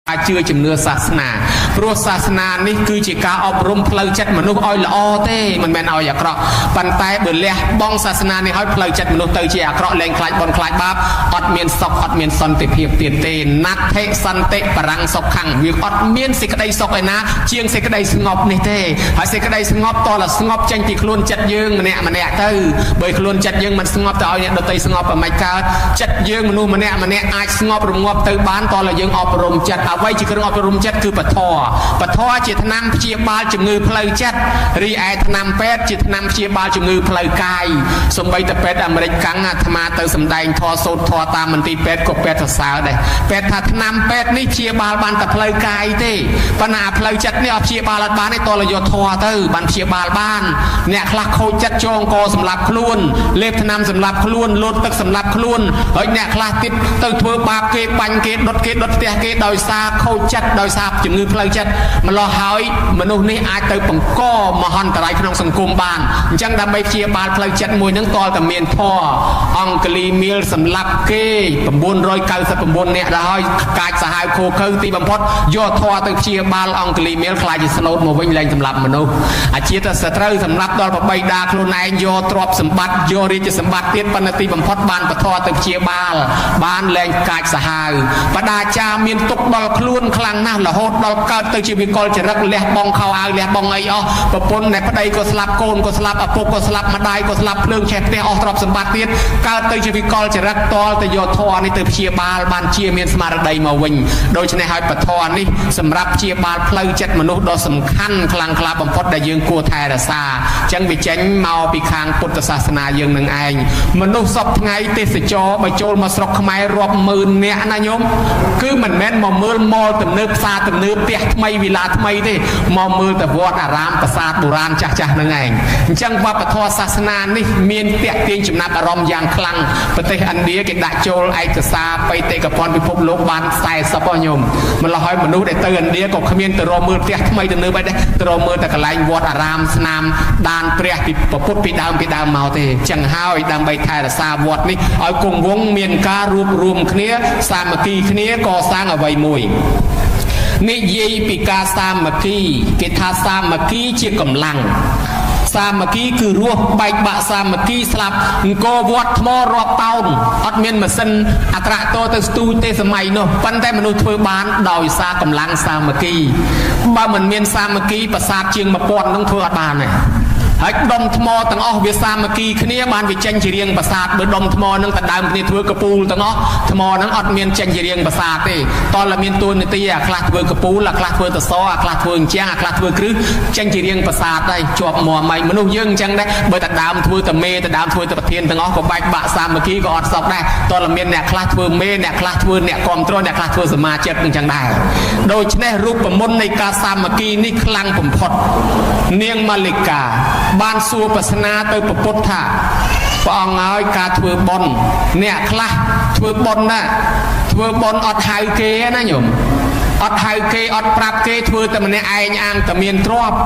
เชื่อជំនឿសាសនាព្រោះសាសនានេះគឺជាការអប់រំផ្លូវចិត្តមនុស្សឲ្យល្អទេមិនមែនឲ្យអាក្រក់ប៉ុន្តែបើលះបង់សាសនានេះឲ្យផ្លូវចិត្តមនុស្សទៅជាអាក្រក់លែងខ្លាចបនខ្លាចបាបអត់មានសុខអត់មានសន្តិភាពទៀតទេណាត់ថេសន្តិបរាំងសុខខាងវាអត់មានសេចក្តីសុខឯណាជាងសេចក្តីស្ងប់នេះទេហើយសេចក្តីស្ងប់តតែស្ងប់ចេញពីខ្លួនចិត្តយើងម្នាក់ទៅបើខ្លួនចិត្តយើងមិនស្ងប់ទៅឲ្យអ្នកដទៃស្ងប់មិនកើតចិត្តយើងមនុស្សម្នាក់អាចស្ងប់រងាប់ទៅបានតតែយើងអប់រំចិត្តអ្វីជាគ្រឿងអប់រំចិត្តគឺពធជាថ្នាំព្យាបាលជំងឺផ្លូវចិត្តរីឯថ្នាំពេទ្យជាថ្នាំព្យាបាលជំងឺផ្លូវកាយសម្បីតែពេទ្យអាមេរិកកាំងអាត្មាទៅសម្ដែងធម៌សូត្រធម៌តាមមន្ទីរពេទ្យក៏ពេទ្យសរសើរដែរពេទ្យថាថ្នាំពេទ្យនេះព្យាបាលបានតែផ្លូវកាយទេប៉ុន្តែផ្លូវចិត្តនេះអត់ព្យាបាលអត់បានទេតើយកធម៌ទៅបានព្យាបាលបានអ្នកខ្លះខូចចិត្តចងកសម្លាប់ខ្លួនលេបថ្នាំសម្លាប់ខ្លួនលោតទឹកសម្លាប់ខ្លួនហើយអ្នកខ្លះទៀតទៅធ្វើបាបគេបាញ់គេដុតផ្ទះគេដោយសារខូចចិត្តដោយសារជំងឺផ្លូវចិត្តម្លោះហើយមនុស្សនេះអាចទៅបង្កមហន្តរាយក្នុងសង្គមបានអញ្ចឹងដើម្បីព្យាបាលផ្លូវចិត្តមួយនឹងតតែមានធម៌អង្គលីមៀលសម្លាប់គេ999នាក់ដល់ហើយកាចសាហាវខូខើទីបំផុតយកធម៌ទៅព្យាបាលអង្គលីមៀលខ្លាចជាស្លូតមកវិញលែងសម្លាប់មនុស្សអាជាតសត្រូវសម្លាប់ដល់ប្របីដាខ្លួនឯងយកទ្រព្យសម្បត្តិយករាជសម្បត្តិទៀតប៉ុន្តែទីបំផុតបានពធទៅព្យាបាលបានលែងកាចសាហាវបដាចាមានទុកដល់ខ្លួនខ្លាំងណាស់រហូតដល់កើតទៅជាវិកលចរិតលះបង់ខោអាវលះបង់អីអស់ប្រពន្ធនៃប្តីក៏ស្លាប់កូនក៏ស្លាប់ឪពុកក៏ស្លាប់ម្ដាយក៏ស្លាប់ភ្លើងឆេះផ្ទះអស់ទ្រព្យសម្បត្តិទៀតកើតទៅជាវិកលចរិតតលទៅយកធម៌នេះទៅព្យាបាលបានជាមានស្មារតីមកវិញដូច្នេះហើយពធនេះសម្រាប់ព្យាបាលផ្លូវចិត្តមនុស្សដ៏សំខាន់ខ្លាំងក្លាបំផុតដែលយើងគួរថែរក្សាអញ្ចឹងវាចេញមកពីខាងពុទ្ធសាសនាយើងនឹងឯងមនុស្សសពថ្ងៃទេសចរបើចូលមកស្រុកខ្មែររាប់ម៉ឺននាក់ណាញោមគឺមិនមែនមកមើលម៉លទំនើបផ្សារទំនើបផ្ទះថ្មីវិឡាថ្មីទេមកមើលតែវត្តអារាមប្រាសាទបុរាណចាស់ហ្នឹងឯងអញ្ចឹងវប្បធម៌សាសនានេះមានតាក់ទាញចំណាប់អារម្មណ៍យ៉ាងខ្លាំងប្រទេសឥណ្ឌាគេដាក់ចូលឯកសារបេតិកភណ្ឌពិភពលោកបាន40ញោមម្ល៉េះហើយមនុស្សដែលទៅឥណ្ឌាក៏គ្មានទៅរកមើលផ្ទះថ្មីទំនើបអីដែរទៅរកមើលតែកន្លែងវត្តអារាមស្នាមដានព្រះពីពុទ្ធពីដើមមកទេអញ្ចឹងហើយដើម្បីថែរក្សាវត្តនេះឲ្យគង់វង្សមានការរួបរวมគ្នាសាមគ្គីគ្នាកសាងអ្វីមួយនិយាយពីការសាមគ្គីគេថាសាមគ្គីជាកម្លាំងសាមគ្គីគឺរស់បែកបាក់សាមគ្គីស្លាប់អង្គវត្តថ្មរាប់តោនអត់មានម៉ាស៊ីនអត្រាតទៅស្ទូចទេសម័យនោះប៉ុន្តែមនុស្សធ្វើបានដោយសារកម្លាំងសាមគ្គីបើមិនមានសាមគ្គីប្រាសាទជាង1000នឹងធ្វើអត់បានទេហើយដុំថ្មទាំងអស់វាសាមគ្គីគ្នាបានវាចេញជារាងប្រាសាទបើដុំថ្មនឹងដដើមគ្នាធ្វើកពូលទាំងអស់ថ្មនឹងអត់មានចេញជារាងប្រាសាទទេតតែមានតួនាទីអាខ្លះធ្វើកពូលអាខ្លះធ្វើតសអាខ្លះធ្វើអញ្ចឹងអាខ្លះធ្វើគ្រឹះចេញជារាងប្រាសាទដែរជាប់មាំឯងមនុស្សយើងអញ្ចឹងដែរបើដដើមធ្វើតមេដដើមធ្វើតប្រធានទាំងអស់ក៏បែកបាក់សាមគ្គីក៏អត់សក់ដែរតតែមានអ្នកខ្លះធ្វើមេអ្នកខ្លះធ្វើអ្នកគ្រប់គ្រងអ្នកខ្លះធ្វើសមាជិកអញ្ចឹងដែរដូច្នេះរូបមន្តនៃការសាមគ្គីនេះខ្លាំងបំផុតនាងម៉ាលិកាបានសួរប្រស្នាទៅព្រះពុទ្ធថាព្រះអង្គហើយការធ្វើបុណ្យអ្នកខ្លះធ្វើបុណ្យណាធ្វើបុណ្យអត់ហៅគេណាញោមអត់ហៅគេអត់ប្រាប់គេធ្វើតែម្នាក់ឯងអាងតែមានទ្រព្យ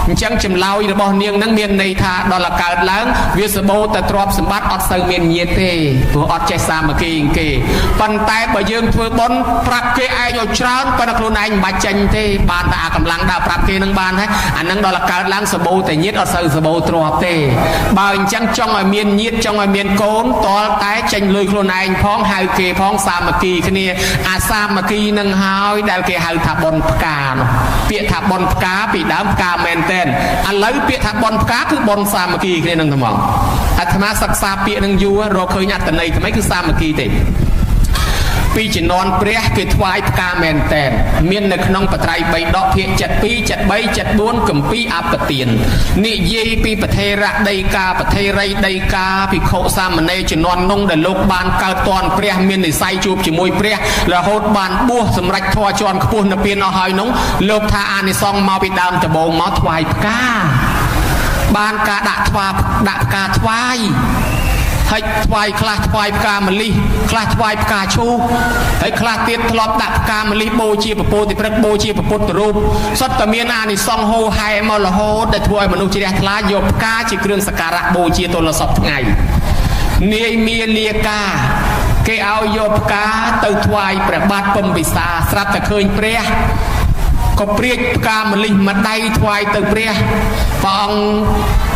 អញ្ចឹងចម្លើយរបស់នាងនឹងមានន័យថាដល់កើតឡើងវាសបោតែទ្រព្យសម្បត្តិអត់សូវមានញាតិទេព្រោះអត់ចេះសាមគ្គីគេប៉ុន្តែបើយើងធ្វើបុណ្យប្រាប់គេឯងឲ្យច្រើនប៉ុន្តែខ្លួនឯងមិនបាច់ចេញទេបានតែអាកម្លាំងដើរប្រាប់គេនឹងបានហើយអានឹងដល់កើតឡើងសបោតែញាតិអត់សូវសបោទ្រព្យទេបើអញ្ចឹងចង់ឲ្យមានញាតិចង់ឲ្យមានកូនតលតែចេញលុយខ្លួនឯងផងហៅគេផងសាមគ្គីគ្នាអាសាមគ្គីនឹងហើយដែលគេហៅថាបុណ្យផ្កានោះពាក្យថាបុណ្យផ្កាពីដើមផ្កាមែនតែនឥឡូវពាក្យថាបុណ្យផ្កាគឺបុណ្យសាមគ្គីគ្នានឹងហ្មងអាត្មាសិក្សាពាក្យនឹងយូររកឃើញអត្ថន័យថ្មីគឺសាមគ្គីទេពីជំនាន់ព្រះគេថ្វាយផ្កាមែនតែនមាននៅក្នុងបត្រៃ3ដកភាគ72 73 74គម្ពីរអបទាននិយាយពីប្រធេរៈដីកាប្រធេរីដីកាភិក្ខុសាមណេរជំនាន់នោះដែលលោកបានកើតតនព្រះមាននិស្ស័យជួបជាមួយព្រះរហូតបានបួសសម្រេចធម៌ជាន់ខ្ពស់នៅពៀនអស់ហើយនោះលោកថាអានិសង្ឃមកពីដើមដំបូងមកថ្វាយផ្កាបានការដាក់ផ្កាថ្វាយហើយថ្វាយខ្លះថ្វាយផ្កាម្លិះខ្លះថ្វាយផ្កាឈូកហើយខ្លះទៀតធ្លាប់ដាក់ផ្កាម្លិះបូជាពពោតិព្រឹកបូជាពុទ្ធរូបសុទ្ធតែមានអានិសង្ឃហូរហែមករហូតដែលធ្វើឲ្យមនុស្សជ្រះថ្លាយកផ្កាជាគ្រឿងសក្ការៈបូជាទល់សពថ្ងៃនាយមាលាកា គេឲ្យយកផ្កាទៅថ្វាយព្រះបាទពំពិសាស្រាប់តែឃើញព្រះក៏ព្រាចផ្កាម្លិះមួយដៃថ្វាយទៅព្រះព្រះអង្គ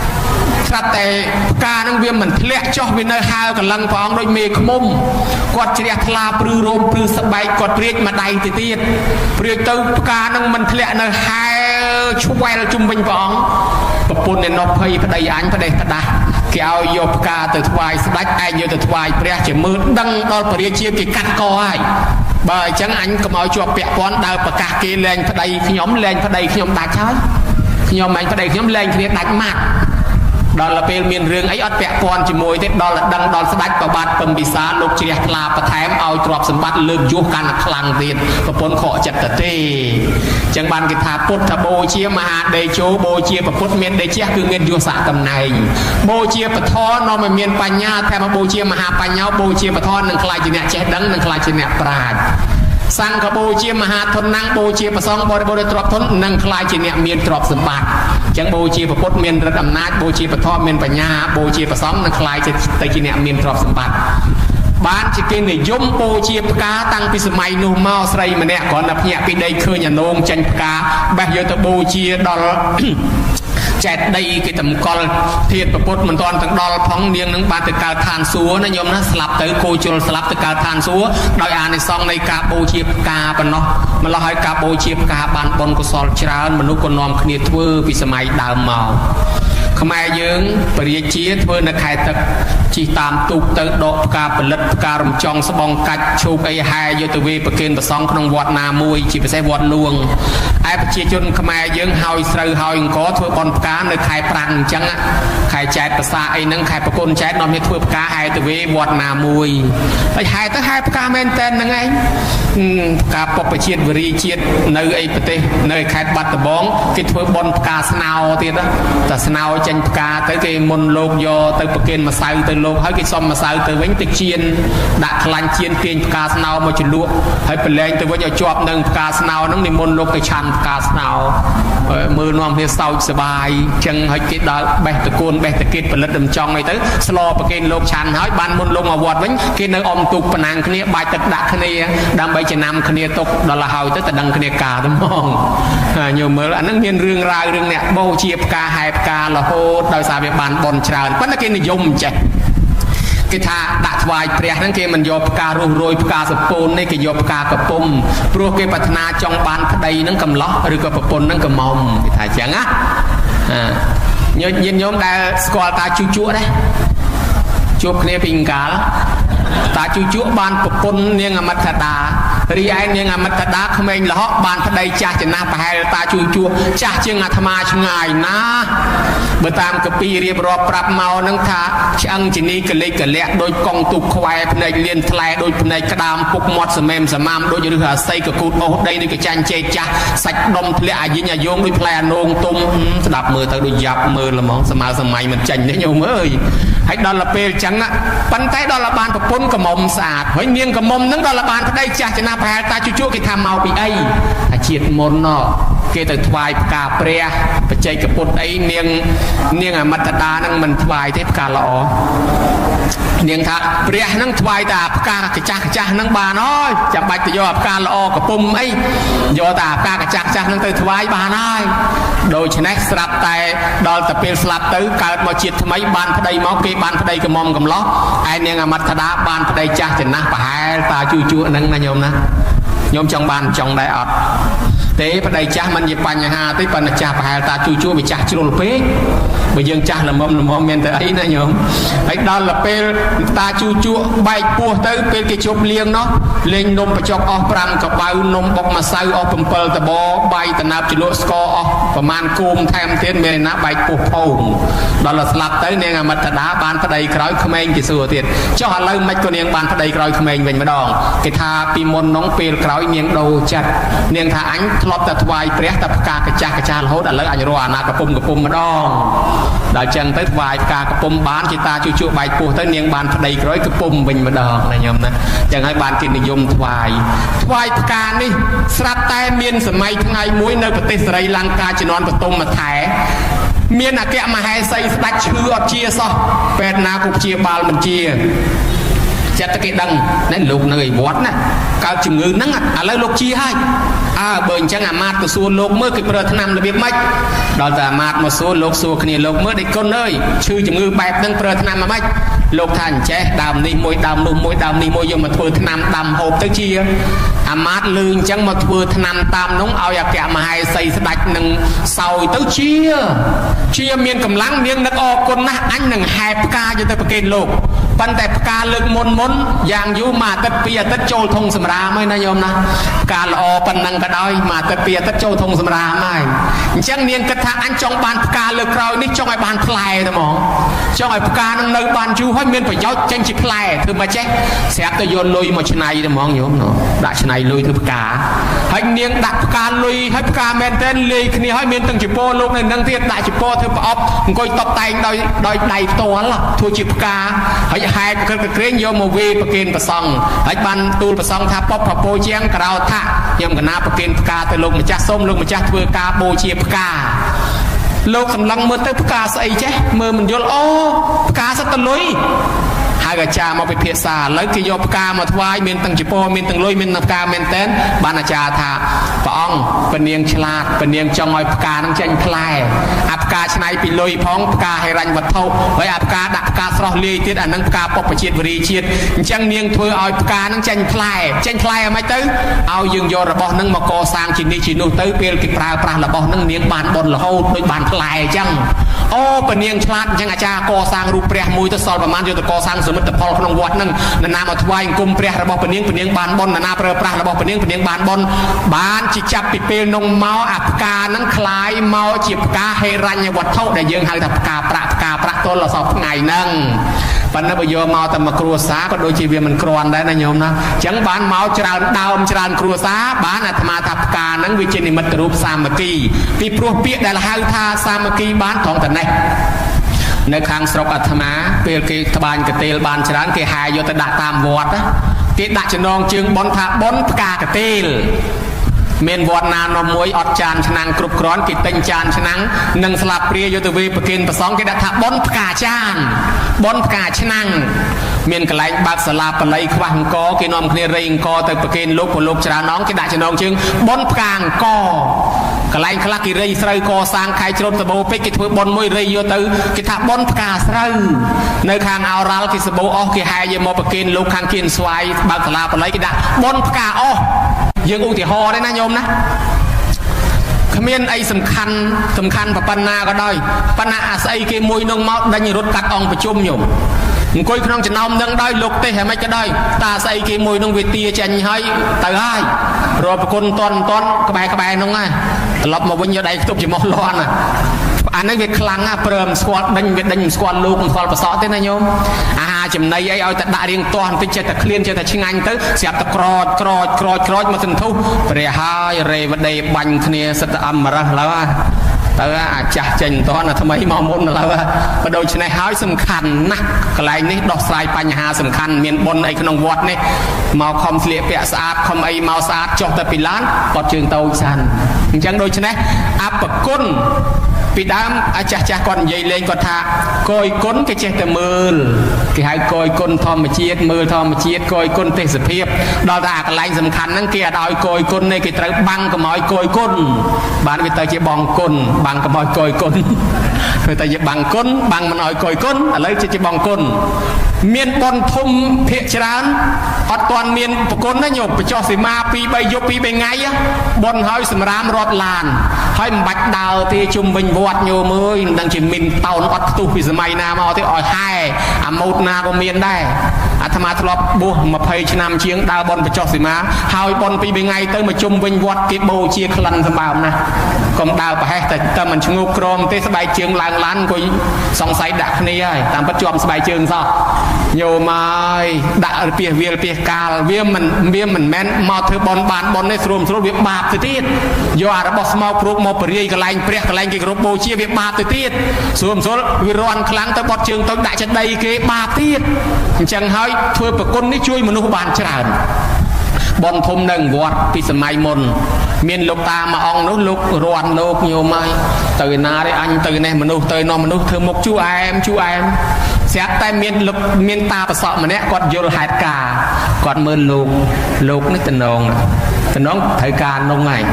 ស្រាប់តែផ្កានឹងវាមិនធ្លាក់ចុះវានៅហើរកលឹងព្រះអង្គដូចមេឃមុំគាត់ជ្រះថ្លាព្រឺរោមព្រឺស្បែកគាត់ព្រាចមួយដៃទៅទៀតព្រាចទៅផ្កានឹងមិនធ្លាក់នៅហើរឆ្វែលជុំវិញព្រះអង្គប្រពន្ធឯនោះភ័យប្តីអញប្តេសផ្ដាស់គេឲ្យយកផ្កាទៅថ្វាយស្ដេចឯងយកទៅថ្វាយព្រះជាមើលដឹងដល់ពរាជាគេកាត់កហើយបើអញ្ចឹងអញកុំឲ្យជាប់ពាក់ព័ន្ធដើរប្រកាសគេលែងប្តីខ្ញុំលែងប្តីខ្ញុំដាច់ហើយខ្ញុំអញប្តីខ្ញុំលែងគ្នាដាច់ម៉ាត់ដល់ពេលមានរឿងអីអត់ពាក់ព័ន្ធជាមួយទេដល់ដឹងដល់ស្ដេចប្របាទពំពិសាលោកជ្រះថ្លាបន្ថែមឲ្យទ្រព្យសម្បត្តិលើកយោះកាន់តែខ្លាំងទៀតប្រពន្ធខកចិត្តទៅទេអញ្ចឹងបានគេថាពុទ្ធបូជាមហាដេជោបូជាប្រពុតមានដេជះគឺមានយោស័កតំណែងបូជាពធនាំឲ្យមានបញ្ញាតែមកបូជាមហាបញ្ញោបូជាពធនឹងខ្លាចជាអ្នកចេះដឹងនឹងខ្លាចជាអ្នកប្រាជ្ញសង្ឃបូជាមហាធនណាំងបូជាប្រសងបរិបូរទ្រព្យធននឹងខ្លាចជាអ្នកមានទ្រព្យសម្បត្តិអញ្ចឹងបូជាពុទ្ធមានឫទ្ធិអំណាចបូជាពធមានបញ្ញាបូជាប្រសងនឹងខ្លាចទៅជាអ្នកមានទ្រព្យសម្បត្តិបានជាគេនិយមបូជាផ្កាតាំងពីសម័យនោះមកស្រីម្នាក់គ្រាន់តែភ្ញាក់ពីដីឃើញអានងចាញ់ផ្កាបេះយកទៅបូជាដល់ចែកដីគេតម្កល់ធាតុប្រពុតមិនទាន់ទាំងដល់ផងនាងនឹងបានទៅកើតឋានសួគ៌ណាញោមណាស្លាប់ទៅគោជលស្លាប់ទៅកើតឋានសួគ៌ដោយអានិសង្សនៃការបូជាផ្កាប៉ុណ្ណោះម្ល៉េះហើយការបូជាផ្កាបានបុណ្យកុសលច្រើនមនុស្សក៏នាំគ្នាធ្វើពីសម័យដើមមកខ្មែរយើងពរាជាធ្វើនៅខែទឹកជិះតាមទូកទៅដកផ្កាផលិតផ្ការំចង់ស្បងកាច់ឈូកអីហែយកទៅវេប្រគេនប្រសង់ក្នុងវត្តណាមួយជាពិសេសវត្តនួងឯប្រជាជនខ្មែរយើងហើយស្រូវហើយអង្គធ្វើបន់ផ្កានៅខែប្រាំងអញ្ចឹងខែចែកភាសាអីហ្នឹងខែប្រគុណចែកនាំគ្នាធ្វើផ្កាហែទៅវេវត្តណាមួយហើយហែទៅហែផ្កាមែនតែនហ្នឹងឯងផ្កាពុបជាតិវរីជាតិនៅអីប្រទេសនៅខេត្តបាត់ដំបងគេធ្វើបន់ផ្កាស្នោទៀតតែស្នោចេញផ្កាទៅគេមុនលោកយកទៅប្រគេនម្សៅទៅលោកហើយគេសុំម្សៅទៅវិញទៅជៀនដាក់ខ្លាញ់ជៀនទាញផ្កាស្នោមកជ្រលក់ហើយប្រឡែងទៅវិញឲ្យជាប់នឹងផ្កាស្នោហ្នឹងនិមន្តលោកទៅឆាន់ផ្កាស្នោមើលនាំគ្នាសោកសប្បាយចឹងហើយគេដល់បេះតកូនបេះតកេតផលិតដំចង់អីទៅស្លោប្រគេនលោកឆាន់ហើយបានមុនលោកមកវត្តវិញគេនៅអមទូកប៉ុណ្ណាំងគ្នាបាច់ទឹកដាក់គ្នាដើម្បីចំណាំគ្នាទុកដល់ហើយទៅដឹងគ្នាការទៅហ្មងញោមមើលអាហ្នឹងមានរឿងរ៉ាវរឿងអ្នកបូជាផ្កាហែផ្ការហូតដោយសារវាបានបន់ច្រើនប៉ុន្តែគេនិយមចេះគេថាដាក់ថ្វាយព្រះហ្នឹងគេមិនយកផ្ការុះរយផ្កាសពូននេះគេយកផ្កាកពុំព្រោះគេប្រាថ្នាចង់បានប្តីហ្នឹងកំឡោះឬក៏ប្រពន្ធហ្នឹងកំមុំគេថាអញ្ចឹងណាញាតិញោមដែលស្គាល់តាជូជក់ដែរជួបគ្នាពីអង្កាលតាជូជក់បានប្រពន្ធនាងអមតតារីឯនាងអមតតាក្មេងលហកបានប្តីចាស់ចំណាស់ប្រហែលតាជូជក់ចាស់ជាងអាត្មាឆ្ងាយណាបើតាមកពីរៀបរាប់ប្រាប់មកនឹងថាឆ្អឹងជនីកលិកកលាក់ដោយកងទូកខ្វែភ្នែកលៀនថ្លែដូចភ្នែកក្តាមពុកមាត់សម្មែមសមាមដូចឬអាស័យកកូតអូសដីដូចកចាញ់ជែកចាស់សាច់ដុំធ្លាក់អាយិញអាយងដូចផ្លែអានងទុំស្ដាប់មើលទៅដូចយ៉ាប់មើលល្មងសម័យសម័យមិនចាញ់ទេញោមអើយហើយដល់ទៅពេលចឹងប៉ុន្តែដល់បានប្រពន្ធកមុំស្អាតហើយនាងកមុំហ្នឹងដល់បានប្តីចាស់ចំណាស់ប្រហែលតាជូជក់គេថាមកពីអីអាជាតិមុនណោះគេទៅថ្វាយផ្កាព្រះបច្ចេកពុទ្ធអីនាងអមតតាហ្នឹងមិនថ្វាយទេផ្កាល្អនាងថាព្រះហ្នឹងថ្វាយតែផ្កាកចាស់ហ្នឹងបានហើយចាំបាច់ទៅយកផ្កាល្អកពុំអីយកតែផ្កាកចាស់ហ្នឹងទៅថ្វាយបានហើយដូច្នេះស្រាប់តែដល់ទៅពេលស្លាប់ទៅកើតមកជាតិថ្មីបានប្តីមកគេបានប្តីកមុំកំឡោះឯនាងអមតតាបានប្តីចាស់ចំណាស់ប្រហែលតាជូជក់ហ្នឹងណាញោមណាញោមចង់បានចង់ដែរអត់ទេប្តីចាស់មិនជាបញ្ហាទេប៉ុន្តែចាស់ប្រហែលតាជូជក់វាចាស់ជ្រុលពេកបើយើងចាស់ល្មមមានតែអីណាញោមហើយដល់ទៅពេលតាជូជក់បែកពោះទៅពេលគេជប់លៀងនោះលេងនំបញ្ចុកអស់5កបៅនំបុកម្សៅអស់7តបបាយតំណាប់ជ្រលក់ស្ករអស់ប្រមាណគោមថែមទៀតមានណាបែកពោះផោងដល់ទៅស្លាប់ទៅនាងអមតតាបានប្តីក្រោយក្មេងគេសួរទៀតចុះឥឡូវមិនក៏នាងបានប្តីក្រោយក្មេងវិញម្ដងគេថាពីមុននោះពេលក្រោយនាងដូរចិត្តនាងថាអញធ្លាប់តែថ្វាយព្រះតែផ្កាកចាស់រហូតឥឡូវអញរកអាណាកពុំម្ដងដល់ចឹងទៅថ្វាយផ្កាកពុំបានជាតាជូជក់បែកពោះទៅនាងបានប្តីក្រោយកពុំវិញម្ដងណាញោមណាចឹងហើយបានគេនិយមថ្វាយផ្កានេះស្រាប់តែមានសម័យថ្ងៃមួយនៅប្រទេសស្រីលង្កាជំនាន់បតុមថែមានអគ្គមហេសីស្ដេចឈឺអត់ជាសោះពេទ្យណាក៏ព្យាបាលមិនជា ចិត្តតែគេដឹងណែលោកនៅឯវត្តណាកើតជំងឺហ្នឹងឥឡូវលោកជាហើយបើអញ្ចឹងអាម៉ាតទៅសួរលោកមើលគេប្រើថ្នាំរបៀបម៉េចដល់តែអាម៉ាតមកសួរលោកសួរគ្នាលោកមើលដេកគុណអើយឈឺជំងឺបែបហ្នឹងប្រើថ្នាំម៉េចលោកថាអញ្ចេះដើមនេះមួយដើមនោះមួយដើមនេះមួយយកមកធ្វើថ្នាំដាំហូបទៅជាអាម៉ាតលឺអញ្ចឹងមកធ្វើថ្នាំតាមនោះឲ្យអគ្គមហេសីស្ដាច់នឹងសោយទៅជាមានកម្លាំងនាងនឹកអរគុណណាស់អញនឹងហែផ្កាយកទៅប្រគេនលោកប៉ុន្តែផ្កាលើកមុនយ៉ាងយូរមួយអាទិត្យពីរអាទិត្យចូលធុងសម្រាមហើយណាញោមណាផ្កាល្អប៉ុណ្ណឹងក៏ដោយមួយអាទិត្យពីរអាទិត្យចូលធុងសម្រាមហើយអញ្ចឹងនាងគិតថាអញចង់បានផ្កាលើកក្រោយនេះចង់ឲ្យបានផ្លែតែហ្មងចង់ឲ្យផ្កានឹងនៅបានយូរហើយមានប្រយោជន៍ចេញជាផ្លែធ្វើមកចេះស្រាប់តែយកលុយមកច្នៃតែហ្មងញោមដាក់ច្នៃលុយធ្វើផ្កាហើយនាងដាក់ផ្កាលុយហើយផ្កាមែនតើលាយគ្នាហើយមានទាំងចពោលោកនៅនឹងទៀតដាក់ចពោធ្វើប្រអប់អង្គុយតបតែងដោយដៃផ្ទាល់ធ្វើជាផ្កាហើយហែកក្រឹកក្រែងយកមកវេប្រគេនប្រសង់ហើយបានទូលប្រសង់ថាពុបប្រពោជាងក្រោថាខ្ញុំកណាប្រគេនផ្កាទៅលោកម្ចាស់សូមលោកម្ចាស់ធ្វើការបូជាផ្កាលោកសម្លឹងមើលទៅផ្កាស្អីចេះមើលមិនយល់អូផ្កាសិតតលុយហើយអាចារ្យមកពិភាក្សាឥឡូវគេយកផ្កាមកថ្វាយមានទាំងចពោមានទាំងលុយមានទាំងផ្កាមែនតែនបានអាចារ្យថាព្រះអង្គពនាងឆ្លាតពនាងចង់ឲ្យផ្កានឹងចេញផ្លែអាផ្កាឆ្នៃពីលុយផងផ្កាហិរញ្ញវត្ថុហើយអាផ្កាដាក់ផ្កាស្រស់លាយទៀតអានឹងផ្កាពុបជាតិវរីជាតិអញ្ចឹងនាងធ្វើឲ្យផ្កានឹងចេញផ្លែអ្ហ្មិចទៅឲ្យយើងយករបស់នឹងមកកសាងជានេះជានោះទៅពេលគេប្រើប្រាស់របស់នឹងនាងបានបុណ្យរហូតដូចបានផ្លែអញ្ចឹងអូពនាងឆ្លាតអញ្ចឹងអាចារ្យកសាងរូបព្រះមួយទៅសល់ប្រមាណយកទៅកសាងសមិទ្ធផលក្នុងវត្តនឹងនរណាមកថ្វាយអង្គមព្រះរបស់ពនាងបានបុណ្យនរណាប្រើប្រាស់របស់ពនាងបានបុណ្យបានជាចាប់ពីពេលនោះមកអាផ្កានឹងคล้ายមកជាផ្កាហិរញ្ញវត្ថុដែលយើងហៅថាផ្កាប្រាក់ទល់ដល់សពថ្ងៃហ្នឹងប៉ុន្តែបើយកមកតែមកគ្រួសារក៏ដូចជាវាមិនគ្រាន់ដែរណាញោមណាអញ្ចឹងបានមកច្រើនដើមច្រើនគ្រួសារបានអាត្មាថាផ្កាហ្នឹងវាជានិមិត្តរូបសាមគ្គីពីព្រោះពាក្យដែលហៅថាសាមគ្គីបានត្រង់តែនេះនៅខាងស្រុកអាត្មាពេលគេត្បាញកទេលបានច្រើនគេហាយយកទៅដាក់តាមវត្តគេដាក់ចំណងជើងប៉ុនថាប៉ុនផ្កាកទេលមានវត្តណានំមួយអត់ចានឆ្នាំងគ្រប់គ្រាន់គេទិញចានឆ្នាំងនិងស្លាបព្រាយកទៅវេប្រគេនប្រសងគេដាក់ថាប៉ុនផ្កាចានប៉ុនផ្កាឆ្នាំងមានកន្លែងបើកសាលាបល័យខ្វះអង្គគេនាំគ្នារៃអង្គទៅប្រគេនលោកពលលោកច្រើនអង្គគេដាក់ចំណងជើងប៉ុនផ្កាអង្គកន្លែងខ្លះគេរៃស្រូវកសាងខែជ្រត់សបោពេជ្រគេធ្វើប៉ុនមួយរៃយកទៅគេថាប៉ុនផ្កាស្រូវនៅខាងអោរ៉ាល់គេសបោអស់គេហាយយកមកប្រគេនលោកខាងគៀនស្វាយបើកសាលាបល័យគេដាក់ប៉ុនផ្កាអស់យើងឧទាហរណ៍ទេណាញោមណាគ្មានអីសំខាន់ប៉ុណ្ណាក៏ដោយប៉ុន្តែអាស្អីគេមួយនឹងមកដេញរត់កាត់អង្គប្រជុំញោមអង្គុយក្នុងចំណោមនឹងដោយលោកទេហ្មិនក៏ដោយតាស្អីគេមួយនឹងវាទាចេញហើយទៅហើយរកប្រគុណតន់ក្បែរហ្នឹងហើយត្រឡប់មកវិញយកដៃខ្ទប់ចំោះលាន់អានេះវាខ្លាំងណាស់ព្រមស្គាល់ដេញមិនស្គាល់លោកមិនស្គាល់ប្រសក់ទេណាញោមអាហារចំណីអីឲ្យតែដាក់រៀងទាស់បន្តិចចេះតែឃ្លានចេះតែឆ្ងាញ់ទៅស្រាប់តែក្រោចមកសន្ធុះព្រះហើយរេវដេបាញ់គ្នាសិតតែអមរះឡើយទៅអាចាស់ចេញតន់ថ្មីមកមុនឡើយក៏ដូច្នេះហើយសំខាន់ណាស់កន្លែងនេះដោះស្រាយបញ្ហាសំខាន់មានបុណ្យអីក្នុងវត្តនេះមកខំស្លៀកពាក់ស្អាតខំអីមកស្អាតចុះទៅពីឡានបត់ជើងតូចសានអញ្ចឹងដូច្នេះអបគុណពីដើមអាចាស់គាត់និយាយលេងគាត់ថាគយគុណគេចេះតែមើលគេហៅគយគុណធម្មជាតិមើលធម្មជាតិគយគុណទេសភាពដល់តែអាកន្លែងសំខាន់ហ្នឹងគេអត់ឲ្យគយគុណទេគេត្រូវបាំងកុំឲ្យគយគុណបានវាទៅជាបងគុណបាំងកុំឲ្យគយគុណធ្វើតែជាបាំងគុណបាំងមិនឲ្យគយគុណឥឡូវជាបងគុណមានបុណ្យធំភាកច្រើនអត់ទាន់មានប្រគុណណាញោមបញ្ចុះសីមា2-3យប់2-3ថ្ងៃបុណ្យហើយសម្រាមរាប់ឡានហើយមិនបាច់ដើរទេជុំវិញវត្តញោមអើយមិនដឹងជាមានតោនអត់ផ្ទុះពីសម័យណាមកទេឲ្យហែអាម៉ូតណាក៏មានដែរអាត្មាធ្លាប់បួស20ឆ្នាំជាងដើរបុណ្យបញ្ចុះសីមាហើយបុណ្យ2-3ថ្ងៃទៅមកជុំវិញវត្តគេបូជាក្លិនសម្បើមណាកុំដើរប្រហែសតែមិនឈ្ងោកក្រមទេស្បែកជើងឡើងឡានអង្គុយសង្ស័យដាក់គ្នាហើយតាមពិតជាប់ស្បែកជើងសោះញោមអើយដាក់ពីវាលពីកាលវាមិនមែនមកធ្វើបន់បានបន់នេះស្រួលវាបាបទៅទៀតយកអារបស់ស្មោកព្រុកមកបរិយាយកន្លែងព្រះកន្លែងគេគោរពបូជាវាបាបទៅទៀតស្រួលវារាន់ខ្លាំងទៅបត់ជើងទៅដាក់ចិត្តដីគេបាបទៀតអញ្ចឹងហើយធ្វើប្រគុណនេះជួយមនុស្សបានច្រើនបន់ធំនៅវត្តពីសម័យមុន មានលោកតាមួយអង្គនោះលោករន់លោកញោមហើយទៅណាទេអញទៅនេះមនុស្សទៅនោះមនុស្សធ្វើមុខជួអែមស្រាប់តែមានតាប្រសក់ម្នាក់គាត់យល់ហេតុការគាត់មើលលោកនេះតំណងត្រូវការនងហើយ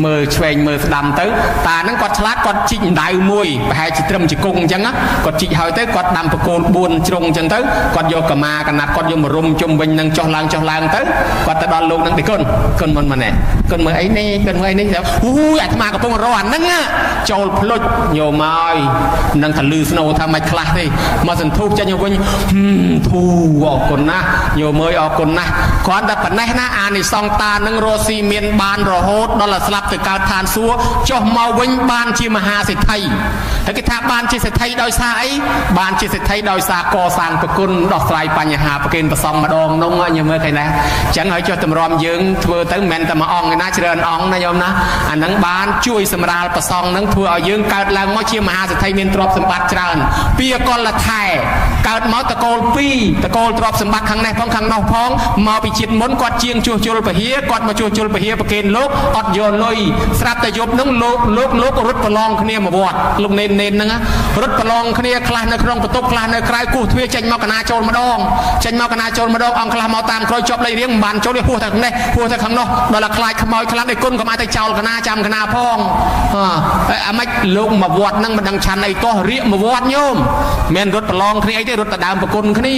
មើលឆ្វេងមើលស្ដាំទៅតាហ្នឹងគាត់ឆ្លាតគាត់ជីកដៅមួយប្រហែលជាត្រឹមជង្គង់អញ្ចឹងគាត់ជីកហើយទៅគាត់ដាំបកូល4ជ្រុងអញ្ចឹងទៅគាត់យកកម៉ាកណាត់គាត់យកមករុំជុំវិញនឹងចុះឡើងទៅគាត់ទៅដល់លោកហ្នឹងទីគុណមុនម៉ណែគុណមើលអីនេះគុណមើលអីនេះអូយអាត្មាកំពុងរកអាហ្នឹងចូលភ្លុចញោមហើយនឹងថាលឺស្នូថាមិនខ្លះទេមកសន្ទុះចេញវិញធូអរគុណណាស់ញោមអើយអរគុណណាស់គ្រាន់តែប៉ុណ្ណេះណាអានិសង្សតានឹងរស់ស៊ីមានបានរហូតដល់ស្លាប់ទៅកើតឋានសួគ៌ចុះមកវិញបានជាមហាសេដ្ឋីហើយគេថាបានជាសេដ្ឋីដោយសារអីបានជាសេដ្ឋីដោយសារកសាងប្រគុណដោះស្រាយបញ្ហាប្រគេនប្រសំម្ដងនោះញោមមើលឃើញណាអញ្ចឹងហើយចុះតម្រាំយើងធ្វើទៅមិនមែនតែមួយអង្គទេណាច្រើនអង្គណាញោមណាអាហ្នឹងបានជួយសម្រាលប្រសងហ្នឹងធ្វើឲ្យយើងកើតឡើងមកជាមហាសេដ្ឋីមានទ្រព្យសម្បត្តិច្រើនពីអកលថែកើតមកតកូល2តកូលទ្រព្យសម្បត្តិខាងនេះផងខាងនោះផងមកពីជាតិមុនគាត់ជាងជួសជុលពហិគាត់មកជួសជុលពហិប្រគេនលោកអត់យកលុយស្រាប់តែយប់ហ្នឹងលោករត់ប្រឡងគ្នាមកវត្តលោកនេនហ្នឹងរត់ប្រឡងគ្នាខ្លះនៅក្នុងបន្ទប់ខ្លះនៅក្រៅគោះទ្វារចេញមកកណាចូលម្ដងអង្គខ្លះមកតាមក្រោយជាប់លេខរៀងមិនបានចូលទេហួសទៅខាងនេះហួសទៅខាងនោះដល់តែខ្លាចខ្មោចខ្លាំងឯគុណក៏មកទៅចោលកណាចាំកណាផងអាម៉េចលោកមកវត្តហ្នឹងមិនដឹងឆាន់អីតោះរៀកមកវត្តញោមមិនរត់ប្រឡងគ្នាអីទេរត់ទៅដើមប្រគុណគ្នា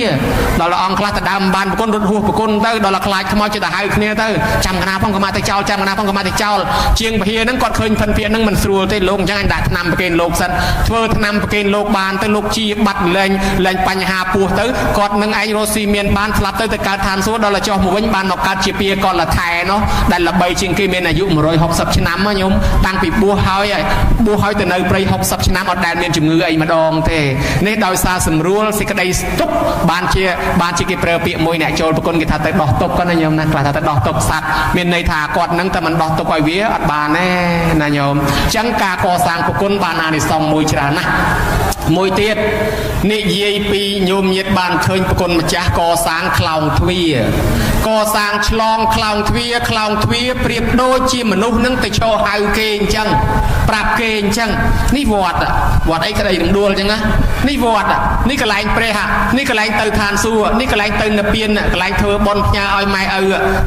ដល់អង្គខ្លះទៅដើមបានប្រគុណរត់ហួសប្រគុណទៅដល់តែខ្លាចខ្មោចចិត្តទៅហៅគ្នាទៅចាំកណាផងក៏មកទៅចោលចាំកណាផងក៏មកទៅចោលជាងពហិហ្នឹងគាត់ឃើញភិនភាកហ្នឹងមិនស្រួលទេលោកអញ្ចឹងអញដាក់ថ្នាំប្រគេនលោកសិនធ្វើថ្នាំប្រគេនលោកបានទៅលោកជាបាត់លែងបញ្ហាពោះទៅគាត់នឹងឯងរស់ស៊ីមានបានស្លាប់ទៅកើតឋានសួគ៌ដល់តែចុះមកវិញបានមកកើតជាពាកលថែនោះដែលល្បីជាងគេមានអាយុ160ឆ្នាំញោមតាំងពីបួសហើយទៅនៅព្រៃ60ឆ្នាំអត់ដែលមានជំងឺអីម្ដងទេនេះដោយសារសម្រួលសេចក្តីស្ទុកបានជាគេប្រើពាក្យមួយអ្នកចូលប្រគុណគេថាទៅដោះទុកគាត់ណាញោមណាខ្លះថាទៅដោះទុកសัตว์មានន័យថាគាត់នឹងតែមិនដោះទុកឲ្យវាអត់បានទេណាញោមអញ្ចឹងការកសាងប្រគុណបានអានិសង្សមួយច្រើនណាស់មួយទៀតនិយាយពីញោមញាតបានឃើញប្រគុណម្ចាស់កសាងខ្លោងទ្វារកសាងឆ្លងខ្លោងទ្វារប្រៀបដូចជាមនុស្សនឹងទៅឈរហៅគេអញ្ចឹងប្រាប់គេអញ្ចឹងនេះវត្តអីក្តីនឹងដួលអញ្ចឹងណានេះវត្តនេះកន្លែងព្រះនេះកន្លែងទៅឋានសួគ៌នេះកន្លែងទៅនិព្វានកន្លែងធ្វើបុណ្យផ្ញើឲ្យម៉ែឪ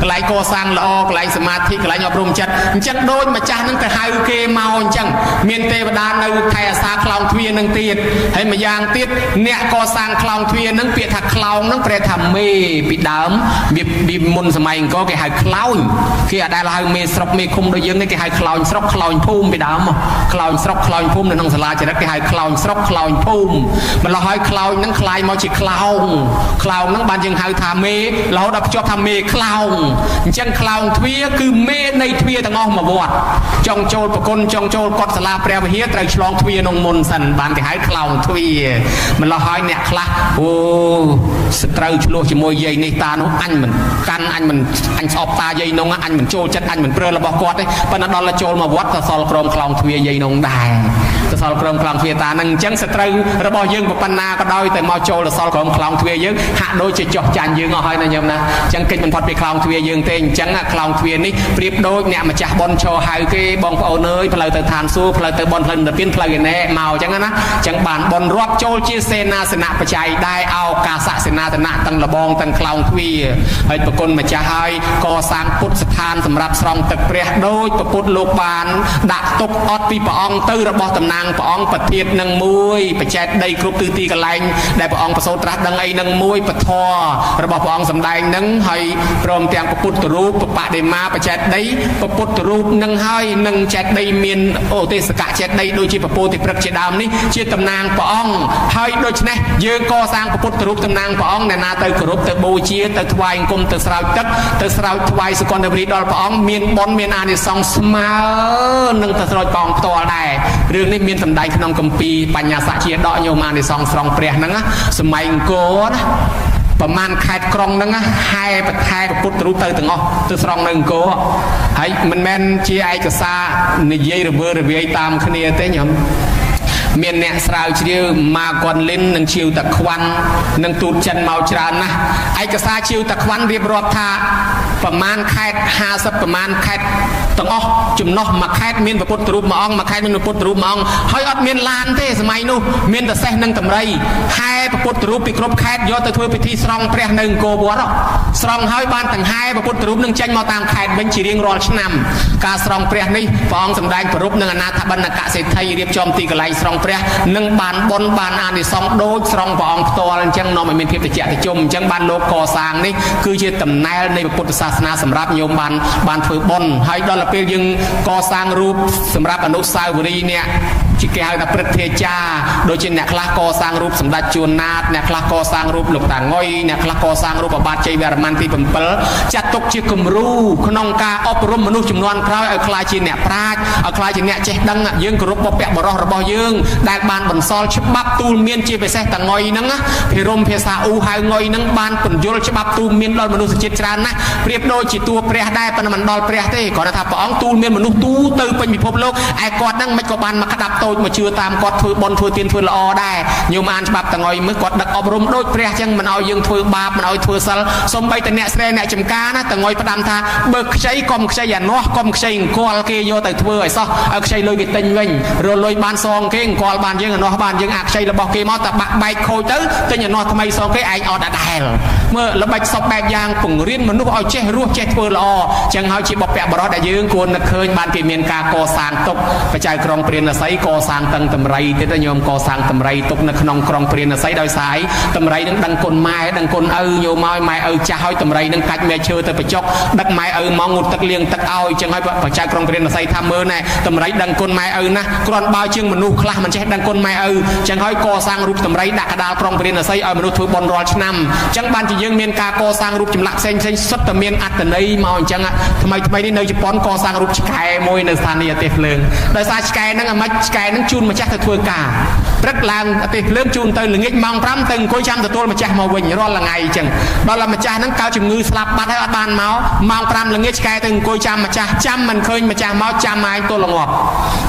កន្លែងកសាងល្អកន្លែងសមាធិកន្លែងអប់រំចិត្តអញ្ចឹងដូចម្ចាស់នឹងទៅហៅគេមកអញ្ចឹងមានទេវតានៅថែអាសាខ្លោងទ្វារនឹងទៀតហើយម្យ៉ាងទៀតអ្នកកសាងខ្លោងទ្វារនឹងពាក្យថាខ្លោងនឹងប្រែថាមេពីដើមពីមុនសម័យអង្គរគេហៅខ្លោញគេអត់ដែលហៅមេស្រុកមេឃុំដូចយើងនេះគេហៅខ្លោញស្រុកខ្លោញភូមិពីដើមខ្លោញស្រុកខ្លោញភូមិនៅក្នុងសាលាចរិតគេហៅខ្លោញស្រុកខ្លោញភូមិម្ល៉េះហើយខ្លោញនឹងคล้ายមកជាខ្លោងនឹងបានយើងហៅថាមេរហូតដល់ភ្ជាប់ថាមេខ្លោងអញ្ចឹងខ្លោងទ្វារគឺមេនៃទ្វារទាំងអស់មកវត្តចង់ចូលប្រគុណចង់ចូលកុដិសាលាព្រះវិហារត្រូវឆ្លងទ្វារក្នុងមុនសិនបានគេហៅខ្លោងទ្វារម្ល៉េះហើយអ្នកខ្លះអូស្ត្រូវឆ្លោះជាមួយយាយនេះតានោះអញមិនកាន់អញស្អប់តាយាយនោះអញមិនចូលចិត្តអញមិនព្រើរបស់គាត់ទេប៉ុន្តែដល់ចូលមកវត្តទៅសល់ក្រមខ្លោងទ្វារយាយនោះដែរទៅសល់ក្រមខ្លោងទ្វារតានឹងអញ្ចឹងស្ត្រូវរបស់យើងប៉ុណ្ណាក៏ដោយតែមកចូលទៅសល់ក្រមខ្លោងទ្វារយើងហាក់ដូចជាចោះចាញ់យើងអស់ហើយណាញោមណាអញ្ចឹងកិច្ចមិនផុតពីខ្លោងទ្វារយើងទេអញ្ចឹងខ្លោងទ្វារនេះប្រៀបដូចអ្នកម្ចាស់បុណ្យឈរហៅគេបងប្អូនអើយផ្លូវទៅឋានសួគ៌ផ្លូវទៅបុណ្យផ្លូវនិព្វានផ្លូវឯណែមកអញ្ចឹងណាអញ្ចឹងបានបុណ្យរាប់ចូលជាសេនាសនៈបច្ច័យដែរឱកាសសេនាសនៈទាំងលបងទាំងខ្លោងទ្វារហើយប្រគុណម្ចាស់ហើយកសាងពុទ្ធស្ថានសម្រាប់ស្រង់ទឹកព្រះដោយព្រះពុទ្ធលោកបានដាក់ទុកអត់ពីព្រះអង្គទៅរបស់តំណាងព្រះអង្គប្រធាននឹងមួយបច្ចេកដីគ្រប់ទិសទីកន្លែងដែលព្រះអង្គប្រសូតត្រាស់ដឹងអីនឹងមួយពធរបស់ព្រះអង្គសម្ដែងនឹងហើយព្រមទាំងពុទ្ធរូបបដិមាបច្ចេកដីពុទ្ធរូបនឹងហើយនឹងចេតដីមានអូទេសកៈចេតដីដូចជាពពោធិព្រឹកជាដើមនេះជាតំណាងព្រះអង្គហើយដូច្នេះយើងកសាងពុទ្ធរូបតំណាងព្រះអង្គអ្នកណាទៅគោរពទៅបូជាទៅថ្វាយអង្គមទៅស្រោចទឹកទៅស្រោចថ្វាយសុគន្ធវរីដល់ព្រះអង្គមានបុណ្យមានអានិសង្សស្មើនឹងទៅស្រោចព្រះអង្គផ្ទាល់ដែររឿងនេះមានសម្ដែងក្នុងគម្ពីរបញ្ញាសជាដកញោមអានិសង្សស្រង់ព្រះហ្នឹងសម័យអង្គរណាប្រមាណខេត្តក្រុងហ្នឹងហែប្រថែពុទ្ធរូបទៅទាំងអស់ទៅស្រង់នៅអង្គរហើយមិនមែនជាឯកសារនិយាយរវើរវាយតាមគ្នាទេញោមមានអ្នកស្រាវជ្រាវម៉ាកុនលិននិងឈៀវតាខ្វាន់និងទូតចិនមកច្រើនណាស់ឯកសារឈៀវតាខ្វាន់រៀបរាប់ថាប្រមាណខេត្ត50ប្រមាណខេត្ត ទាំងអស់ចំណោះមួយខេត្តមានពុទ្ធរូបមួយអង្គមួយខេត្តមានពុទ្ធរូបមួយអង្គហើយអត់មានឡានទេសម័យនោះមានតែសេះនិងតម្រៃហែពុទ្ធរូបពីគ្រប់ខេត្តយកទៅធ្វើពិធីស្រង់ព្រះនៅអង្គរវត្តស្រង់ហើយបានទាំងហែពុទ្ធរូបនឹងចេញមកតាមខេត្តវិញជារៀងរាល់ឆ្នាំការស្រង់ព្រះនេះព្រះអង្គសម្ដែងប្រពនឹងអនាថបណ្ឌកសេដ្ឋីរៀបចំទីកន្លែងស្រង់ព្រះនឹងបានបុណ្យបានអានិសង្សដូចស្រង់ព្រះអង្គផ្ទាល់អញ្ចឹងនាំឲ្យមានភាពត្រជាក់ត្រជុំអញ្ចឹងបានលោកកសាងនេះគឺជាតំណែលនៃពុទ្ធសាសនាសម្រាប់ញោមបានធ្វើបុណ្យហើយដល់ពេលយើងកសាងរូបសម្រាប់អនុស្សាវរីយ៍នេះជាគេហៅថាព្រឹទ្ធាចារ្យដូចជាអ្នកខ្លះកសាងរូបសម្ដេចជួនណាតអ្នកខ្លះកសាងរូបលោកតាងុយអ្នកខ្លះកសាងរូបបាទជ័យវរ្ម័នទី7ចាត់ទុកជាគំរូក្នុងការអប់រំមនុស្សចំនួនក្រោយឲ្យក្លាយជាអ្នកប្រាជ្ញឲ្យក្លាយជាអ្នកចេះដឹងយើងគោរពបុព្វបុរសរបស់យើងដែលបានបន្សល់ច្បាប់ទូលមានជាពិសេសតាងុយហ្នឹងភិរមភាសាអ៊ូហៅងុយហ្នឹងបានពន្យល់ច្បាប់ទូលមានដល់មនុស្សជាតិច្រើនណាស់ប្រៀបដូចជាតួព្រះដែរប៉ុន្តែមិនដល់ព្រះទេគ្រាន់តែថាព្រះអង្គទូលមានមនុស្សទូទៅពេញពិភពលោកឯគាត់ហ្នឹងមិនក៏បានមកក្តាប់តូចមកជឿតាមគាត់ធ្វើបុណ្យធ្វើទានធ្វើល្អដែរញោមអានច្បាប់តាងុយមើលគាត់ដឹកអប់រំដូចព្រះចឹងមិនឲ្យយើងធ្វើបាបមិនឲ្យធ្វើសិលសំបីតែអ្នកស្រែអ្នកចំការណាតាងុយផ្ដាំថាបើខ្ចីកុំខ្ចីអានោះកុំខ្ចីអង្គលគេយកទៅធ្វើឲ្យសោះឲ្យខ្ចីលុយគេទិញវិញរលុយបានសងគេអង្គលបានយើងអានោះបានយើងអាខ្ចីរបស់គេមកតែបាក់បែកខូចទៅទិញអានោះថ្មីសងគេឯងអត់ដែរមើលល្បិចសពបែបយ៉ាងពង្រៀនមនុស្សឲ្យចេះរស់ចេះធ្វើល្អចឹងហើយជាបុព្វបុរសដែលយើងគួរនឹកឃើញបានគេមានការកសាងទុកបច្ច័យក្រុងព្រាណសីកសាងតឹងតម្រៃទៀតញោមកសាងតម្រៃទុកនៅក្នុងក្រុងព្រាណសីដោយសារតម្រៃនឹងដឹងគុណម៉ែដឹងគុណឪញោមឲ្យម៉ែឪចាស់ឲ្យតម្រៃនឹងកាច់មែកឈើទៅបញ្ចុកដឹកម៉ែឪមកងូតទឹកលាងទឹកឲ្យចឹងហើយបច្ច័យក្រុងព្រាណសីថាមើលណែតម្រៃដឹងគុណម៉ែឪណាស់គ្រាន់បើជាងមនុស្សខ្លះមិនចេះដឹងគុណម៉ែឪចឹងហើយកសាងរូបតម្រៃដាក់កដាលក្រុងព្រាណសីឲ្យមនុស្សធ្វើបុណ្យរាល់ឆ្នាំចឹងបានជាយើងមានការកសាងរូបចម្លាក់ផ្សេងសុទ្ធតែមានអត្តន័យមកអញ្ចឹងថ្មីនេះនៅជប៉ុនកសាងរូបឆ្កែមួយនៅស្ថានីយ៍អទេសភ្លើងដោយសារឆ្កែហ្នឹងអាម៉េចឆ្កែហ្នឹងជូនម្ចាស់ទៅធ្វើការព្រឹកឡើងអទេសភ្លើងជូនទៅល្ងាចម៉ោង5ទៅអង្គុយចាំទទួលម្ចាស់មកវិញរាល់ថ្ងៃអញ្ចឹងដល់តែម្ចាស់ហ្នឹងកើតជំងឺស្លាប់បាត់ហើយអត់បានមកម៉ោង5ល្ងាចឆ្កែទៅអង្គុយចាំម្ចាស់ចាំមិនឃើញម្ចាស់មកចាំឯងទល់ល្ងាប់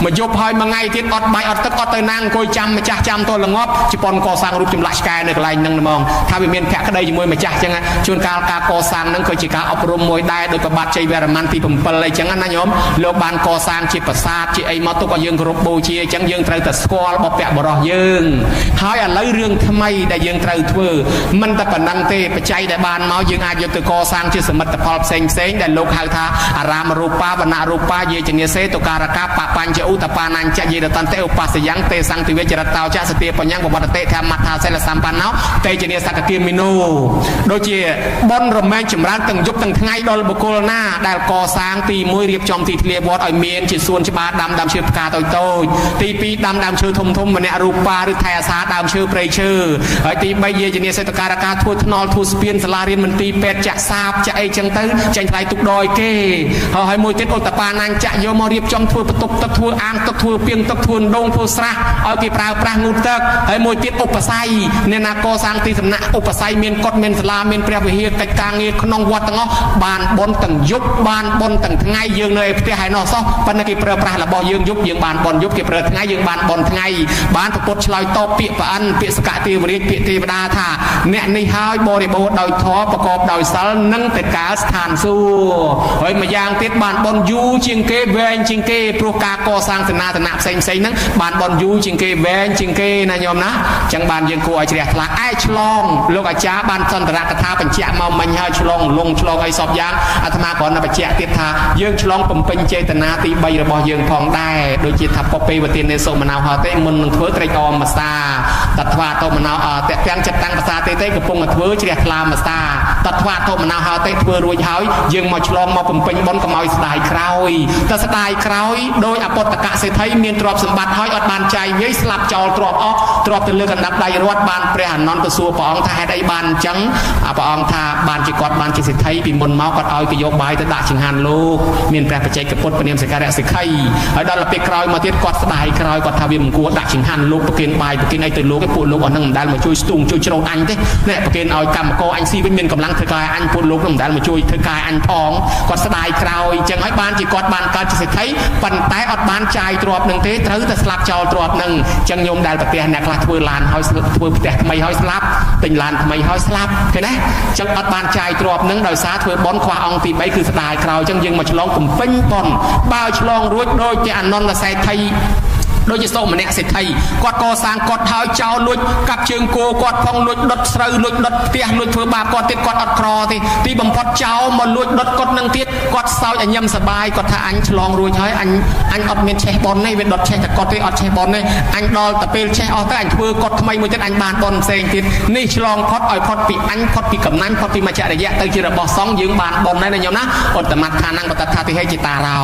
មកយប់ហើយមួយថ្ងៃទៀតអត់បាយអត់ទឹកអត់ទៅណាអង្គុយចាំម្ចាស់ចាំទល់ល្ងាប់ជប៉ុនកសាងរូបចម្លាក់ឆ្កែនៅកន្លែងហ្នឹងហ្មងថាវាមានភក្តីជាមួយម្ចាស់អញ្ចឹងជួនកាលការកសាងហ្នឹងគឺជាការអប់រំមួយដែរដោយប្របាទជ័យវរ្ម័នទី7អីចឹងណាញោមលោកបានកសាងជាប្រាសាទជាអីមកទុកឲ្យយើងគោរពបូជាអញ្ចឹងយើងត្រូវតែស្គាល់បុព្វបុរសយើងហើយឥឡូវរឿងថ្មីដែលយើងត្រូវធ្វើមិនតែប៉ុណ្ណឹងទេបច្ច័យដែលបានមកយើងអាចយកទៅកសាងជាសមិទ្ធផលផ្សេងដែលលោកហៅថាអារាមរូបាវណ្ណរូបាយេចនិសេតុការកាបបញ្ចឧតបានញ្ចយេតន្តេឧបស្សយ៉ាងទេសង្ឃទិវេចរតោចសតិបញ្ញវបតតិធម្មថាសិលសម្បណ្ណោតេចនិសកគាមីណូដូចជាបុណ្យរមែងចម្រើនទាំងយប់ទាំងថ្ងៃដល់បុគ្គលណាដែលកសាងទី1រៀបចំទីធ្លាវត្តឲ្យមានជាសួនច្បារដាំដើមឈើផ្កាតូចទី2ដាំដើមឈើធំម្នាក់រូបាឬថែអាសាដើមឈើព្រៃឈើហើយទី3យាចនាសេដ្ឋការការធ្វើថ្នល់ធ្វើស្ពានសាលារៀនមន្ទីរពេទ្យចាក់សាបចាក់អីចឹងទៅចាញ់ថ្លៃទុកដយគេហើយមួយទៀតឧតបាណាញ់ចាក់យកមករៀបចំធ្វើបន្ទប់ទឹកធ្វើអាងទឹកធ្វើពីងទឹកធ្វើដងធ្វើស្រះឲ្យគេប្រើប្រាស់ងូតទឹកហើយមួយទៀតឧបស័យអ្នកណាកសាងទីសំណាក់ឧបស័យមានកុដិមានសាលាមានព្រះវិហារកិច្ចការងារក្នុងវត្តទាំងអស់បានបុណ្យទាំងយប់បានបុណ្យទាំងថ្ងៃយើងនៅឯផ្ទះហើយនោះសោះប៉ុន្តែគេប្រើប្រាស់របស់យើងយប់យើងបានបុណ្យយប់គេប្រើថ្ងៃយើងបានបុណ្យថ្ងៃបានប្រពុតឆ្លើយតបពាក្យប្រអិនពាក្យសកទេវរាជពាក្យទេវតាថាអ្នកនេះហើយបរិបូរដោយធម៌ប្រកបដោយសិលនឹងទៅកើតស្ថានសួគ៌ហើយម្យ៉ាងទៀតបានបុណ្យយូរជាងគេវែងជាងគេព្រោះការកសាងសេនាសនៈផ្សេងហ្នឹងបានបុណ្យយូរជាងគេវែងជាងគេណាញោមណាអញ្ចឹងបានយើងគួរឲ្យជ្រះថ្លាឯឆ្លងលោកអាចារ្យបានសន្តរកថាបញ្ជាក់មកមិញហើយឆ្លងលងឆ្លងអីសពយ៉ាងអាត្មាគ្រាន់តែបញ្ជាក់ទៀតថាយើងឆ្លងបំពេញចេតនាទី3របស់យើងផងដែរដូចជាថាពពេវទានេសុមណោហតេមុននឹងធ្វើត្រេកអមសាតត្វាតមណោតទាំងចិត្តតាំងភាសាទេកំពុងតែធ្វើជ្រះថ្លាមសាតត្វាតមណោហតេធ្វើរួចហើយយើងមកឆ្លងមកបំពេញបុណ្យកុំឲ្យស្ដាយក្រោយតែស្ដាយក្រោយដោយអពតកសេដ្ឋីមានទ្រព្យសម្បត្តិហើយអត់បានចាយវាយស្លាប់ចោលទ្រព្យអស់ទ្រព្យទៅលើកណ្ដាប់ដៃរត់បានព្រះអនន្តទៅសួរព្រះអង្គថាហេតុអីបានអញ្ចឹងព្រះអង្គថាបានជាគាត់បានជាសេដ្ឋីពីមុនមកគាត់ឲ្យទៅយកបាយទៅដាក់ចង្ហាន់លោកមានព្រះបច្ចេកពុទ្ធព្រានាមសិក្ខារៈសិក្ខីហើយដល់ពេលក្រោយមកទៀតគាត់ស្ដាយ យក្រោយគាត់ថាវាមិនគួរដាក់ចង្ហាន់លោកប្រគិនបាយប្រគិនអីទៅលោកឯពួកលោកអស់ហ្នឹងមិនដែលមកជួយស្ទូងជួយច្រូតអញទេអ្នកប្រគិនឲ្យកម្មករអញស៊ីវិញមានកម្លាំងធ្វើការអញពួកលោកមិនដែលមកជួយធ្វើការអញផងគាត់ស្ដាយក្រោយអញ្ចឹងហើយបានជាគាត់បានកើតជាសេដ្ឋីប៉ុន្តែអត់បានចាយទ្រព្យនឹងទេត្រូវតែស្លាប់ចោលទ្រព្យនឹងអញ្ចឹងញោមដែលប្រទេសអ្នកខ្លះធ្វើឡានហើយធ្វើផ្ទះថ្មីហើយស្លាប់ទិញឡានថ្មីហើយស្លាប់ឃើញទេអញ្ចឹងអត់បានចាយទ្រព្យនឹងដោយសារធ្វើបន់ខ្វះអង្គទី3គឺស្ដាយក្រោយអញ្ចឹងយើងមកឆ្លងកំពេញបន់បើឆ្លងរួចដូចជាអនន្តសេដ្ឋីដូចជាសូមម្នាក់សេដ្ឋីគាត់កសាងគាត់ហើយចោលលួចកាប់ជើងគោគាត់ផងលួចដុតស្រូវលួចដុតផ្ទះលួចធ្វើបាបគាត់ទៀតគាត់អត់ក្រទេទីបំផុតចោលមកលួចដុតគាត់នឹងទៀតគាត់សោចឲ្យញឹមសបាយគាត់ថាអញឆ្លងរួចហើយអញអត់មានឆេះបនទេវាដុតឆេះតែគាត់ទេអត់ឆេះបនទេអញដល់តែពេលឆេះអស់ទៅអញធ្វើគាត់ថ្មីមួយទៀតអញបានបនផ្សេងទៀតនេះឆ្លងផុតឲ្យផុតពីអញផុតពីកំណាញ់ផុតពីមច្ចរយៈទៅជារបស់សង្ឃយើងបានបនដែរណាញោមណាឧត្តមថាnăngបតថាតិហេจิตารោ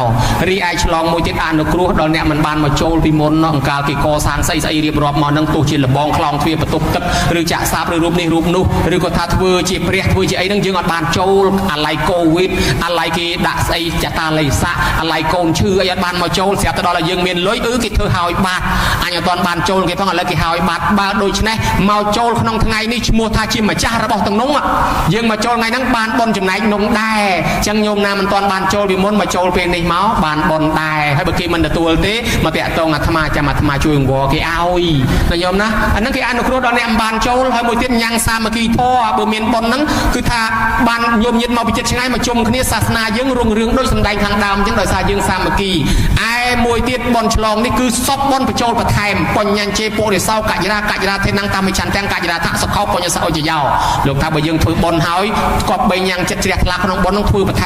រីឯឆ្លងមួយទៀតអនុគ្រោះដល់អ្នកមិនបានមកចូលពីមុនអង្កាលគេកសាងស្អីរៀបរាប់មកនឹងទោះជាលបងខ្លងទ្វារបន្ទប់ទឹកឬចាក់សាបឬរូបនេះរូបនោះឬក៏ថាធ្វើជាព្រះធ្វើជាអីហ្នឹងយើងអត់បានចូលអាឡ័យកូវីដអាឡ័យគេដាក់ស្អីចតាល័យស័កអាឡ័យកូនឈឺអីអត់បានមកចូលស្រាប់ទៅដល់តែយើងមានលុយគេធ្វើឲ្យបាត់អញអត់ទាន់បានចូលគេផងឥឡូវគេឲ្យបាត់បើដូច្នេះមកចូលក្នុងថ្ងៃនេះឈ្មោះថាជាម្ចាស់របស់ទាំងនោះយើងមកចូលថ្ងៃហ្នឹងបានបនចំណែកនោះដែរអញ្ចឹងញោមណាមិនទាន់បានចូលពីមុនមកចូលពេលនេះមកបានបនដែរហើយបើគេមិនទទួលទេមកតាក់តងអាត្មាចាំអាត្មាជួយវល់គេឲ្យណាញោមណាអាហ្នឹងគេអនុគ្រោះដល់អ្នកមិនបានចូលហើយមួយទៀតញ៉ាំងសាមគ្គីធម៌បើមានបុណ្យហ្នឹងគឺថាបានញោមញាតិមកពីចិត្តឆ្ងាយមកជុំគ្នាសាសនាយើងរុងរឿងដូចសម្ដែងខាងដើមអញ្ចឹងដោយសារយើងសាមគ្គីឯមួយទៀតបុណ្យឆ្លងនេះគឺសពបុណ្យបញ្ចូលបន្ថែមបញ្ញញ្ញជេពុរិសោកច្ចរាទេនឹងតាមវិចន្ទទាំងកច្ចរាថសុខោបញ្ញសោចយោលោកថាបើយើងធ្វើបុណ្យហើយគប់បីញ៉ាំងចិត្តជ្រះថ្លាក្នុងបុណ្យហ្នឹងធ្វើបន្ថ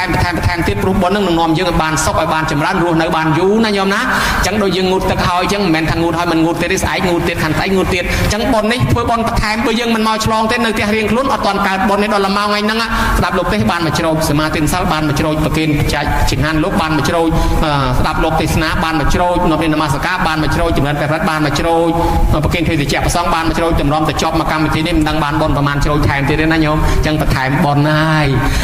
ែមទៀតព្រោះបុណ្យហ្នឹងនឹងនាំយើងឲ្យបានសុខឲ្យបានចម្រើនរស់នៅបានយូរណាញោមណាអញ្ចឹងដូចយើងងូតទឹកហើយអញ្ចឹងមិនមែនថាងូតហើយមិនងូតទេស្អែកងូតទៀតខាងស្អែកងូតទៀតអញ្ចឹងបុណ្យនេះធ្វើបុណ្យបន្ថែមបើយើងមិនមកឆ្លងទេនៅផ្ទះរៀងខ្លួនអត់ទាន់កើតបុណ្យនេះដល់ល្មងថ្ងៃហ្នឹងស្ដាប់លោកទេសបានមកជ្រោកសមាទិនសិលបានមកជ្រោកប្រគិនចែកចង្ហាន់លោកបានមកជ្រោកស្ដាប់លោកទេសនាបានមកជ្រោកនៅក្នុងនមស្ការបានមកជ្រោកចម្រើនព្រះរតបានមកជ្រោកប្រគិនភេទជ្ជៈប្រសងបានមកជ្រោកតម្រាំទៅចប់មកកម្មវិធីនេះមិនដឹងបានបុណ្យប្រមាណជ្រោកថែមទៀតទេណាញោមអញ្ចឹងបន្ថែមបុណ្យ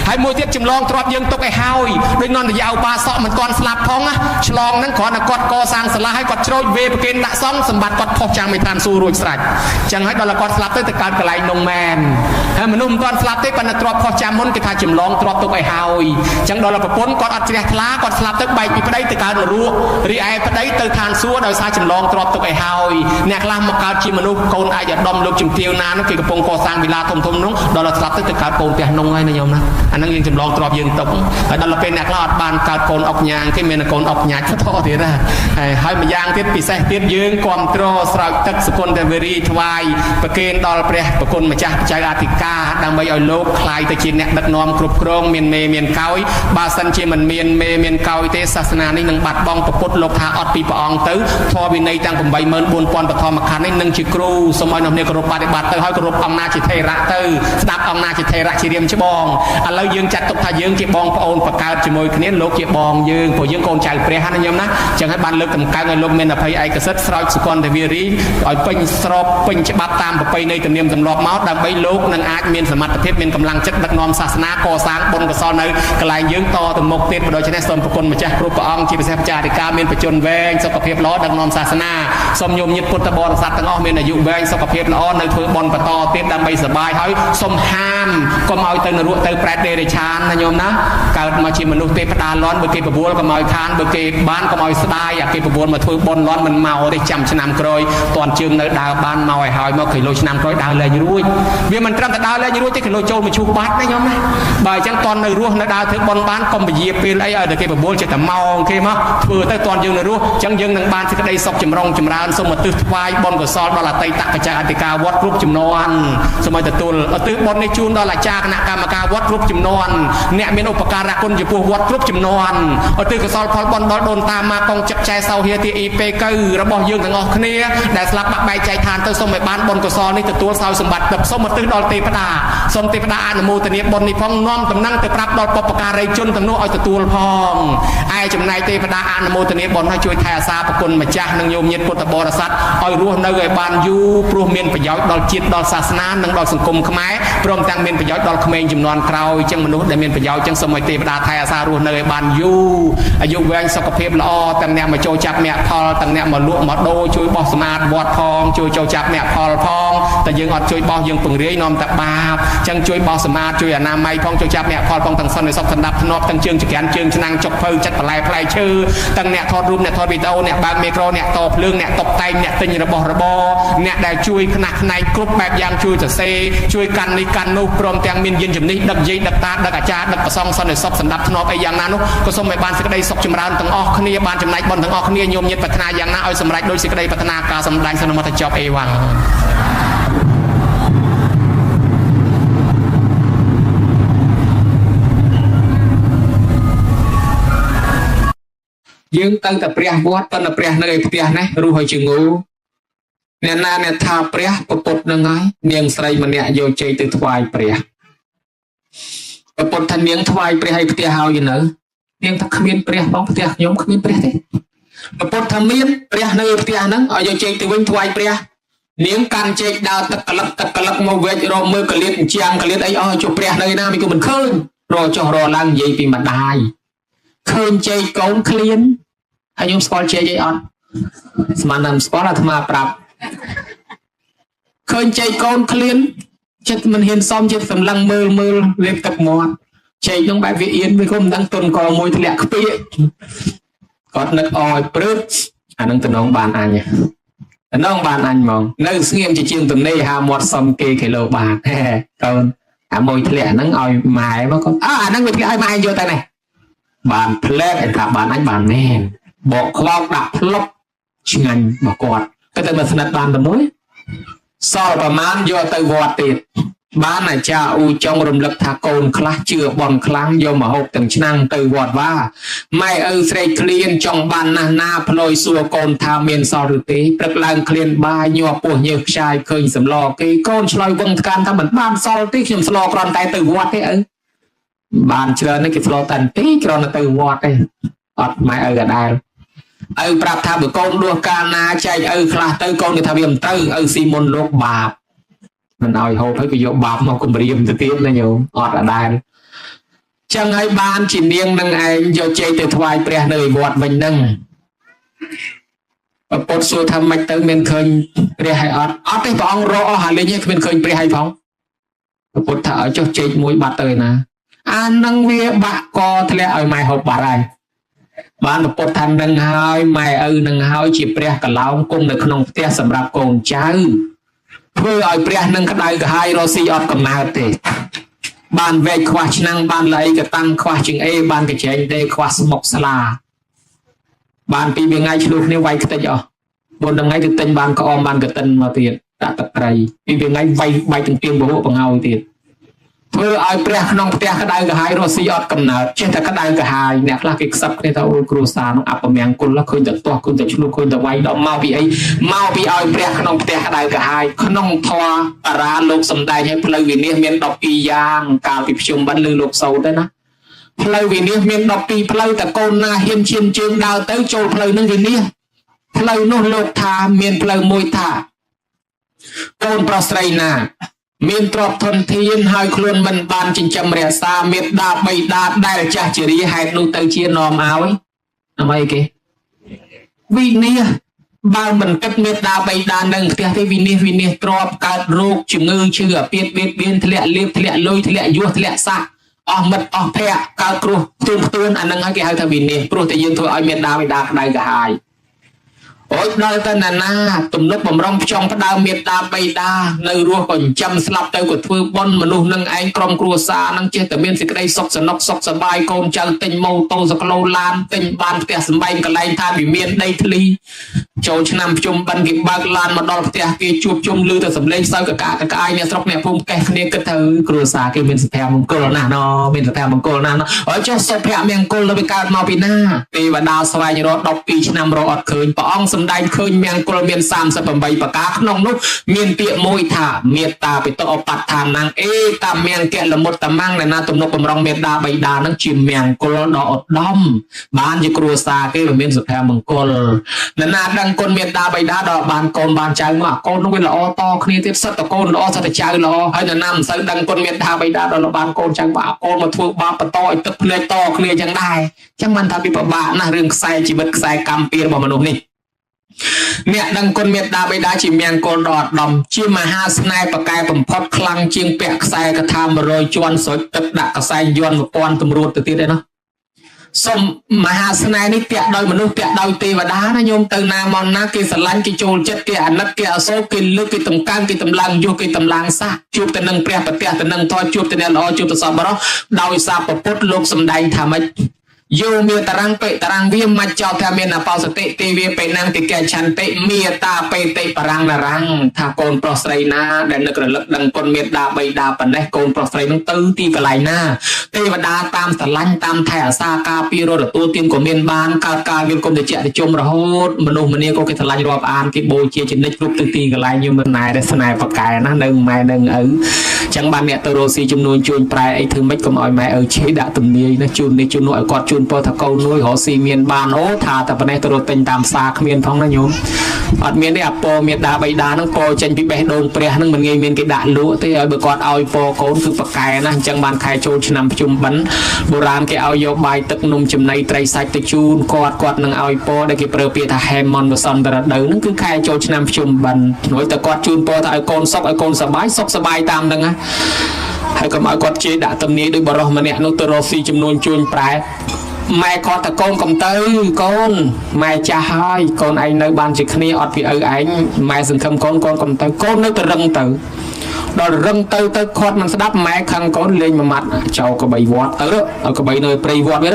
ហើយមួយទៀតចម្លងទ្រព្យយើងទុកឲ្យហើយដូចនន្តយាឧបាសកមិនទាន់ស្លាប់ផងណាឆ្លងហ្នឹងគ្រាន់តែគាត់កសាងសាលាឲ្យគាត់ជ្រោកវេប្រគិនដាក់សង្ឃសម្បត្តិគាត់ផុសចាំងមេឋានសួគ៌រួចស្រេចអញ្ចឹងហើយដល់គាត់ស្លាប់ទៅកើតកន្លែងនោះមែនហើយមនុស្សមិនទាន់ស្លាប់ទេប៉ុន្តែទ្រព្យផុសចាំមុនគេថាចម្លងទ្រព្យទុកឲ្យហើយអញ្ចឹងដល់ប្រពន្ធគាត់អត់ជ្រះថ្លាគាត់ស្លាប់ទៅបែកពីប្តីទៅកើតនរករីឯប្តីទៅឋានសួគ៌ដោយសារចម្លងទ្រព្យទុកឲ្យហើយអ្នកខ្លះមកកើតជាមនុស្សកូនអាចដំលោកជំទាវណានោះគេកំពុងកសាងវិឡាធំនោះដល់ស្លាប់ទៅកើតកូនផ្ទះនោះហើយណាញោមណាអាហ្នឹងយើងចម្លងទ្រព្យយើងទុកហើយដល់ពេលអ្នកខ្លះអត់បានកើតកូនអុកញ៉ាងគេមានកូនអុកញ៉ាច់ទៅទៀតណាហើយម្យ៉ាងទៀតពិសេសទៀតយើងគ្រប់គ្រងស្រោចទឹកសគុណទេវរីថ្វាយប្រគេនដល់ព្រះប្រគុណម្ចាស់ចៅអធិការដើម្បីឲ្យលោកខ្លាយទៅជាអ្នកដឹកនាំគ្រប់គ្រងមានមេមានកោយបើសិនជាមិនមានមេមានកោយទេសាសនានេះនឹងបាត់បង់ពុទ្ធលោកថាអត់ពីព្រះអង្គទៅធម៌វិន័យទាំង 84000 បឋមខណ្ឌនេះនឹងជាគ្រូសូមឲ្យអ្នកគោរពបដិបត្តិទៅហើយគោរពអង្គណាជាថេរៈទៅស្ដាប់អង្គណាជាថេរៈជារៀមច្បងឥឡូវយើងចាត់ទុកថាយើងជាបងប្អូនបង្កើតជាមួយគ្នាលោកជាបងយើងព្រោះយើងកូនចៅព្រះណាញោមណាអញ្ចឹងហើយបានលើកតម្កើងឲ្យលោកមានអភ័យឯកសិទ្ធស្រោចសុគន្ធទេវរីឲ្យពេញស្របពេញច្បាប់តាមប្រពៃណីទំនៀមទម្លាប់មកដើម្បីលោកនឹងអាចមានសមត្ថភាពមានកម្លាំងចិត្តដឹកនាំសាសនាកសាងបុណ្យកុសលនៅកន្លែងយើងតទៅមុខទៀតដូច្នេះសូមប្រគុណម្ចាស់គ្រប់ព្រះអង្គជាពិសេសចារិកាមានបច្ចុប្បន្នវែងសុខភាពល្អដឹកនាំសាសនាសូមញោមញាតិពុទ្ធបរិស័ទទាំងអស់មានអាយុវែងសុខភាពល្អនៅធ្វើបុណ្យបន្តទៀតដើម្បីសប្បាយហើយសូមហាមកុំឲ្យទៅនរកទៅប្រែតដេរឆានណាញោមណាកើតមកជាមនុស្សទេផ្ដាលន់បើគេបបួលកុំឲ្យខានបើគេបានកុំឲ្យស្ដាយអាគេបបួលមកធ្វើបុណ្យលន់មិនមកទេចាំឆ្នាំក្រោយតន់ជើងនៅដើរបានមកឲ្យហើយមកគេលុយឆ្នាំក្រោយដើរលែងរួចវាមិនត្រឹមតែដើរលែងរួចទេគេលុយចូលមកឈូសបាត់ណាញោមណាបើអញ្ចឹងតន់នៅរស់នៅដើរធ្វើបុណ្យបានកុំពជាពេលអីឲ្យតែគេបបួលចិត្តតែមកគេមកធ្វើទៅតន់យើងនៅរស់អញ្ចឹងយើងនឹងបានសេចក្តីសុខចម្រុងចម្រើនសូមឧទ្ទិសថ្វាយបុណ្យកុសលដល់អតីតបច្ច័យអធិការវត្តគ្រប់ចំនួនសូមឲ្យទទួលឧទ្ទិសបុណ្យនេះជូនដល់អាចារ្យគណៈកម្មការវត្តគ្រប់ចំនួនអ្នកមានឧបការៈគុណចំពោះវត្តគ្រប់ចំនួនឧទ្ទិសកុសលផលបុណ្យដល់ដូនតាមកងចិត្តចែសោហាទីអ៊ីពេកៅរបស់យើងទាំងអស់គ្នាដែលស្លាប់បាក់បែកចែកឋានទៅសូមឲ្យបានបុណ្យកុសលនេះទទួលសោយសម្បត្តិទឹកសូមឧទ្ទិសដល់ទេវតាសូមទេវតាអនុមោទនាបុណ្យនេះផងនាំដំណឹងទៅប្រាប់ដល់បុព្វការីជនទាំងនោះឲ្យទទួលផងឯចំណែកទេវតាអនុមោទ នាបនឲ្យជួយថែអាសាប្រគុណម្ចាស់និងញោមញាតិពុទ្ធបរិស័ទឲ្យរស់នៅឲ្យបានយូរព្រោះមានប្រយោជន៍ដល់ជាតិដល់សាសនានិងដល់សង្គមខ្មែរព្រមទាំងមានប្រយោជន៍ដល់ក្មេងជំនាន់ក្រោយចឹងមនុស្សដែលមានប្រយោជន៍ចឹងសូមឲ្យទេវតាថែអាសារស់នៅឲ្យបានយូរអាយុវែងសុខភាពល្អទាំងអ្នកមកចូលចាប់មគ្គផលទាំងអ្នកមកលក់មកដូរជួយបោះសម្អាតវត្តផងជួយចូលចាប់មគ្គផលផងតែយើងអត់ជួយបោះយើងពង្រាយនាំតែបាបចឹងជួយបោះសម្អាតជួយអនាម័យផងជួយចាប់មគ្គផលផងទាំងសន្តិសុខសម្ដាប់ធ្នាប់ទាំងជើងចក្រានជើងឆ្នាំងចុកភៅចិត្តបន្លែផ្លែឈើទាំងអ្នកថតរូបអ្នកថតវីដេអូអ្នកបើកមីក្រូអ្នកតភ្លើងអ្នកតុបតែងអ្នកទិញរបស់របរអ្នកដែលជួយខ្នះខ្នែងគ្រប់បែបយ៉ាងជួយសរសេរជួយកាន់នេះកាន់នោះព្រមទាំងមានយានជំនិះដឹកយាយដឹកតាដឹកអាចារ្យដឹកប្រសងសន្តិសុខសម្ដាប់ធ្នាប់អីយ៉ាងណានោះក៏សូមឲ្យបានសេចក្តីសុខចម្រើនទាំងអស់គ្នាបានចំណែកបុណ្យទាំងអស់គ្នាញោមញាតិប្រាថ្នាយ៉ាងណាឲ្យសម្រេចដោយសេចក្តីប្រាថ្នាការសម្ដែងសនុមតចប់អេវ៉ាំងយើងទៅតែព្រះវត្តប៉ុន្តែព្រះនៅឯផ្ទះនេះរស់ឲ្យជាងូអ្នកណាអ្នកថាព្រះពុទ្ធនឹងហើយនាងស្រីម្នាក់យកជ័យទៅថ្វាយព្រះពុទ្ធថានាងថ្វាយព្រះឲ្យផ្ទះហើយនៅនាងថាគ្មានព្រះបងផ្ទះខ្ញុំគ្មានព្រះទេពុទ្ធថាមានព្រះនៅផ្ទះហ្នឹងឲ្យយកជ័យទៅវិញថ្វាយព្រះនាងកាន់ជ័យដើរទឹកក្លឹកមកវែករកមើលកលៀតជាងកលៀតអីអស់ចុះព្រះនៅណាមិនក៏មិនឃើញរចុះរឡើងនិយាយពីម្ដាយឃើញជ័យកូនឃ្លានហើយខ្ញុំស្គាល់ជ័យអីអត់ស្មានតែស្គាល់អាត្មាប្រាប់ឃើញជ័យកូនឃ្លានចិត្តមិនហ៊ានសមចិត្តសម្លឹងមើលលេបទឹកមាត់ជ័យនឹងបែបវាអៀនវាក៏មិនដឹងទុនកមួយធ្លាក់ខ្ពៀគាត់នឹកអោយព្រឹកអានឹងតំណងបានអញហ្មងនៅស្ងៀមជាជាងទំនេរហាមាត់សំគេគីឡូបានកូនអាមួយធ្លាក់ហ្នឹងឲ្យម៉ែមកគាត់អាហ្នឹងវាធ្លាក់ឲ្យម៉ែយកទៅនេះបានផ្លែកថាបានអញបានមែនបកខ្លោកដាក់ផ្លុកឆ្ងាញ់មកគាត់ក៏ទៅមកស្និទ្ធបានតែមួយសល់ប្រមាណយកទៅវត្តទៀតបានអាចារ្យអ៊ូចុងរំលឹកថាកូនខ្លះជឿបន់ខ្លាំងយកមកហូបទាំងឆ្នាំងទៅវត្តវាម៉ែឪស្រែកឃ្លានចង់បានណាស់ណាផ្លយសួរកូនថាមានសល់ឬទេព្រឹកឡើងឃ្លានបាយញាប់ពោះញើសខ្ចាយឃើញសម្លគេកូនឆ្លើយវឹងថ្កានថាមិនបានសល់ទេខ្ញុំស្លគ្រាន់តែទៅវត្តទេឪបានច្រើននេះគេស្លតែបន្តិចគ្រាន់តែទៅវត្តទេអត់ម៉ែឪក៏ដែរឪប្រាប់ថាបើកូនដួសកាលណាចែកឪខ្លះទៅកូនគេថាវាមិនត្រូវឪស៊ីមុនលោកបាបមិនឲ្យហូបហើយក៏យកបាបមកគំរាមទៅទៀតណាញោមអត់ដែរចឹងហើយបានជានាងនឹងឯងយកជ័យទៅថ្វាយព្រះនៅវត្តវិញហ្នឹងពុទ្ធសួរថាម៉េចទៅមានឃើញព្រះហើយអត់ទេព្រះអង្គរកអស់ហើយលេងគ្មានឃើញព្រះហើយផងពុទ្ធថាឲ្យចុះជ័យមួយបាត់ទៅឯណាអានឹងវាបាក់កធ្លាក់ឲ្យម៉ែហូបបាត់ហើយបានពុទ្ធថានឹងហើយម៉ែឪនឹងហើយជាព្រះកឡោមគង់នៅក្នុងផ្ទះសម្រាប់កូនចៅធ្វើឲ្យព្រះនឹងក្តៅក្រហាយរស់ស៊ីអត់កំណើតទេបានវែកខ្វះឆ្នាំងបានលៃកតាំងខ្វះជើងអេបានកញ្ចែងទេខ្វះស្មុកស្លាបានពីវាថ្ងៃឆ្លុះគ្នាវាយខ្ទេចអស់មុនថ្ងៃទៅទិញបានក្អមបានកតិនមកទៀតដាក់ទឹកត្រីពីវាថ្ងៃវាយបែកទាំងទៀងពហុបង្ហើយទៀតធ្វើឲ្យព្រះក្នុងផ្ទះក្តៅក្រហាយរស់ស៊ីអត់កំណើតចេះតែក្តៅក្រហាយអ្នកខ្លះគេខ្សឹបគ្នាថាអូគ្រួសារនោះអពមង្គលឃើញតែទាស់ឃើញតែឆ្លុះឃើញតែវាយដល់មកពីអីមកពីឲ្យព្រះក្នុងផ្ទះក្តៅក្រហាយក្នុងធម៌តារាលោកសំដែងឲ្យផ្លូវវិនិច្ឆ័យមាន12យ៉ាងកាលពីភ្ជុំបិណ្ឌឬលោកសោតទេណាផ្លូវវិនិច្ឆ័យមាន12ផ្លូវតែកូនណាហ៊ានឈានជើងដើរទៅចូលផ្លូវនឹងវិនិច្ឆ័យផ្លូវនោះលោកថាមានផ្លូវមួយថាកូនប្រុសស្រីណាមានទ្រព្យធនធានហើយខ្លួនមិនបានចិញ្ចឹមរក្សាមេត្តាបិតាដែលចាស់ជរាហេតុនោះទៅជានាំឲ្យដើម្បីគេវិនិច្ឆ័យបើមិនគិតមេត្តាបិតានឹងផ្ទះទេវិនិច្ឆ័យទ្រព្យកើតរោគជំងឺឈឺអាពាហ៍បៀតបៀនធ្លាក់លៀបធ្លាក់លុយធ្លាក់យោះធ្លាក់សាក់អស់មិត្តអស់ភ័ក្រកើតគ្រោះផ្ទួនអានឹងហើយគេហៅថាវិនិច្ឆ័យព្រោះតែយើងធ្វើឲ្យមេត្តាបិតាក្តៅក្រហាយអូយដល់ទៅណាទំនុកបំរុងផ្ចង់ផ្ដើមមេត្តាបិតានៅរស់ក៏ចិញ្ចឹមស្លាប់ទៅក៏ធ្វើបុណ្យមនុស្សនឹងឯងក្រុមគ្រួសារនឹងចេះតែមានសេចក្តីសុខសនុកសុខសប្បាយកូនចៅទិញម៉ូតូសក្លូឡានទិញបានផ្ទះសម្បែងកន្លែងថាវិមានដីធ្លីចូលឆ្នាំភ្ជុំបិណ្ឌគេបើកឡានមកដល់ផ្ទះគេជួបជុំឮតែសំឡេងសើកកាកកាយអ្នកស្រុកអ្នកភូមិកេះគ្នាគិតទៅគ្រួសារគេមានសុភមង្គលណាស់ណមានសុភមង្គលណាស់ហើយចុះសុភមង្គលទៅវាកើតមកពីណាទេវតាស្វែងរក12ឆ្នាំរកអត់ឃើញព្រះអង្គសម្ សម្ដែងឃើញមង្គលមាន38ប្រការក្នុងនោះមានពាក្យមួយថាមេត្តាបិតុអបត្ថានាំងអេតាមមង្គលមុតតមាំងដែលណាទំនុកបំរុងមេត្តាបិតានឹងជាមង្គលដ៏ឧត្តមបានជាគ្រួសារគេមានសុភមង្គលអ្នកណាដឹងគុណមេត្តាបិតាដល់បានកូនបានចៅមកកូននោះវាល្អតគ្នាទៀតសិតតកូនល្អសិតតចៅល្អហើយអ្នកណាមិនសូវដឹងគុណមេត្តាបិតាដល់បានកូនចៅបាក់កូនមកធ្វើបាបបន្តឲ្យទឹកភ្នែកតគ្នាចឹងដែរចឹងមិនថាវាពិបាកណាស់រឿងខ្សែជីវិតខ្សែកម្មពីរបស់មនុស្សនេះអ្នកដឹងគុណមេត្តាបិតាជាមង្គលដ៏ឧត្តមជាមហាស្នេហ៍ប្រកែបំផុតខ្លាំងជាងពាក់ខ្សែកថា100ជាន់ស្រុចទឹកដាក់ខ្សែយន្ត1000ទម្រួតទៅទៀតឯណោះសូមមហាស្នេហ៍នេះពាក់ដោយមនុស្សពាក់ដោយទេវតាណាញោមទៅណាមកណាគេស្រឡាញ់គេចូលចិត្តគេអាណិតគេអសូរគេលើកគេតម្កើងគេតម្លើងយុះគេតម្លើងសាសជួបទៅនឹងព្រះប្រទះទៅនឹងធម៌ជួបទៅអ្នកល្អជួបទៅសពបរោះដោយសារពុទ្ធលោកសម្ដែងថាម៉េចយោមេតារាំងបេតារាំងវាមិនចោតថាមានអបោសតិទេវាបេណាំងតិកេឆន្តិមេតាបេតិបរាំងណារាំងថាកូនប្រុសស្រីណាដែលនឹករលឹកដឹងគុណមេត្តាបិតាប៉ុណ្ណេះកូនប្រុសស្រីនឹងទៅទីកន្លែងណាទេវតាតាមស្រឡាញ់តាមថែអាសាការពីរត់ទទួលទានក៏មានបានកើតការយល់គុំតិចតិជុំរហូតមនុស្សម្នាក៏គេស្រឡាញ់រាប់អានគេបូជាចនិចគ្រប់ទៅទីកន្លែងយមណែដែលស្នេហ៍ប្រកែណានៅម៉ែនឹងឪចឹងបានអ្នកទៅរស់ស៊ីចំនួនជួញប្រែអីធ្វើម៉េចកុំឲ្យម៉ែឪឆេដាក់ទំនាយណាជូននេះជូននោះឲ្យគាត់ជូនពោថាកូននួយរស់ស៊ីមានបានអូថាតែប៉ុណ្ណេះទៅរត់ទិញតាមផ្សារគ្មានផងណាញោមអត់មានទេអាពរមេដាបៃតាហ្នឹងពរចេញពីបេះដូងព្រះហ្នឹងមិនងាយមានគេដាក់លក់ទេឲ្យបើគាត់ឲ្យពរកូនគឺប្រកែណាអញ្ចឹងបានខែចូលឆ្នាំភ្ជុំបិណ្ឌបុរាណគេឲ្យយកបាយទឹកនំចំណីត្រីសាច់ទៅជូនគាត់នឹងឲ្យពរដែលគេប្រើពាក្យថាហេមន្តវសន្តរដូវហ្នឹងគឺខែចូលឆ្នាំភ្ជុំបិណ្ឌព្រោះតែគាត់ជូនពរថាឲ្យកូនសុខឲ្យកូនសប្បាយសុខសប្បាយតាមហ្នឹងណាហើយកុំឲ្យគាត់ជេរដាក់ទំនាយដោយបរោះម្នាក់នោះទៅរកស៊ីចំនួនជួញប្រែម៉ែគាត់តែកូនកុំទៅកូនម៉ែចាស់ហើយកូនឯងនៅបានជាគ្នាអត់ពីឪឯងម៉ែសង្ឃឹមកូនកុំទៅកូននៅតែរឹងទៅដល់រឹងទៅគាត់មិនស្ដាប់ម៉ែខឹងកូនលេងមួយម៉ាត់ចោលកបីវត្តទៅឲ្យកបីនៅព្រៃវត្តវា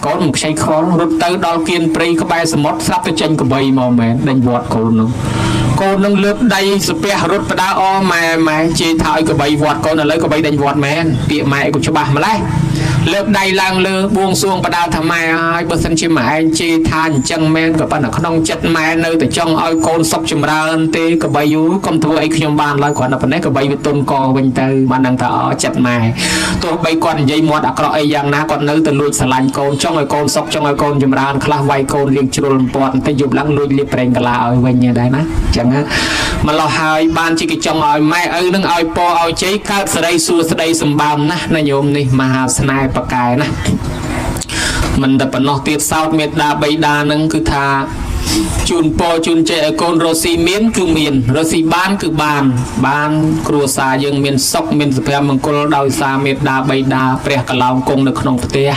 កូនមិនខ្ចីខ្វល់រត់ទៅដល់គៀនព្រៃក្បែរសមុទ្រស្រាប់ទៅចេញកបីមកមែនដេញវត្តកូននឹងលើកដៃស្ពះរត់បដាអម៉ែជេរថាឲ្យកបីវត្តកូនឥឡូវកបីដេញវត្តមែនពាក្យម៉ែក៏ច្បាស់ម្លេះលើកដៃឡើងលើបួងសួងបដាថាម៉ែហើយបើសិនជាម៉ែឯងជេរថាអញ្ចឹងមែនក៏ប៉ុន្តែក្នុងចិត្តម៉ែនៅតែចង់ឲ្យកូនសុខចម្រើនទេកបីយូរកុំធ្វើអីខ្ញុំបានឡើយគ្រាន់តែប៉ុណ្ណេះកបីវាទុនកវិញទៅបានដឹងថាចិត្តម៉ែទោះបីគាត់និយាយមាត់អាក្រក់អីយ៉ាងណាគាត់នៅតែលួចស្រឡាញ់កូនចង់ឲ្យកូនសុខចង់ឲ្យកូនចម្រើនខ្លះវាយកូនលៀងជ្រុលពាត់តែយប់ឡើងលួចលាបប្រេងកាឡាឲ្យវិញដែរណាអញ្ចឹងម្លោះហើយបានជាគេចង់ឲ្យម៉ែឪនឹងឲ្យពរឲ្យជ័យកើតសេរីសួស្តីសម្បើមណាស់ណាញោមនេះមហាស្នេហ៍ប្រកែណាមិនតែប៉ុណ្ណោះទៀតសោតមេត្តាបិតានឹងគឺថាជូនពរជូនជ័យឲ្យកូនរស់ស៊ីមានគឺមានរស់ស៊ីបានគឺបានគ្រួសារយើងមានសុខមានសុភមង្គលដោយសារមេត្តាបិតាព្រះកឡោមគង់នៅក្នុងផ្ទះ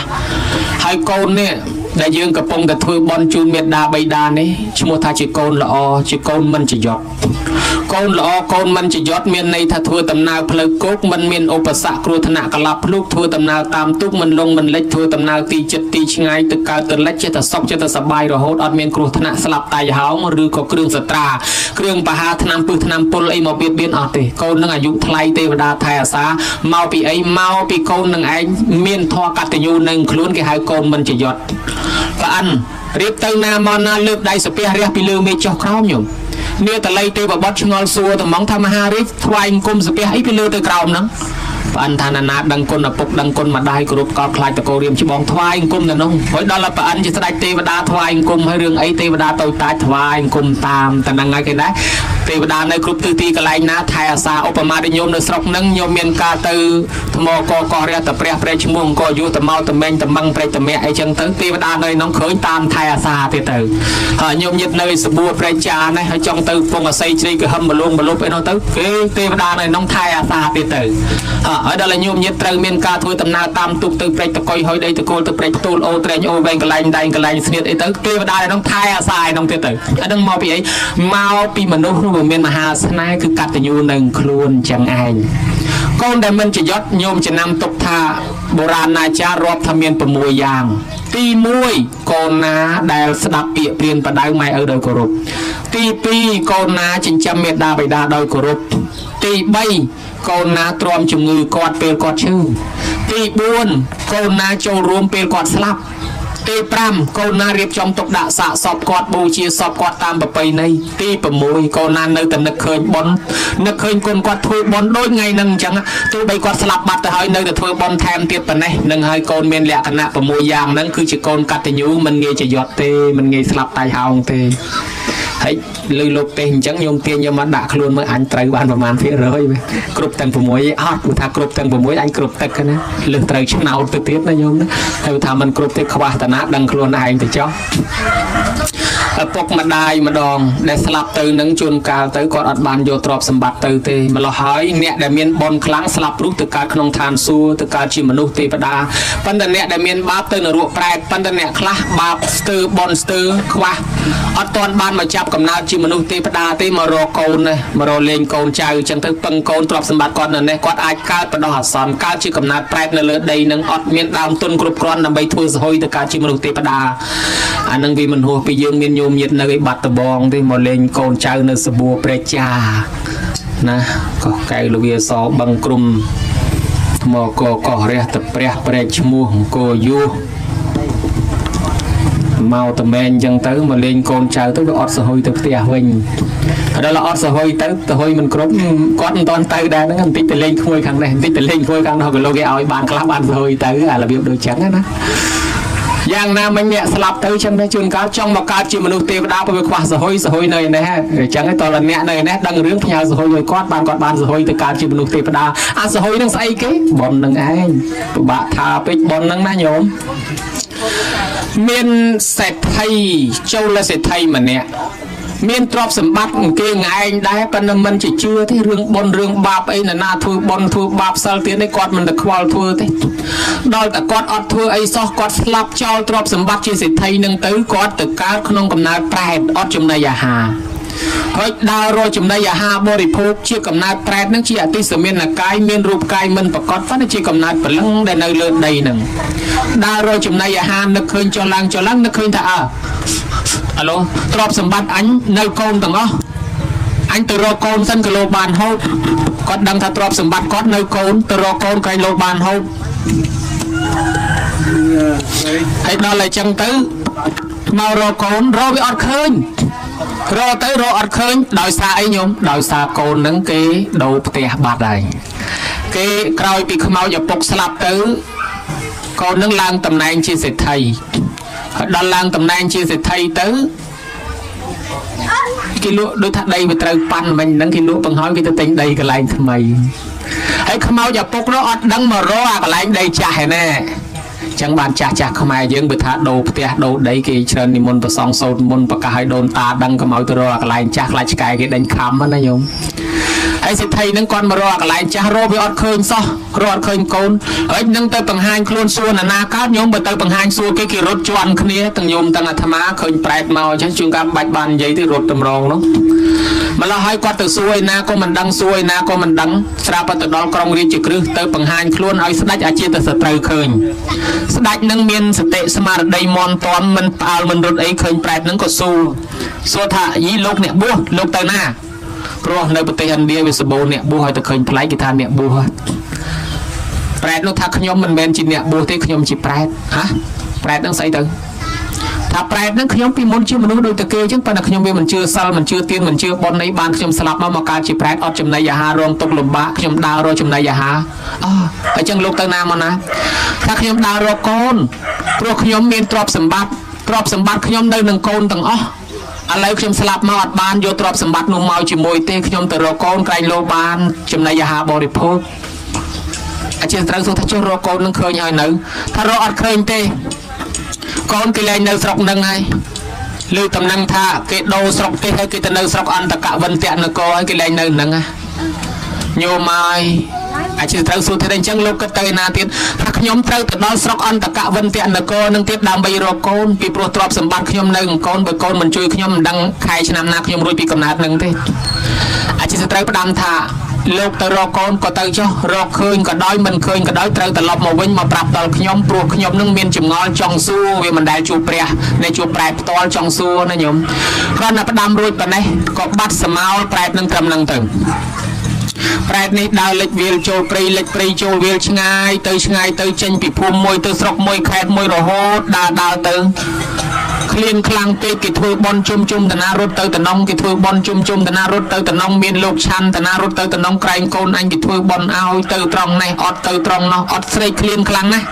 ហើយកូននេះដែលយើងកំពុងតែធ្វើបន់ជូនមេត្តាបិតានេះឈ្មោះថាជាកូនល្អជាកូនមិនចយត់កូនល្អកូនមិនចយត់មានន័យថាធ្វើដំណើរផ្លូវគោកមិនមានឧបសគ្គគ្រោះថ្នាក់កលាប់ភ្លុកធ្វើដំណើរតាមទូកមិនលងមិនលិចធ្វើដំណើរទីចិត្តទីឆ្ងាយទៅកើតទៅលិចចេះតែសុខចេះតែសប្បាយរហូតអត់មានគ្រោះថ្នាក់ស្លាប់តៃហោងឬក៏គ្រឿងសត្រាគ្រឿងបហាថ្នាំពឹសថ្នាំពុលអីមកបៀតបៀនអត់ទេកូននឹងអាយុថ្លៃទេវតាថែអាសាមកពីអីមកពីកូននឹងឯងមានធម៌កតញ្ញូនឹងខ្លួនគេហៅកូនមិនចយត់ប្រអិនរៀបទៅណាមកណាលើកដៃសាពះរះពីលើមេចុះក្រោមញោមនាតល័យទេវបុត្រឆ្ងល់សួរតំងថាមហារាជថ្វាយអង្គមសាពះអីពីលើទៅក្រោមហ្នឹងប្រអិនថាណាដឹងគុណឪពុកដឹងគុណម្ដាយគោរពកោតខ្លាចតកោរៀមច្បងថ្វាយអង្គមនៅនោះហើយដល់ប្រអិនជាស្ដេចទេវតាថ្វាយអង្គមហើយរឿងអីទេវតាតូចតាចថ្វាយអង្គមតាមតែហ្នឹងហើយគេដែរទេវតានៅគ្រប់ទិសទីកន្លែងណាថែអាសាឧបមាដូចញោមនៅស្រុកហ្នឹងញោមមានការទៅថ្មកករះតព្រះព្រៃឈ្មោះអង្គយុតមកតមេងតមឹងព្រៃតមៈអីចឹងទៅទេវតានៅក្នុងឃើញតាមថែអាសាទៀតទៅហើយញោមញាតនៅសបួរព្រៃចានេះហើយចង់ទៅពងអស័យជ្រៃក៏ហឹមមលងមលុបអីនោះទៅគេទេវតានៅក្នុងថែអាសាទៀតទៅហើយដល់ញោមញាតត្រូវមានការធ្វើដំណើរតាមទូកទៅព្រៃតកុយហើយដីតកូលទៅព្រៃផ្ទូលអូត្រែងអូវែងកន្លែងដែងកន្លែងស្នៀតអីទៅទេវតានៅក្នុងថែអាសាឯនោះទៀតទៅអានឹងមកពីអីមកពីមនុស្សនោះមានមហាស្នេហ៍គឺកតញ្ញូនឹងខ្លួនចឹងឯងកូនដែលមិនចយត់ញោមចំណាំទុកថាបុរាណអាចារ្យរាប់ថាមាន6យ៉ាងទី1កូនណាដែលស្ដាប់ពាក្យព្រានបដៅម៉ែឪដោយគោរពទី2កូនណាចិញ្ចឹមមេត្តាបិតាដោយគោរពទី3កូនណាទ្រាំជំងឺគាត់ពេលគាត់ឈឺទី4កូនណាចូលរួមពេលគាត់ស្លាប់ ទី5កូនណារៀបចំទុកដាក់សាកសពគាត់បូជាសពគាត់តាមប្រពៃណីទី6កូនណានៅតែនឹកឃើញបុណ្យនឹកឃើញគុណគាត់ធ្វើបុណ្យដូចថ្ងៃហ្នឹងអញ្ចឹងទោះបីគាត់ស្លាប់បាត់ទៅហើយនៅតែធ្វើបុណ្យថែមទៀតប៉ុណ្ណេះនឹងហើយកូនមានលក្ខណៈ6យ៉ាងហ្នឹងគឺជាកូនកតញ្ញូមិនងាយជាយត់ទេមិនងាយស្លាប់តៃហោងទេហើយលើលោកទេអញ្ចឹងខ្ញុំទាញយកមកដាក់ខ្លួនមើលអញត្រូវបានប្រមាណភាគរយគ្រប់ទាំង6អត់ព្រោះថាគ្រប់ទាំង6អញគ្រប់ទឹកណាលើសត្រូវឆ្នោតទៅទៀតណាញោមណាហើយថាมันគ្រប់ទេខ្វះតាណាដឹងខ្លួនឯងទៅចុះឪពុកម្ដាយម្ដងដែលស្លាប់ទៅនឹងជួនកាលទៅគាត់អត់បានយកទ្រព្យសម្បត្តិទៅទេម្ល៉េះហើយអ្នកដែលមានបុណ្យខ្លាំងស្លាប់ព្រោះទៅកើតក្នុងឋានសួគ៌ទៅកើតជាមនុស្សទេវតាប៉ុន្តែអ្នកដែលមានបាបទៅនរកប្រែតប៉ុន្តែអ្នកខ្លះបាបស្ទើបុណ្យស្ទើខ្វះអត់ទាន់បានមកចាប់កំណើតជាមនុស្សទេវតាទេមករកកូនណាមករកលេងកូនចៅអញ្ចឹងទៅពឹងកូនទ្រព្យសម្បត្តិគាត់នៅនេះគាត់អាចកើតបដោះអាសន្នកើតជាកំណើតប្រែតនៅលើដីនឹងអត់មានដើមទុនគ្រប់គ្រាន់ដើម្បីធ្វើសហយទៅកើតជាមនុស្សទេវតាអានឹងវាមិនហួសពីយើងមានញោមញាតនៅឯបាត់ដបងទេមកលេងកូនចៅនៅសបួរព្រះចាណាកោះកៅលវាសបឹងក្រុមមកកោះរះតព្រះព្រែកឈ្មោះអង្គរយុមកតមែងអញ្ចឹងទៅមកលេងកូនចៅទៅវាអត់សហុយទៅផ្ទះវិញដល់អត់សហុយទៅទៅហុយមិនគ្រប់គាត់មិនតន់ទៅដែរហ្នឹងបន្តិចទៅលេងក្មួយខាងនេះបន្តិចទៅលេងក្មួយខាងនោះក៏លោកគេឲ្យបានខ្លះបានសហុយទៅអារបៀបដូចចឹងណាយ៉ាងណាមិញអ្នកស្លាប់ទៅចឹងដែរជួនកាលចង់មកកើតជាមនុស្សទេវតាព្រោះវាខ្វះសហុយនៅនេះអញ្ចឹងហើយតើអ្នកនៅនេះដឹងរឿងផ្ញើសហុយឲ្យគាត់បានសហុយទៅកើតជាមនុស្សទេវតាអាសហុយនឹងស្អីគេប៉ុននឹងឯងពិបាកថាពេកប៉ុននឹងណាញោមមានសេដ្ឋីចូលសេដ្ឋីម្នាក់មានទ្រព្យសម្បត្តិគេងឯងដែរប៉ុន្តែមិនជាជឿទេរឿងបុណ្យរឿងបាបអីណាធ្វើបុណ្យធ្វើបាបសិលទៀតនេះគាត់មិនទៅខ្វល់ធ្វើទេដល់តែគាត់អត់ធ្វើអីសោះគាត់ស្លាប់ចោលទ្រព្យសម្បត្តិជាសេដ្ឋីនឹងទៅគាត់ទៅកើតក្នុងកំណើតប្រែតអត់ចំណីអាហារហើយដើររកចំណីអាហារបរិភោគជាកំណើតប្រែតនឹងជាអតិសមានកាយមានរូបកាយមិនប្រកបប៉ុន្តែជាកំណើតព្រលឹងដែលនៅលើដីនឹងដើររកចំណីអាហារនឹកឃើញចុះឡើងនឹកឃើញថាអាឡូទ្រព្យសម្បត្តិអញនៅកូនទាំងអស់អញទៅរកកូនសិនក៏លោកបានហូបគាត់ដឹងថាទ្រព្យសម្បត្តិគាត់នៅកូនទៅរកកូនក៏លោកបានហូបហើយដល់តែចឹងទៅមករកកូនរកវាអត់ឃើញរកទៅរកអត់ឃើញដោយសារអីញោមដោយសារកូននឹងគេដូរផ្ទះបាត់ហើយគេក្រោយពីខ្មោចឪពុកស្លាប់ទៅកូននឹងឡើងតំណែងជាសេដ្ឋីដល់ឡើងតំណែងជាសេដ្ឋីទៅគេលក់ដូចថាដីវាត្រូវប៉ាន់វិញហ្នឹងគេលក់បង្ហើយគេទៅទិញដីកន្លែងថ្មីហើយខ្មោចឪពុកនោះអត់ដឹងមករកអាកន្លែងដីចាស់ឯណាចឹងបានចាស់ខ្មែរយើងបើថាដូរផ្ទះដូរដីគេច្រើននិមន្តប្រសងសោតមុនប្រកាសឲ្យដូនតាដឹងកុំឲ្យទៅរកអាកន្លែងចាស់ខ្លាចឆ្កែគេដេញខំណាញោមហើយសេដ្ឋីហ្នឹងគាត់មករកអាកន្លែងចាស់រកវាអត់ឃើញសោះរកអត់ឃើញកូនហើយនឹងទៅបង្ហាញខ្លួនសួរណាកើតញោមបើទៅបង្ហាញសួរគេរត់ជាន់គ្នាទាំងញោមទាំងអាត្មាឃើញប្រែតមកអញ្ចឹងជួនកាលបាច់បាននិយាយទៅរត់តម្រងនោះម្ល៉េះហើយគាត់ទៅសួរឯណាក៏មិនដឹងសួរឯណាក៏មិនដឹងស្រាប់ទៅដល់ក្រុងរាជក្រឹសទៅបង្ហាញខ្លួនឲ្យស្ដេចអាជាទៅសត្រូវឃើញស្ដេចនឹងមានសតិស្មារតីមន់តន់មិនផ្អើលមិនរត់អីឃើញប្រែតនឹងក៏សួរថាយីលោកអ្នកបួសលោកទៅណាព្រោះនៅប្រទេសឥណ្ឌាវាសបោអ្នកបួសឲ្យទៅឃើញប្លែកគេថាអ្នកបួសប្រែតនោះថាខ្ញុំមិនមែនជាអ្នកបួសទេខ្ញុំជាប្រែតប្រែតនឹងស្អីទៅថាប្រែតនឹងខ្ញុំពីមុនជាមនុស្សដូចតែគេអញ្ចឹងប៉ុន្តែខ្ញុំវាមិនជឿសិលមិនជឿទានមិនជឿបុណ្យអីបានខ្ញុំស្លាប់មកកើតជាប្រែតអត់ចំណីអាហាររងទុក្ខលំបាកខ្ញុំដើររកចំណីអាហារអញ្ចឹងលោកទៅណាមកណាថាខ្ញុំដើររកកូនព្រោះខ្ញុំមានទ្រព្យសម្បត្តិខ្ញុំនៅនឹងកូនទាំងអស់ឥឡូវខ្ញុំស្លាប់មកអត់បានយកទ្រព្យសម្បត្តិនោះមកជាមួយទេខ្ញុំទៅរកកូនក្រែងលោកបានចំណីអាហារបរិភោគអាចារ្យត្រូវសួរថាចុះរកកូននឹងឃើញហើយនៅថារកអត់ឃើញទេកូនគេលែងនៅស្រុកនឹងហើយលើតំណែងថាគេដូរស្រុកទេហើយគេទៅនៅស្រុកអន្តកវិន្ទនគរហើយគេលែងនៅនឹងញោមហើយអាចារ្យត្រូវសួរថាអញ្ចឹងលោកគិតទៅណាទៀតថាខ្ញុំត្រូវទៅដល់ស្រុកអន្តកវិន្ទនគរនឹងទៀតដើម្បីរកកូនពីព្រោះទ្រព្យសម្បត្តិខ្ញុំនៅនឹងកូនបើកូនមិនជួយខ្ញុំមិនដឹងខែឆ្នាំណាខ្ញុំរួចពីកំណើតនឹងទេអាចារ្យត្រូវផ្ដាំថាលោកទៅរកកូនក៏ទៅចុះរកឃើញក៏ដោយមិនឃើញក៏ដោយត្រូវត្រឡប់មកវិញមកប្រាប់ដល់ខ្ញុំព្រោះខ្ញុំនឹងមានចម្ងល់ចង់សួរវាមិនដែលជួបព្រះនៃជួបប្រែតផ្ទាល់ចង់សួរណាញោមគ្រាន់តែផ្ដាំរួចប៉ុណ្ណេះក៏បាត់សមោលប្រែតនឹងត្រឹមនឹងទៅ ប្រែតនេះដើរលិចវាលចូលព្រៃលិចព្រៃចូលវាលឆ្ងាយទៅចេញពីភូមិមួយទៅស្រុកមួយខេត្តមួយរហូតដើរទៅឃ្លានខ្លាំងពេកគេធ្វើបន់ជុំតាណារត់ទៅតំណងគេធ្វើបន់ជុំតាណារត់ទៅតំណងមានលោកឆាន់តាណារត់ទៅតំណងក្រែងកូនអញគេធ្វើបន់ឲ្យទៅត្រង់នេះអត់ទៅត្រង់នោះអត់ស្រេកឃ្លានខ្លាំងណាស់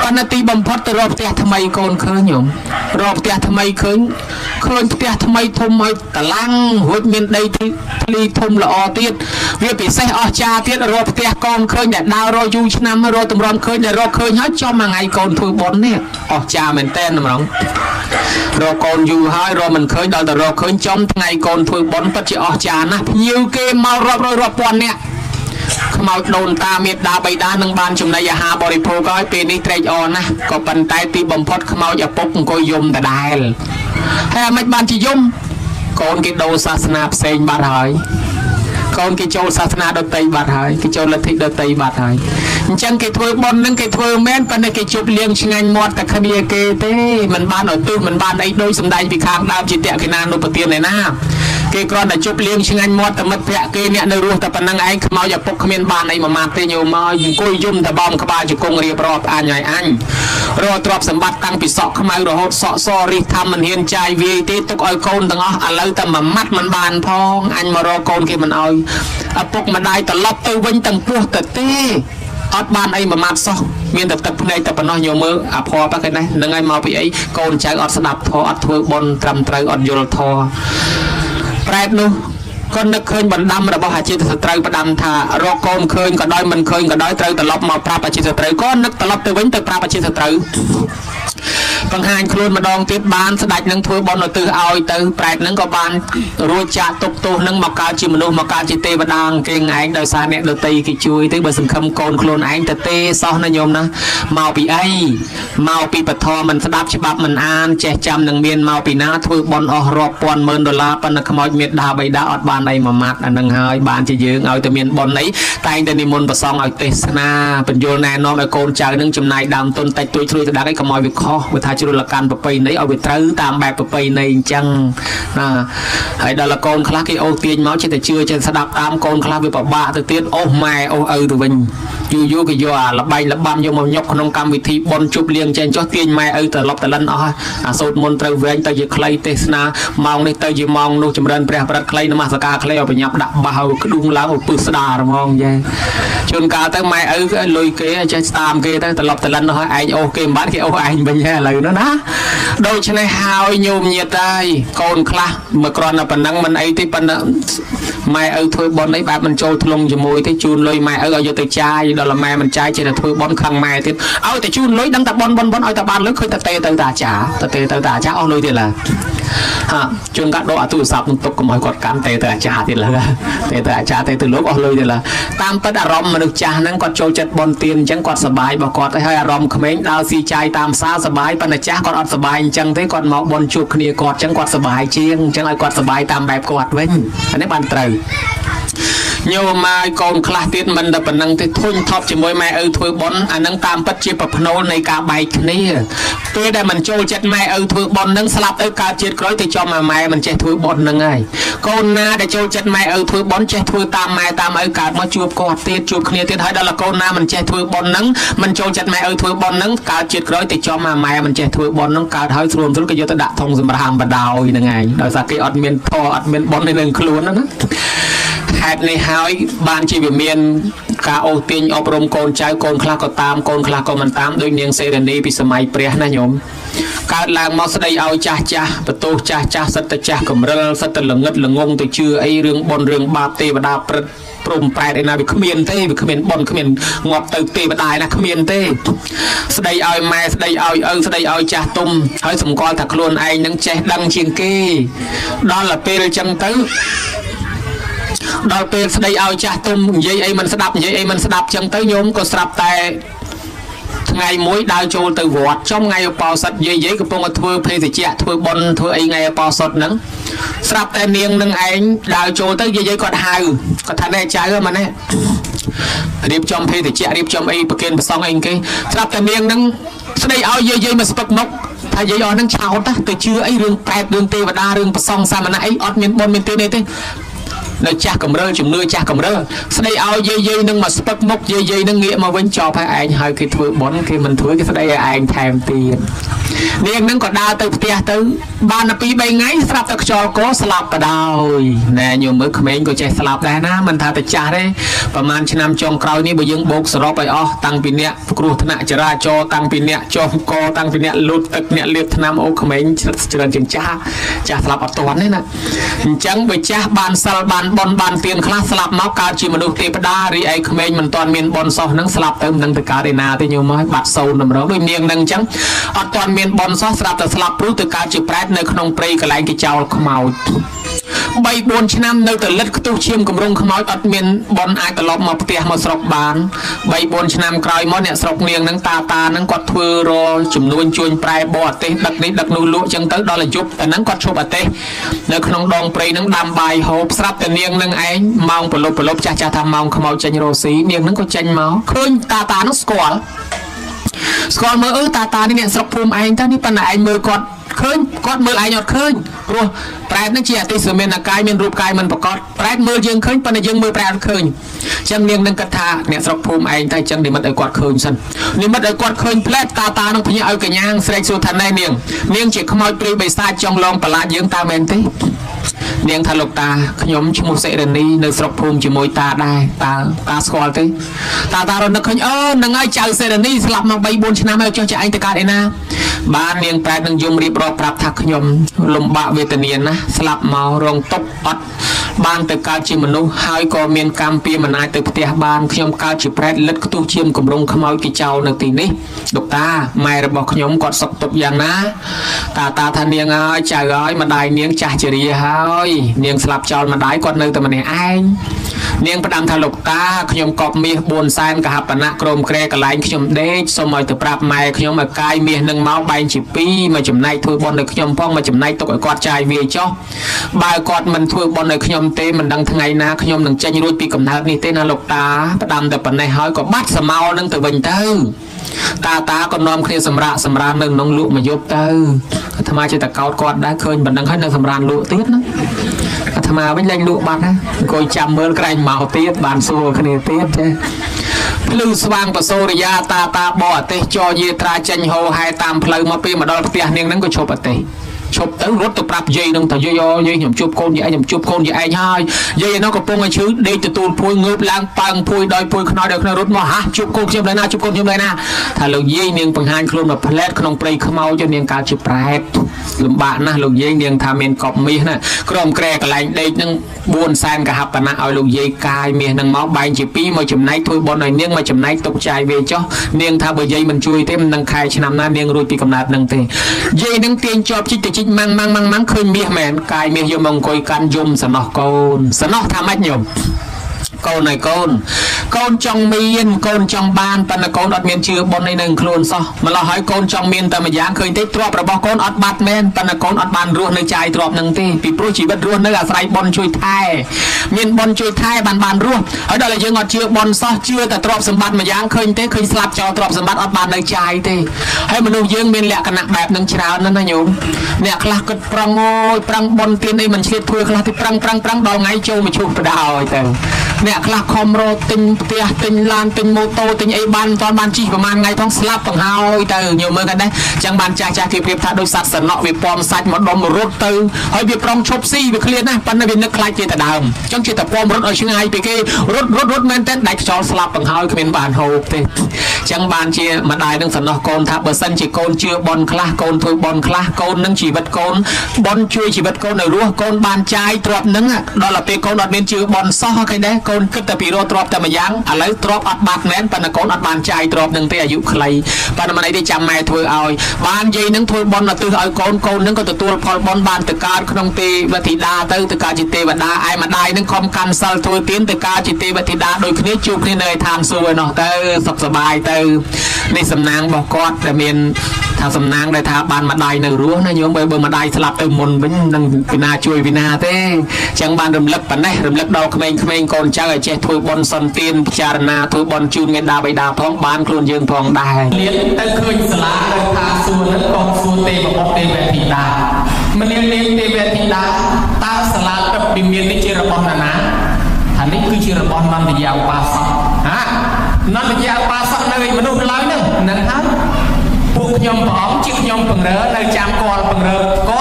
ប៉ុន្តែទីបំផុតទៅរកផ្ទះថ្មីកូនឃើញញោមរកផ្ទះថ្មីឃើញផ្ទះថ្មីធំឲ្យតឡាំងរួចមានដីធ្លីធំល្អទៀតវាពិសេសអស្ចារ្យទៀតរកផ្ទះកូនឃើញដែលដើររកយូរឆ្នាំរកតម្រាំឃើញដែលរកឃើញហើយចំមួយថ្ងៃកូនធ្វើបុណ្យនេះអស្ចារ្យមែនតើម្ដងរកកូនយូរហើយរកមិនឃើញដល់តែរកឃើញចំថ្ងៃកូនធ្វើបុណ្យពិតជាអស្ចារ្យណាស់ភ្ញៀវគេមករាប់រយរាប់ពាន់នាក់ខ្មោចដូនតាមេដាបៃតានឹងបានចំណីអាហារបរិភោគហើយពេលនេះត្រេកអរណាស់ក៏ប៉ុន្តែទីបំផុតខ្មោចឪពុកអង្គុយយំដដែលហើយមិនបានជាយំកូនគេដូរសាសនាផ្សេងបាត់ហើយកូនគេចូលសាសនាដតីបាត់ហើយគេចូលលទ្ធិដតីបាត់ហើយអញ្ចឹងគេធ្វើបុណ្យនឹងគេធ្វើមែនប៉ុន្តែគេជប់លៀងឆ្ងាញ់មាត់តែគ្នាគេទេមិនបានឲ្យទិសមិនបានអីដូចសម្ដែងពីខាងដើមជាតក្កិណានុពទានឯណាគេគ្រាន់តែជប់លៀងឆ្ងាញ់មាត់តែមិត្តភក្តិគេអ្នកនៅរស់តែប៉ុណ្្នឹងឯងខ្មោចឪពុកគ្មានបានអីមួយម៉ាត់ទេញោមមកអង្គុយយំតែបំក្បាលជង្គង់រៀបរាប់អញហើយអញរកទ្រព្យសម្បត្តិតាំងពីសក់ខ្មៅរហូតសក់សរិះធម្មមិនហ៊ានចាយវាយទេទុកឲ្យកូនទាំងអស់ឥឡូវតែមួយម៉ាត់មិនបានផងអញមករកកូនគេមិនឲ្យឪពុកម្ដាយត្រឡប់ទៅវិញទាំងពោះទៅទេអត់បានអីមួយម៉ាត់សោះមានតែទឹកភ្នែកតែប៉ុណ្ណោះញោមមើលអាភ័ព្វហ្នឹងហ្នឹងហើយមកពីអីកូនចៅអត់ស្ដាប់ធម៌អត់ធ្វើបុណ្យត្រឹមត្រូវអត់យល់ធម៌ប្រែតនោះក៏នឹកឃើញបណ្ដាំរបស់អាជីវសត្រូវផ្ដាំថារកកូនឃើញក៏ដោយមិនឃើញក៏ដោយត្រូវត្រឡប់មកប្រាប់អាជីវសត្រូវក៏នឹកត្រឡប់ទៅវិញទៅប្រាប់អាជីវសត្រូវបង្ហាញខ្លួនម្ដងទៀតបានស្ដេចនឹងធ្វើបុណ្យឧទ្ទិសឲ្យទៅប្រែតនឹងក៏បានរួចចាកទុកទោសនឹងមកកើតជាមនុស្សមកកើតជាទេវតាគេឯងដោយសារអ្នកដតីគេជួយទេបើសង្ឃឹមកូនខ្លួនឯងទៅទេសោះណាញោមណាមកពីអីមកពីពធមិនស្ដាប់ច្បាប់មិនអានចេះចាំនឹងមានមកពីណាធ្វើបុណ្យអស់រាប់ពាន់ម៉ឺនដុល្លារប៉ុន្តែខ្មោចមេដាបៃតាអត់បានអីមួយម៉ាត់អានឹងហើយបានជាយើងឲ្យតែមានបុណ្យអីតែងតែនិមន្តប្រសងឲ្យទេសនាបញ្យលណែនាំឲ្យកូនចៅនឹងចំណាយដើមទុនតិចតួចត្រួយទៅដាក់ឲ្យកុំឲ្យវាខុសវាថាជ្រុលកាន់ប្រពៃណីឲ្យវាត្រូវតាមបែបប្រពៃណីអញ្ចឹងណាហើយដល់កូនខ្លះគេអូសទាញមកចិត្តតែជឿចិត្តស្ដាប់តាមកូនខ្លះវាពិបាកទៅទៀតអូសម៉ែអូសឪទៅវិញយូរគេយកអាលបែងលបាំយកមកញុកក្នុងកម្មវិធីបុណ្យជប់លៀងចេញចុះទាញម៉ែឪទៅឡប់តលិនអស់អាសូត្រមន្តត្រូវវែងទៅជាខ្លីទេសនាម៉ោងនេះទៅជាម៉ោងនោះចម្រើនព្រះប្រិទ្ធខ្លីនមស្ការខ្លីឲ្យបញ្ញាប់ដាក់បោក្ដុងឡើងឲ្យពឹសស្ដារហ្មងយ៉ែជួនកាលទៅម៉ែឪលុយគេចេះស្តាមគេទៅឡប់តលិននោះឲ្យឯងអូសគេមិនបានគេអូសឯងវិញហ៎ឥឡូវនោះណាដូច្នេះហើយញោមញាតហើយកូនខ្លះមកគ្រាន់តែប៉ុណ្ណឹងមិនអីទេប៉ុន្តែម៉ែឪធ្វើបុណ្យអីបែបមិនចូលធ្លុងជាមួយទេជូនលុយម៉ែឪឲ្យយកទៅចាយដល់ម៉ែមិនចាយចេះតែធ្វើបុណ្យខឹងម៉ែទៀតឲ្យតែជូនលុយដឹងតែបុណ្យឲ្យតែបានលុយឃើញតែទេទៅតាចាអស់លុយទៀតឡាហាជួនកាត់ដកអាទូរស័ព្ទនឹងទុកកុំឲ្យគាត់កាន់ទេទៅអាចារ្យទៀតឡើយទេទៅអាចារ្យទេទៅលោកអស់លុយទៀតឡើយតាមពិតអារម្មណ៍មនុស្សចាស់ហ្នឹងគាត់ចូលចិត្តបន់ទៀនអញ្ចឹងគាត់សប្បាយរបស់គាត់ហើយអារម្មណ៍ក្មេងដើរស៊ីចាយតាមផ្សារសប្បាយប៉ុន្តែចាស់គាត់អត់សប្បាយអញ្ចឹងទេគាត់មកបន់ជួបគ្នាគាត់អញ្ចឹងគាត់សប្បាយជាងអញ្ចឹងឲ្យគាត់សប្បាយតាមបែបគាត់វិញអានេះបានត្រូវញោមម៉ែកូនខ្លះទៀតមិនតែប៉ុណ្្នឹងទេធុញថប់ជាមួយម៉ែឪធ្វើបុណ្យអានឹងតាមពិតជាប្រផ្នូលនៃការបែកគ្នាពេលដែលមិនចូលចិត្តម៉ែឪធ្វើបុណ្យនឹងស្លាប់ទៅកើតជាតិក្រោយទៅចំម៉ែមិនចេះធ្វើបុណ្យនឹងហើយកូនណាដែលចូលចិត្តម៉ែឪធ្វើបុណ្យចេះធ្វើតាមម៉ែតាមឪកើតមកជួបគាត់ទៀតជួបគ្នាទៀតហើយដល់កូនណាមិនចេះធ្វើបុណ្យនឹងមិនចូលចិត្តម៉ែឪធ្វើបុណ្យនឹងកើតជាតិក្រោយទៅចំម៉ែមិនចេះធ្វើបុណ្យនឹងកើតហើយស្រួលស្រួលក៏យកទៅដាក់ធុងសម្រាមបដោយហ្នឹងឯងដោយសារគេអត់មានធម៌អត់មានបុណ្យនៅខ្លួនណាហេតុនេះហើយបានជាវាមានការអូសទាញអប់រំកូនចៅកូនខ្លះក៏តាមកូនខ្លះក៏មិនតាមដូចនាងសេរីនីពីសម័យព្រះណាញោមកើតឡើងមកស្ដីឲ្យចាស់បន្ទោសចាស់សិតតែចាស់កំរិលសិតតែល្ងឹតល្ងងទៅជឿអីរឿងបុណ្យរឿងបាបទេវតាព្រឹត្តព្រំប្រែតឯណាវាគ្មានទេវាគ្មានបុណ្យគ្មានងាប់ទៅទេវតាឯណាគ្មានទេស្ដីឲ្យម៉ែស្ដីឲ្យឪស្ដីឲ្យចាស់ទុំហើយសម្គាល់ថាខ្លួនឯងនឹងចេះដឹងជាងគេដល់ទៅពេលអញ្ចឹងទៅដល់ពេលស្ដីឲ្យចាស់ទុំនិយាយអីមិនស្ដាប់ចឹងទៅញោមក៏ស្រាប់តែថ្ងៃមួយដើរចូលទៅវត្តចំថ្ងៃឧបោសថយាយកំពុងតែធ្វើភេសជ្ជៈធ្វើបុណ្យធ្វើអីថ្ងៃឧបោសថហ្នឹងស្រាប់តែនាងនឹងឯងដើរចូលទៅយាយគាត់ហៅគាត់ថាណែចៅមកណែរៀបចំភេសជ្ជៈរៀបចំអីប្រគិនប្រសងអីគេស្រាប់តែនាងនឹងស្ដីឲ្យយាយមកស្ពឹកមុខថាយាយអស់ហ្នឹងឆោតទៅជឿអីរឿងប្រែតរឿងទេវតារឿងប្រសងសាមណៈអីអត់មានបុណ្យមានទេទេ នៅចាស់កម្រើជំនឿចាស់កម្រើស្ដីឲ្យយាយនឹងមកស្ពឹកមុខយាយនឹងងាកមកវិញចប់ហើយឯងហើយគេធ្វើបុណ្យគេមិនធ្វើគេស្ដីឲ្យឯងថែមទៀតនាងនឹងក៏ដើរទៅផ្ទះទៅបានតែ 2-3 ថ្ងៃស្រាប់តែខ្យល់កស្លាប់ក៏ដោយណែញោមមើលក្មេងក៏ចេះស្លាប់ដែរណាមិនថាតែចាស់ទេប្រហែលឆ្នាំចុងក្រោយនេះបើយើងបូកសរុបឲ្យអស់តាំងពីអ្នកគ្រោះថ្នាក់ចរាចរណ៍តាំងពីអ្នកចុះកតាំងពីអ្នកលូតទឹកអ្នកលាបថ្នាំអូក្មេងច្រើនជាងចាស់ស្លាប់អត់ទាន់ទេណាអញ្ចឹងបើចាស់បានសិលបានបុណ្យបានទានខ្លះស្លាប់មកកើតជាមនុស្សទេវតារីឯក្មេងមិនទាន់មានបុណ្យសោះនឹងស្លាប់ទៅមិនដឹងទៅកើតឯណាទេញោមហើយបាត់សូន្យតម្រងដូចនាងនឹងអញ្ចឹងអត់ទាន់មានបុណ្យសោះស្រាប់តែស្លាប់ព្រោះទៅកើតជាប្រែតនៅក្នុងព្រៃកន្លែងគេចោលខ្មោច 3-4 ឆ្នាំនៅតែលិតខ្ទុះឈាមកម្រងខ្មោចអត់មានបនអាចត្រឡប់មកផ្ទះមកស្រុកបាន 3-4 ឆ្នាំក្រោយមកអ្នកស្រុកនាងហ្នឹងតាហ្នឹងគាត់ធ្វើរចំនួនជួញប្រែបរទេសដឹកនេះដឹកនោះលក់ចឹងទៅដល់យប់តែហ្នឹងគាត់ឈប់អទេសនៅក្នុងដងព្រៃហ្នឹងដាំបាយហូបស្រាប់តែនាងហ្នឹងឯងម៉ោងប្រលប់ចាស់ថាម៉ោងខ្មោចចេញរស់ស៊ីនាងហ្នឹងក៏ចេញមកឃើញតាហ្នឹងស្គាល់មើលតានេះអ្នកស្រុកភូមិឯងតើនេះប៉ុន្តែឯងមើលគាត់ឃើញគាត់មើលឯងអត់ឃើញព្រោះប្រែតនឹងជាអតិសមានកាយមានរូបកាយមិនប្រកបប្រែតមើលយើងឃើញប៉ុន្តែយើងមើលប្រែតអត់ឃើញអញ្ចឹងនាងនឹងគិតថាអ្នកស្រុកភូមិឯងតែអញ្ចឹងនិមិត្តឲ្យគាត់ឃើញសិននិមិត្តឲ្យគាត់ឃើញផ្លែតតានឹងភ្ញាក់ឲ្យកញ្ញាស្រែកសួរថាណែនាងជាខ្មោចព្រាយបិសាចចង់ឡងប្រឡាយយើងតើមែនទេនាងថាលោកតាខ្ញុំឈ្មោះសេរីនីនៅស្រុកភូមិជាមួយតាដែរតាស្គាល់ទេតារត់នឹកឃើញនឹងហើយចៅសេរីនីស្លាប់មក 3-4 ឆ្នាំហើយចុះចាឯងទៅកើតឯណាបាននាងប្រែតនឹងយំរៀបរាប់ប្រាប់ថាខ្ញុំលំបាកវេទនាណាស្លាប់មករងទុក្ខអត់បានទៅកើតជាមនុស្សហើយក៏មានកម្មពៀមិនអាចទៅផ្ទះបានខ្ញុំកើតជាប្រែតលិតខ្ទុះឈាមកម្រងខ្មោចគេចោលនៅទីនេះលោកតាម៉ែរបស់ខ្ញុំគាត់សុខទុក្ខយ៉ាងណាតាថានាងហើយចៅហើយម្ដាយនាងចាស់ជរាហើយនាងស្លាប់ចោលម្ដាយគាត់នៅតែម្នាក់ឯងនាងផ្ដាំថាលោកតាខ្ញុំកប់មាស4សែនកហបណៈក្រមក្រែកន្លែងខ្ញុំដេកសូមឲ្យទៅប្រាប់ម៉ែខ្ញុំឲ្យកាយមាសនឹងមកបែងជា2មកចំណែកធ្វើបុណ្យឲ្យខ្ញុំផងមកចំណែកទុកឲ្យគាត់ចាយវាចុះបើគាត់មិនធ្វើបុណ្យឲ្យខ្ញុំទេមិនដឹងថ្ងៃណាខ្ញុំនឹងចេញរួចពីកំណើតនេះទេណាលោកតាផ្ដាំតែប៉ុណ្ណេះហើយក៏បាត់សមោលនឹងទៅវិញទៅតាក៏នាំគ្នាសម្រាកសម្រាននៅក្នុងលក់មកយប់ទៅអាត្មាចេះតែកោតគាត់ដែរឃើញប៉ុណ្ណឹងហើយនៅសម្រានលក់ទៀតណាអាត្មាវិញលែងលក់បាត់ណាអង្គុយចាំមើលក្រែងមកទៀតបានសួរគ្នាទៀតចេះភ្លឺស្វាងបសូរិយាតាបអទេសចយាត្រាចេញហោហែតាមផ្លូវមកពេលមកដល់ផ្ទះនាងហ្នឹងក៏ឈប់អទេសឈប់ទៅរត់ទៅប្រាប់យាយនឹងថាយាយខ្ញុំជួបកូនយាយខ្ញុំជួបកូនយាយឯងហើយយាយនោះកំពុងឲ្យឈឺដេកទទួលភួយងើបឡើងប៉ើងភួយដោយភួយខ្នើយដោយខ្នើយរត់មកហាជួបកូនខ្ញុំដែរណាជួបកូនខ្ញុំដែរណាថាលោកយាយនាងបង្ហាញខ្លួនមកផ្លែតក្នុងព្រៃខ្មោចនាងកើតជាប្រែតលំបាកណាស់លោកយាយនាងថាមានកប់មាសណាក្រមក្រែកន្លែងដេកនឹង4សែនកហបណៈឲ្យលោកយាយកាយមាសនឹងមកបែងជា2មកចំណែកធ្វើបុណ្យឲ្យនាងមកចំណែកទុកចាយវាចុះនាងថាបើយាយមិនជួយទេមិននឹងខែឆ្នាំណានាងរួចពីកំណើតនឹងទេយាយនឹងទាញជាប់ជីកទៅជីកម៉ាំងឃើញមាសមែនកាយមាសយកមកអង្គុយកាន់យំសំណោះកូនសំណោះថាម៉េចញោមកូនហើយកូនចង់មានកូនចង់បានប៉ុន្តែកូនអត់មានជឿបុណ្យនៅខ្លួនសោះម្ល៉េះហើយកូនចង់មានតែម្យ៉ាងឃើញទេទ្រព្យរបស់កូនអត់បាត់មែនប៉ុន្តែកូនអត់បានរស់នៅចាយទ្រព្យនឹងទេពីព្រោះជីវិតរស់នៅអាស្រ័យបុណ្យជួយថែមានបុណ្យជួយថែបានរស់ហើយដល់តែយើងអត់ជឿបុណ្យសោះជឿតែទ្រព្យសម្បត្តិម្យ៉ាងឃើញទេឃើញស្លាប់ចោលទ្រព្យសម្បត្តិអត់បាននៅចាយទេហើយមនុស្សយើងមានលក្ខណៈបែបនឹងច្រើនណាស់ណាញោមអ្នកខ្លះគិតប្រឹងប្រឹងបុណ្យទានអីមិនឆ្លៀតធ្វើខ្លះទីប្រឹងដល់ថ្ងៃចូលមកឈូសបដ ாய் ទៅអ្នកខ្លះខំរត់ទិញផ្ទះទិញឡានទិញម៉ូតូទិញអីបានមិនទាន់បានជិះប្រហែលថ្ងៃផងស្លាប់បង្ហើយទៅញោមមើលគាត់ដែរចឹងបានចាស់គេប្រៀបថាដូចសត្វសណក់វាពំសាច់មកដុំរត់ទៅហើយវាប្រងឈប់ស៊ីវាឃ្លានណាស់ប៉ុន្តែវានឹកខ្លាចជាតែដើមចឹងជាតែពំរត់ឲ្យឆ្ងាយពីគេរត់មែនតែដាច់ខ្យល់ស្លាប់បង្ហើយគ្មានបានហូបទេចឹងបានជាម្ដាយនឹងសំណោះកូនថាបើសិនជាកូនជឿបនខ្លះកូនធ្វើបនខ្លះកូននឹងជីវិតកូនបនជួយជីវិតកូនឲ្យរស់កូនបានចាយទ្រព្យនឹងដល់ទៅពេលកូនអត់មានជឿបនសោះឃើញដែរកូនគិតតែពីរត់ទ្រព្យតែម្យ៉ាងឥឡូវទ្រព្យអត់បាត់មែនប៉ុន្តែកូនអត់បានចាយទ្រព្យនឹងទេអាយុខ្លីប៉ុន្តែមិនអីទេចាំម៉ែធ្វើឲ្យបានយាយនឹងធ្វើបនឧទ្ទិសឲ្យកូននឹងក៏ទទួលផលបនបានទៅកើតក្នុងទេវធីតាទៅកើតជាទេវតាឯម្ដាយនឹងខំកាន់សិលធ្វើទានទៅកើតជាទេវធីតាដូចគ្នាជួបគ្នានៅឋានសួគ៌ឯនោះទៅសុខសប្បាយទៅនេះសំណាងរបស់គាត់ដែលមានថាសំណាងដែលថាបានម្ដាយនៅរស់ណាញោមបើម្ដាយស្លាប់ទៅមុនវិញនឹងពីណាជួយពីណាទេអញ្ចឹងបានរំលឹកប៉ុណ្ណេះរំលឹកដល់ក្មេងៗកូនចៅឲ្យចេះធ្វើបុណ្យសន្តានពិចារណាធ្វើបុណ្យជូនមេដាបិតាផងបានខ្លួនយើងផងដែរលៀនទៅឃើញសាលានៅថាសួរនឹងកងសួរទេវបុត្រទេវធីតាមនាងនាងទេវធីតាតើសាលាទឹកវិមាននេះជារបស់ណា นติยาปาสะนนติยาปาสะในมนุษย์เราเนี่ยนั่นฮะพวกยมผอมจิกยมปังเรอในจามกอลปังเรอก็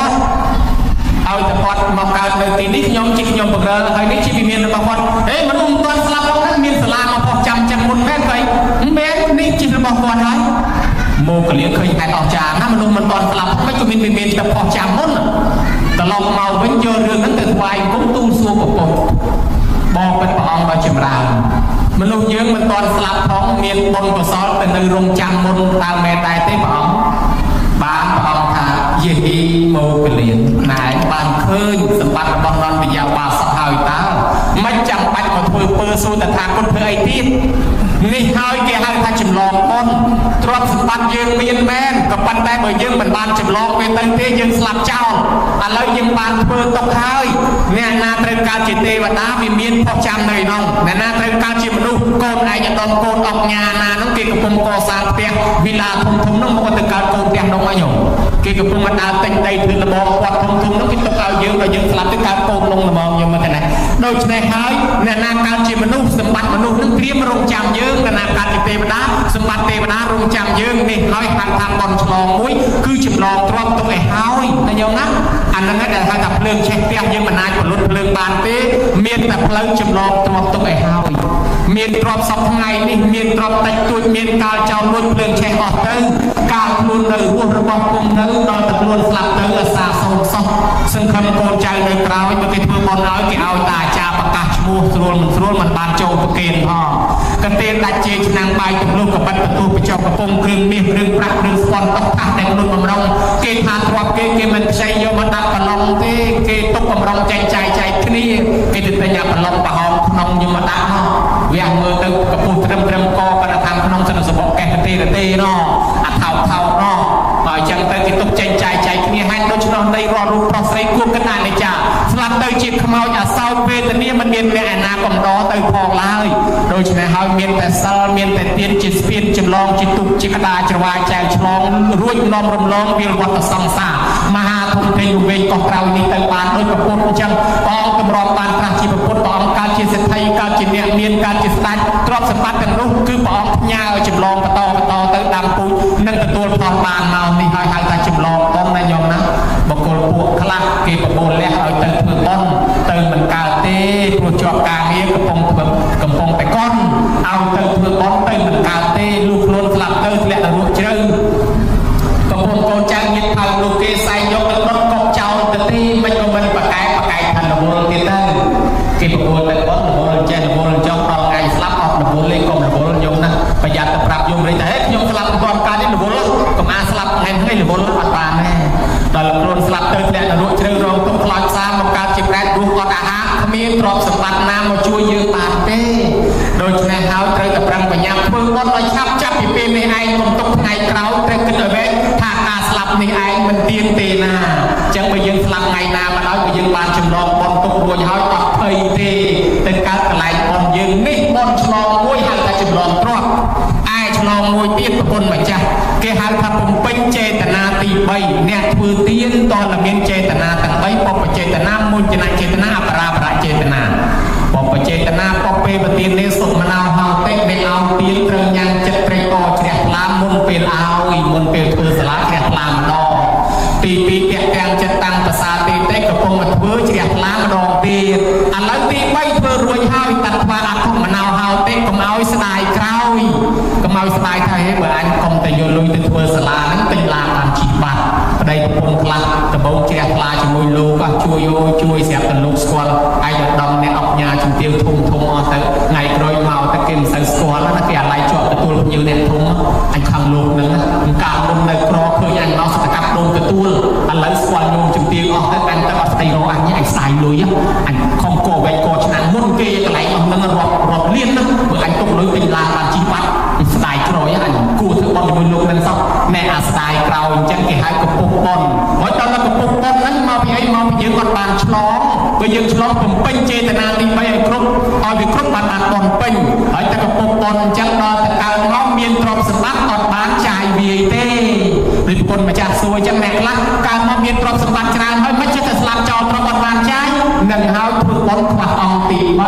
เอาแต่พอดมาการในตีนี้ยมจิกยมปังเรอไอ้นี่ชีวิตเมียนมาพอดมันตอนสลับเรานั้นมีสลามาพอจำมุนแม่ไปแม่นี่จิตมาพอดไว้โมกเลี้ยงเคยแอบออกจากน้ำมันตอนสลับไม่จุมินเมียนแต่พอจำมุนแต่ลองเมาเป็นเจอเรื่องนั้นแต่วายกุ้งตู้ซัวปกบอกเป็นปองมาจิมรามมนุษย์เยอะมันตอนสลับท้องเมียนบนกระสอบเป็นในโรงจำมุนตามแม่ตายเต้ปองบ้านปองทาเยี่ยโมกเลี้ยงนายบ้านเคยสมบัติบอลนอนวิญญาณวาสหายตาไม่จำปัดมาถือเปอร์สูแต่ทางคนเคยติดนี่หายแกหายทางจิมลองคนตรวจสมบัติยืนเมียนแมนกับปันได้บ่ยืนเป็นบ้านจิมลองเป็นตั้งแต่ยืนสลับเจ้าอะไรยังบ้านเปิดตกหายเนี่ยนาเตรียมการจิตเทวดามีเมียนพอจำเลยน้องเนี่ยนาเตรียมการจิมนุโกนไอ้ยังโดนโกนออกงานนาน้องเกี่ยวกับพงกอสารเปียวิลาทุ่มน้องมันก็การโกนเปียน้องมาอยู่เกี่ยวกับพงมันอาเต็งใจถือระบอกวัดทุ่มน้องกินตกเอายืนเรายืนสลับด้วยการโกนลงระบอกยังมาแต่ไหนโดยในหายเนี่ยนาการจิมนุสมบัติมนุษย์นั่งเตรียมรงจำยืนนาการจิตเทวดาสมบัติเทวดารงจำยืนนี่ร้อยทางบอลฉลองมุ้ยคือจิมลองตรอมตัวไอ้หายนายยงนะอันนั้นแต่ถ้ากับเพลิงเช็คเตี้ยยังมันนายผลลดเพลิงบานเต้เมียนแต่เพลิงจิมลองตรอมตัวไอ้หายเมียนตรอมสับไงนี่เมียนตรอมตัดตัวเมียนการเจ้าล้วนเพลิงเช็คออกเต้การล้วนเลยวัวระบอบกลมเต้ตอนตะล้วนสลับเต้อาสาส่งซอกซึ่งคำโกนใจในกล่าวให้ตัวเพื่อบอลน้อยที่เอาตาจาประกาศมูสรวนมันบานโจประเกณฑ์พ่อกระเตนดัดเจชนางใบจุลูกกับบัตรประตูไปจอบกระปงเครื่องมีเรื่องปรักเรื่องสปอนตกทักในมนุษย์บำรุงเกทานทวบเกมันใช้ยมดักปลองเต้เกตกบำรุงใจคณีเกติดญาปลองปะหอมนองยมดักเนาะเวียงมือตึกกระปุกเตรียมกอประธานนองสนสมบแกเตเนาะอัดเท่าเนาะมาจังเตติดตกใจคณีให้โดยเฉพาะในรอรูปพอใส่กุ้งกันนานเลยจ้าสลับเตยจีบขมาวอย่าเศร้าเปตนี้มันเมียนแม่นากมดอเตยพองลายโดยเฉพาะเขาเมียนแต่เศร้าเมียนแต่เตียนจิตเปลี่ยนจิตลองจิตตุกจิตกระดาจวายใจฉลองรุ่ยนอมรำลองเวียนวัฏสังสารมหาทุนเพยุเวงกองเรานี่เตยบานโดยกระปุกจังปองกำรองบานพระชีพพุทธปองการจิตเสถียการจิตเนี่ยเมียนการจิตตันตรอบสมบัติเป็นรูปคือปองยาวจิตลองกระตอเตยดำปุยนั่งตัวพองบานเมานี่หายตาจิตลองต้นนายยมนะบกลพวกคลักเก็บโบนแล้วเอาเตยเพื่อต้นเตยมันกาเต้ปลุกจอบกาเงี้ยกระปงไปก้อนเอาเตยเพื่อต้นเตยมันกาเต้ลูกล้นสลับเตยแหละลูกเชื่อกระปงโกจังยิดเอาลูกเกใส่ยกรถกบเจ้าเตยไม่ยอมมันปะไก่ทันระบบเตยเก็บโบนไปก้อนระบบเจระบบจอกเอาไก่สลับออกระบบเล็กกบระบบยงนะประหยัดปรับยงเลยแต่ยงสลับก่อนการนี้ระบบก็มาสลับให้ระบบอัดบานแน่ตอนล้นสลับเตยแหละลูกเชื่อรองต้องคลอดซ้ำการจิบแรดดูก่อนอาหารมีตรอกสมบัติน้ำมาช่วยยืมบาดเป้โดยในเท้าเตยกับรังปัญญาเพื่อวันลอยชับจับปีในไอ้กลมตกไงเกล้าเตยกันเลยเว้ถ้าตาสลับในไอ้มันเตียนเตนาจังไปยืมสลับไงนามาแล้วไปยืมบานจำลองบอลตกบัวย้อยตัดเพยเตเป็นการกระไรบอลยืมนี่บอลฉลองมวยหันแต่จำลองตรอกไอ้ฉลองมวยเตี้ยตะบนเหมือนจ้ะเกหันทำผมเป็นเจตนาตีใบเนี่ยถือเตี้ยตอนละเมียนเจตนาตั้งใบปอบเจตนามุจนาเจตนาปราประเจตนาปอบเจตนาปอบเปปตีนเนสุมนาหาเต็กในเอาตีนเริงยังจัดเตรกอเฉลี่ยลามมุนเป็นเอาอีมุนเป็นคือสลาเฉลี่ยลามดอตีปีแกงจะตั้งภาษาตีเต็กกระพงมาเถื่อเฉลี่ยลามดองตีอันแล้วตีใบเพื่อรวยห้าวตัดว่าอาคมมะนาวหาวเต็กก็เอาสลายคราวก็เอาสลายไทยให้เบอร์อันคมแต่โยนลุยติดเถื่อสลานั้นเป็นลามอันจีบัดในปงคลังตะบงเชียร์ลาจมูกลูกช่วยเสียเป็นลูกสควอลไอ้ดำในออกยาจุดเดียวทุ่มอเตอร์ไงโดยเมาตะเกียงใส่สควอลแล้วนักเรียนไล่จอดตะตูยืนในทุ่มไอ้ขังลูกนึงการลงในครอคือยังเอาสกัดลงตะตูอันไล่สควอลลงจุดเดียวออกแต่อันตะบัดไตโรอันนี้ไอ้สายลุยอันคอมโกไวโกชนะมุ่นเกยไหลออกนั่งรอบเลี้ยนนะเมื่ออันตกเลยเป็นลาบานจีบัดสไตล์ครอยอันกูถือบอลมือลูกนั่นซับแม่อาสไตล์เราจังเกยหายกับปุ๊บบอลเพราะตอนนั้นกับปุ๊บบอลนั้นมาพี่ไอ้มาพี่ยืนก่อนบานฉลองไปยืนฉลองผมเป็นเจตนาตีไปไอ้ครบเอาไปครบบานบอลเป็นไอ้แต่กับปุ๊บบอลจังรอแต่การน้องเมียนตรอมสมัครอดบานจ่ายวีเต้หรือคนมาจากสวยจังแหลกละการน้องเมียนตรอมสมัครชนะไม่ใช่แต่สลับจอตรอมบานจ่ายนั่งเท้าถูกบอลขวาอองตีไป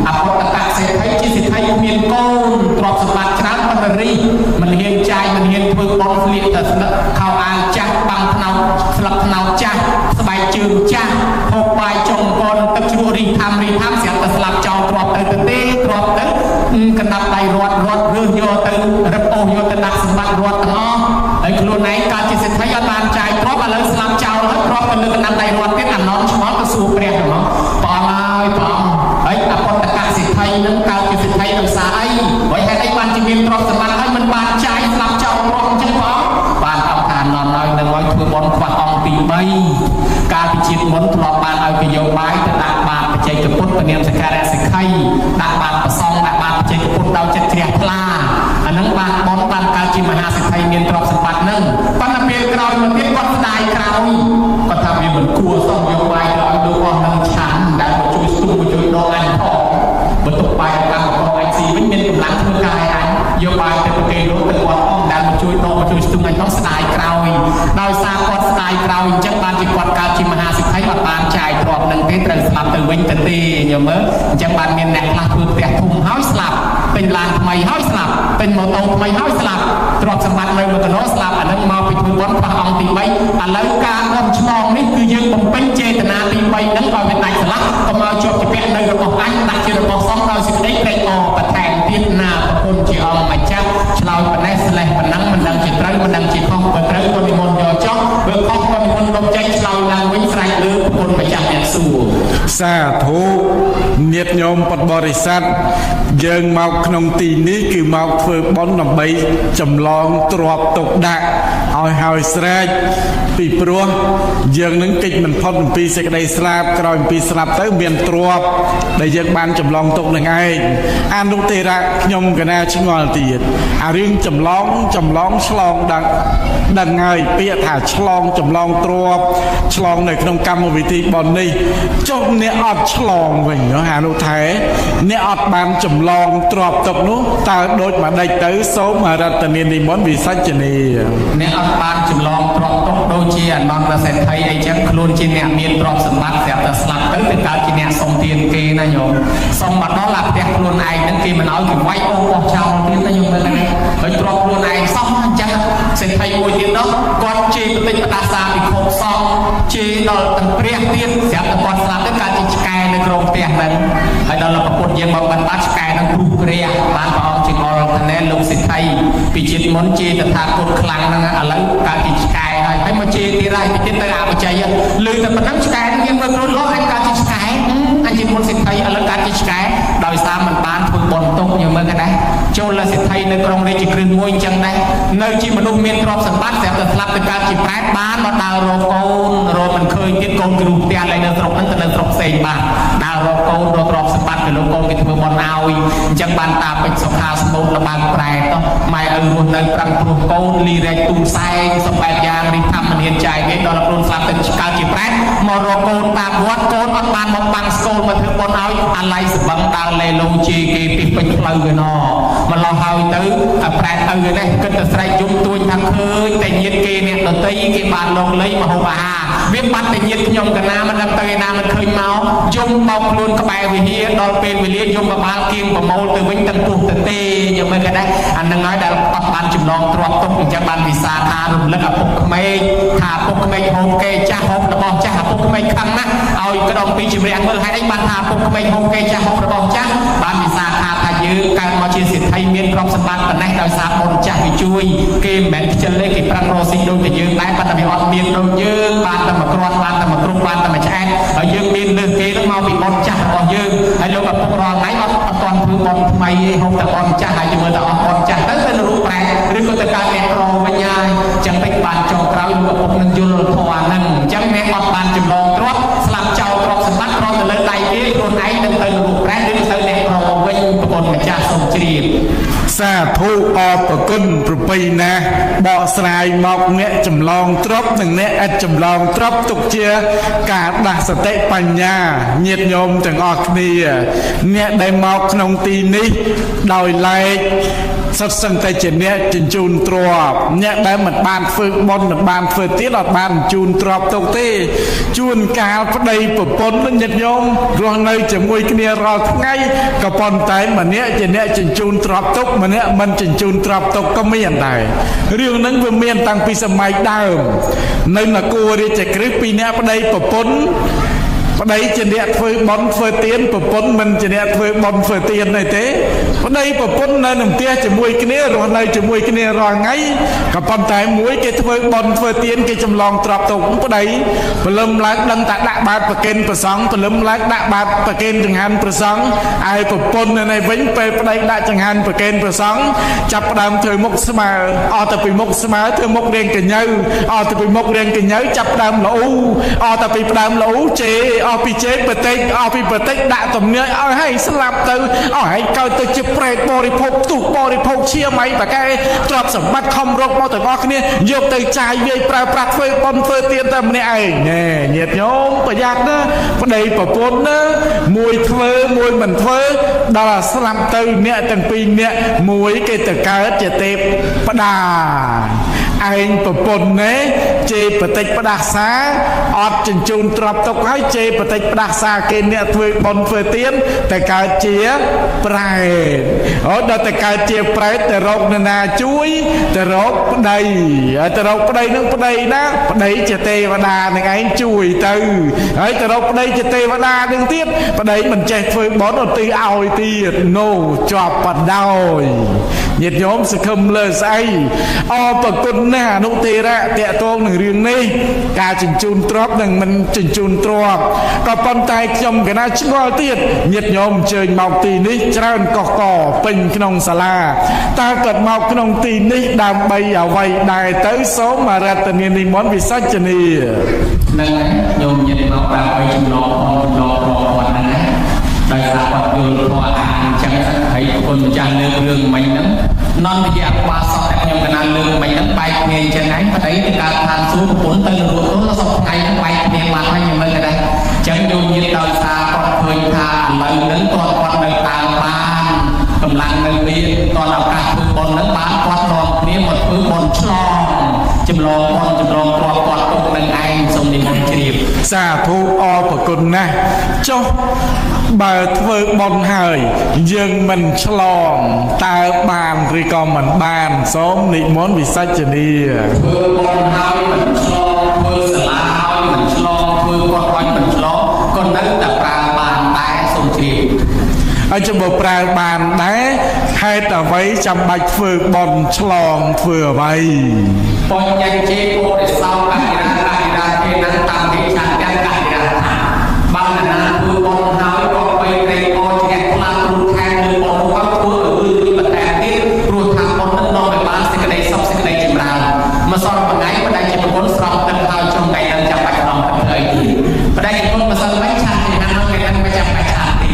อภตะเส យើងចាស់ហូបបាយចុងកូនទឹកជ្រក់រីថាំស្រាប់តែស្លាប់ចោលគ្រាប់ទៅទេគ្រាប់ទៅកណ្ដាប់ដៃរត់រើសយកទៅរឹបអូសយកទៅដាក់សម្បត្តិរត់ទាំងអស់ហើយខ្លួនឯងកើតជាសេដ្ឋីអត់បានចាយគ្រាប់ឥឡូវស្លាប់ចោលហើយគ្រាប់ទៅលើកណ្ដាប់ដៃរត់ទៀតអាណន់ឆ្មល់ទៅសួរព្រះហ្មងព្រះអង្គហើយព្រះអង្គហើយអពតកៈសេដ្ឋីនឹងកើតជាសេដ្ឋីដោយសារអីហើយហេតុអីបានជាមានទ្រព្យសម្បត្តិហើយមិនបានចាយស្លាប់ចោលគ្រាប់អញ្ចឹងព្រះអង្គបានអង្គថាណន់ហើយនឹងឲ្យធ្វើបុណ្យខ្វះអង្គទី3កាលពីជាតិមុនធ្លាប់បានឲ្យគេយកបាយទៅដាក់បាតបច្ចេកពុទ្ធពនាមសក្ការៈសិក្ខីដាក់បាតប្រសងដាក់បាតបច្ចេកពុទ្ធដោយចិត្តជ្រះថ្លាអានឹងបានបុណ្យបានកើតជាមហាសេដ្ឋីមានទ្រព្យសម្បត្តិនឹងប៉ុន្តែពេលក្រោយមកទៀតគាត់ស្ដាយក្រោយគាត់ថាវាមិនគួរសោះយកបាយទៅឲ្យលោកអស់នឹងឆាន់ដែលមកជួយស្ទុះមកជួយដកអញផងបើទុកបាយកម្មករអញស៊ីវិញមានកម្លាំងធ្វើការឲ្យអញយកបាយទៅប្រគេនលោកទៅគាត់អស់ដែលមកជួយដកមកជួយស្ទុះអញផងស្ដាយក្រោយដោយសារគាត់ស្ដាយក្រោយអញ្ចឹងបានជាគាត់កើតជាមហាសេដ្ឋីអត់បានចាយទ្រព្យនឹងទេត្រូវស្លាប់ទៅវិញទៅទេញោមមើលអញ្ចឹងបានមានអ្នកខ្លះធ្វើផ្ទះធំហើយស្លាប់ពេញឡានថ្មីហើយស្លាប់ពេញម៉ូតូថ្មីហើយស្លាប់ទ្រព្យសម្បត្តិនៅមួយកណ្ដោស្លាប់អានឹងមកពីធ្វើបុណ្យខ្វះអង្គទី3ឥឡូវការអត់ឆ្លងនេះគឺយើងបំពេញចេតនាទី3ហ្នឹងឲ្យវាដាច់ស្លាប់កុំឲ្យជាប់ជាពាក់នៅរបស់អញដាក់ជារបស់សង្ឃដោយសេចក្តីត្រេកអរបន្ថែមទៀតណាប្រគុណជាអង្គម្ចាស់ឆ្លើយប៉ុណ្ណេះស្លេះប៉ុណ្ណឹងមិនដឹងជាត្រូវមិនដឹងជាខុសបើត្រូវគាត់និមន្តយកចុះបើខុសគាត់និមន្តលុបចេញឆ្លើយឡើងវិញស្រែកលើប្រគុណម្ចាស់អ្នកសួរសាធុញាតិញោមពុទ្ធបរិស័ទយើងមកក្នុងទីនេះគឺមកធ្វើបុណ្យដើម្បីចម្លងទ្រព្យទុកដាក់ឲ្យហើយស្រេចពីព្រោះយើងនឹងកិច្ចមិនផុតអំពីសេចក្តីស្លាប់ក្រោយអំពីស្លាប់ទៅមានទ្រព្យដែលយើងបានចម្លងទុកនឹងឯងអនុទេរៈខ្ញុំកណាឆ្ងល់ទៀតអារឿងចម្លងឆ្លងដឹងហើយពាក្យថាឆ្លងចម្លងទ្រព្យឆ្លងនៅក្នុងកម្មវិធីបុណ្យនេះចុះអ្នកអត់ឆ្លងវិញអានោះថែអ្នកអត់បានចម្លងទ្រព្យទុកនោះតើដូចម្ដេចទៅសូមរតនានិមន្តវិសច្ចនីអ្នកអត់បានចម្លងទ្រព្យទុកដូចជាអនន្តសេដ្ឋីអីចឹងខ្លួនជាអ្នកមានទ្រព្យសម្បត្តិស្រាប់តែស្លាប់ទៅកើតជាអ្នកសុំទានគេណាញោមសុំមកដល់អាផ្ទះខ្លួនឯងហ្នឹងគេមិនឲ្យគេវាយអូបោះចោលទៀតណាញោមហ្នឹងហើយទ្រព្យខ្លួនឯងសោះអញ្ចឹងសេដ្ឋីមួយទៀតនោះគាត់ជេរបន្តិចបដាសាភិក្ខុសង្ឃជេរដល់ទាំងព្រះទៀតស្រាប់តែគាត់ស្លាប់ទៅកើតជាឆ្កែនៅក្នុងផ្ទះហ្នឹងហើយដល់ប្រពុតយើងមកបណ្ដាឆ្កែនឹងគ្រូព្រះបានព្រះអង្គជាងល់ថាណែលោកសេដ្ឋីពីជាតិមុនជេរតថាគតខ្លាំងហ្នឹងឥឡូវកើតជាឆ្កែហើយមកជេរទៀតហើយទៀតទៅអបជ័យលឺតែប៉ុណ្ណឹងឆ្កែនឹងយើងមើលខ្លួនលោកអញកើតជាឆ្កែអញជាមុនសេដ្ឋីឥឡូវកើតជាឆ្កែដោយសារមិនបានធ្វើបុណ្យទុកយើងមើលក៏ដែរចូលសេដ្ឋីនៅក្រុងរាជក្រឹត្យមួយអញ្ចឹងដែរនៅជាមនុស្សមានទ្រព្យសម្បត្តិស្រាប់តែស្លាប់ទៅកើតជាប្រែតបានមកដើររកកូនរកមិនឃើញទៀតកូនគ្រូផ្ទះឡើយនៅស្រុកហ្នឹងទៅនៅស្រុកផ្សេងបានដើររកកូនរកទ្រព្យសម្បត្តិទៅលោកកូនគេធ្វើបុណ្យឲ្យអញ្ចឹងបានតាពេជ្រសុខាស្មូតលបាំងប្រែតម៉ែឪរស់នៅប្រឹងព្រោះកូនលីរែកទូសែងសម្បែបយ៉ាងរីធម្មនាចាយគេដល់ខ្លួនស្លាប់ទៅកើតជាប្រែតមករកកូនតាមវត្តកូនអត់បានមកបាំងស្គូលមកធ្វើបុណ្យឲ្យអាឡ័យសបឹងដើរលេលងជេគេពីពេញផ្លូវឯណោមកឡោះហើយទៅប្រែតឪនេះគិតតែស្រែកយំទួញថាឃើញតែញាតគេអ្នកដតីគេបានលងលៃមហូបអាហារវាបាត់តែញាតខ្ញុំកណាមិនដឹងទៅឯណាមិនឃើញមកយំបោកខ្លួនក្បែរវិហារដល់ពេលវេលាយំបបាលគៀងប្រមូលទៅវិញទាំងពុះទៅទេយើងមើលគេដែរអានឹងហើយដែលអត់បានចម្លងទ្រព្យទុកអញ្ចឹងបានវិសាថារំលឹកឪពុកក្មេងថាឪពុកក្មេងហូបគេចាស់ហូបរបស់ចាស់ឪពុកក្មេងខឹងណាស់ឲ្យក្តំពីជំរះមើលហេតុអីបានថាឪពុកក្មេងហូបគេចាស់ហូបរបស់ចាស់បានវិសាថាយើងកើតមកជាសេដ្ឋីមានទ្រព្យសម្បត្តិប៉ុណ្ណេះដោយសារបុណ្យចាស់វាជួយគេមិនមែនខ្ជិលទេគេប្រឹងរកស៊ីដូចតែយើងដែរប៉ុន្តែវាអត់មានដូចយើងបានតែមួយគ្រាន់បានតែមួយគ្រប់បានតែមួយឆ្អែតហើយយើងមានលើសគេទៅមកពីបុណ្យចាស់របស់យើងហើយលោកឪពុករងថ្ងៃអត់ទាន់ធ្វើបុណ្យថ្មីទេហូបតែបុណ្យចាស់ហើយយើងមើលតែអត់បុណ្យចាស់ទៅរូបប្រែឬក៏ទៅកើតអ្នកក្រវិញហើយចឹងពេចបានចុងក្រោយលោកឪពុកនឹងយល់ធម៌ហ្នឹងអញ្ចឹងអ្នកអត់បានចម្លងទ្រព្យស្លាប់ចោលទ្រព្យសម្បត្តិគ្រាន់តែលើដៃគេខ្លួនឯងនឹងទៅរូបប្រែឬទៅអ្នកក្រវិញប្រពន្ធម្ចាស់សូមជ្រាបសាធុអរប្រគុណប្រពៃណាបកស្រាយមកអ្នកចម្លងទ្រព្យនិងអ្នកឥតចម្លងទ្រព្យទុកជាការដាស់សតិបញ្ញាញាតិញោមទាំងអស់គ្នាអ្នកដែលមកក្នុងទីនេះដោយឡែក សិតសឹងតែជាអ្នកជញ្ជូនទ្រព្យអ្នកដែលមិនបានធ្វើបុណ្យមិនបានធ្វើទៀតអត់បានជូនទ្រព្យទុកទេជួនកាលប្តីប្រពន្ធញាតិញោមរស់នៅជាមួយគ្នារាល់ថ្ងៃក៏ប៉ុន្តែម្នាក់ជាអ្នកជញ្ជូនទ្រព្យទុកម្នាក់មិនជញ្ជូនទ្រព្យទុកក៏មានដែររឿងហ្នឹងវាមានតាំងពីសម័យដើមនៅនគររាជក្រឹស្នពីអ្នកប្តីប្រពន្ធប្តីជាអ្នកធ្វើបុណ្យធ្វើទានប្រពន្ធមិនជាអ្នកធ្វើបុណ្យធ្វើទានទេប្តីប្រពន្ធនៅក្នុងផ្ទះជាមួយគ្នារស់នៅជាមួយគ្នារាល់ថ្ងៃក៏ប៉ុន្តែមួយគេធ្វើបុណ្យធ្វើទានគេចម្លងទ្រព្យទុកប្តីព្រលឹមឡើងដឹងតែដាក់បាតប្រគេនព្រះសង្ឃព្រលឹមឡើងដាក់បាតប្រគេនចង្ហាន់ព្រះសង្ឃឯប្រពន្ធនៅវិញពេលប្តីដាក់ចង្ហាន់ប្រគេនព្រះសង្ឃចាប់ផ្ដើមធ្វើមុខស្មើអត់ទៅពីមុខស្មើធ្វើមុខរៀងកញ្ញើអត់ទៅពីមុខរៀងកញ្ញើចាប់ផ្ដើមល្អអត់ទៅពីផ្ដើមល្អជេអស់ពីជេបតិចអស់ពីបតិចដាក់ទំនាយឲ្យហើយស្លាប់ទៅអស់ហើយកើតទៅជាប្រេតបរិភោគទុះបរិភោគឈាមអីតកែទ្រព្យសម្បត្តិខំរកមកទាំងអស់គ្នាយកទៅចាយវាយប្រើប្រាស់ធ្វើបុណ្យធ្វើទានតែម្នាក់ឯងណែញាតិញោមប្រយ័ត្នណាប្តីប្រពន្ធណាមួយធ្វើមួយមិនធ្វើដល់ស្លាប់ទៅអ្នកទាំងពីរអ្នកមួយគេទៅកើតជាទេពតាឯងប្រពន្ធណែជេរបតិចផ្ដាសាអត់ជញ្ជូនទ្រព្យទុកហើយជេរបតិចផ្ដាសាគេអ្នកធ្វើបុណ្យធ្វើទានតែកើតជាប្រែតអូដល់តែកើតជាប្រែតទៅរកនរណាជួយទៅរកប្តីទៅរកប្តីនឹងប្តីណាប្តីជាទេវតានឹងឯងជួយទៅហើយទៅរកប្តីជាទេវតានឹងទៀតប្តីមិនចេះធ្វើបុណ្យឧទ្ទិសឲ្យទៀតនោះជាប់បដោយញាតិញោមសង្ឃឹមលើស្អីអរប្រគុណណាស់អនុទេរៈតេតងនឹងរឿងនេះការជញ្ជូនទ្រព្យនិងមិនជញ្ជូនទ្រព្យក៏ប៉ុន្តែខ្ញុំកណាឆ្ងល់ទៀតញាតិញោមអញ្ជើញមកទីនេះច្រើនកកកពេញក្នុងសាលាតើគាត់មកក្នុងទីនេះដើម្បីអ្វីដែរទៅសូមអរតនានិមន្តវិសាចនីនឹងញោមញាតិមកដើម្បីចម្លងចម្លងប្រវត្តិហ្នឹងដោយសារគាត់យល់ធម៌អានអញ្ចឹងហើយគុណម្ចាស់លើករឿងមិញហ្នឹងនន្តយៈបាសកតែខ្ញុំកណាលើកមិញហ្នឹងបែកគ្នាអញ្ចឹងហើយប្តីទៅកើតឋានសួគ៌ប្រពន្ធទៅរស់ទៅសពថ្ងៃហ្នឹងបែកគ្នាបាត់ហើយខ្ញុំមិនដែរអញ្ចឹងញោមញាតិដោយសារគាត់ឃើញថាឥឡូវហ្នឹងគាត់នៅតាមបានកម្លាំងនៅមានគាត់ឱកាសធ្វើបុណ្យហ្នឹងបានគាត់នាំគ្នាមកធ្វើបុណ្យឆ្លងចម្លងបុណ្យចម្លងទ្រព្យគាត់ទុកនឹងឯងសូមនិមន្តជ្រាបសាធុអរប្រគុណណាស់ចុះបើធ្វើបុណ្យហើយយើងមិនឆ្លងតើបានឬក៏មិនបានសូមនិមន្តវិសាចនីធ្វើបុណ្យហើយមិនឆ្លងធ្វើសាលាហើយមិនឆ្លងធ្វើគាត់បាញ់មិនឆ្លងក៏នៅតែប្រើបានដែរសូមជ្រាបហើយចាំបើប្រើបានដែរហេតុអ្វីចាំបាច់ធ្វើបុណ្យឆ្លងធ្វើអ្វីបញ្ញជេពុរិសោកាយរាទេណាតាមទីឆានទាំងកាយរាបានណាធ្វើបុណ្យហើយក៏បីតែអោជ្រះខ្លាំងគ្រូខែលើបុណ្យគាត់ធ្វើឲ្យបន្តែទៀតព្រោះថាបុណ្យនឹងនាំឲ្យបានសេចក្តីសុខសេចក្តីចម្រើនមកសល់មួយថ្ងៃបដិជាប្រពន្ធស្រង់ទឹកហើយចុងថ្ងៃនឹងចាំបាច់ស្រង់ទឹកអីទៀតបដិជាប្រពន្ធម្សិលមិញឆានទីណានោះគេនឹងមិនចាំបាច់ឆានទេ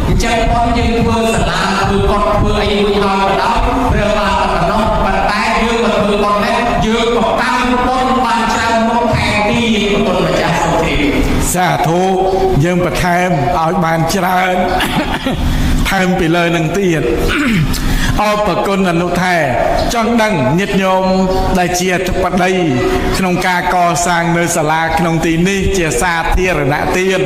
អញ្ចឹងបុណ្យយើងធ្វើសាលាធ្វើគាត់ធ្វើអីមួយហើយក៏ដោយព្រមបានប៉ុណ្ណោះប៉ុន្តែយើងមកធ្វើបុណ្យនេះយើងក៏តាមបុណ្យបានច្រើនមកថែមទីប្រពន្ធម្ចាស់សុទ្រីសាធុយើងបន្ថែមឲ្យបានច្រើនថែមពីលើនឹងទៀតអរប្រគុណអនុថែចង់ដឹងញាតិញោមដែលជាអធិបតីក្នុងការកសាងនៅសាលាក្នុងទីនេះជាសាធារណទាន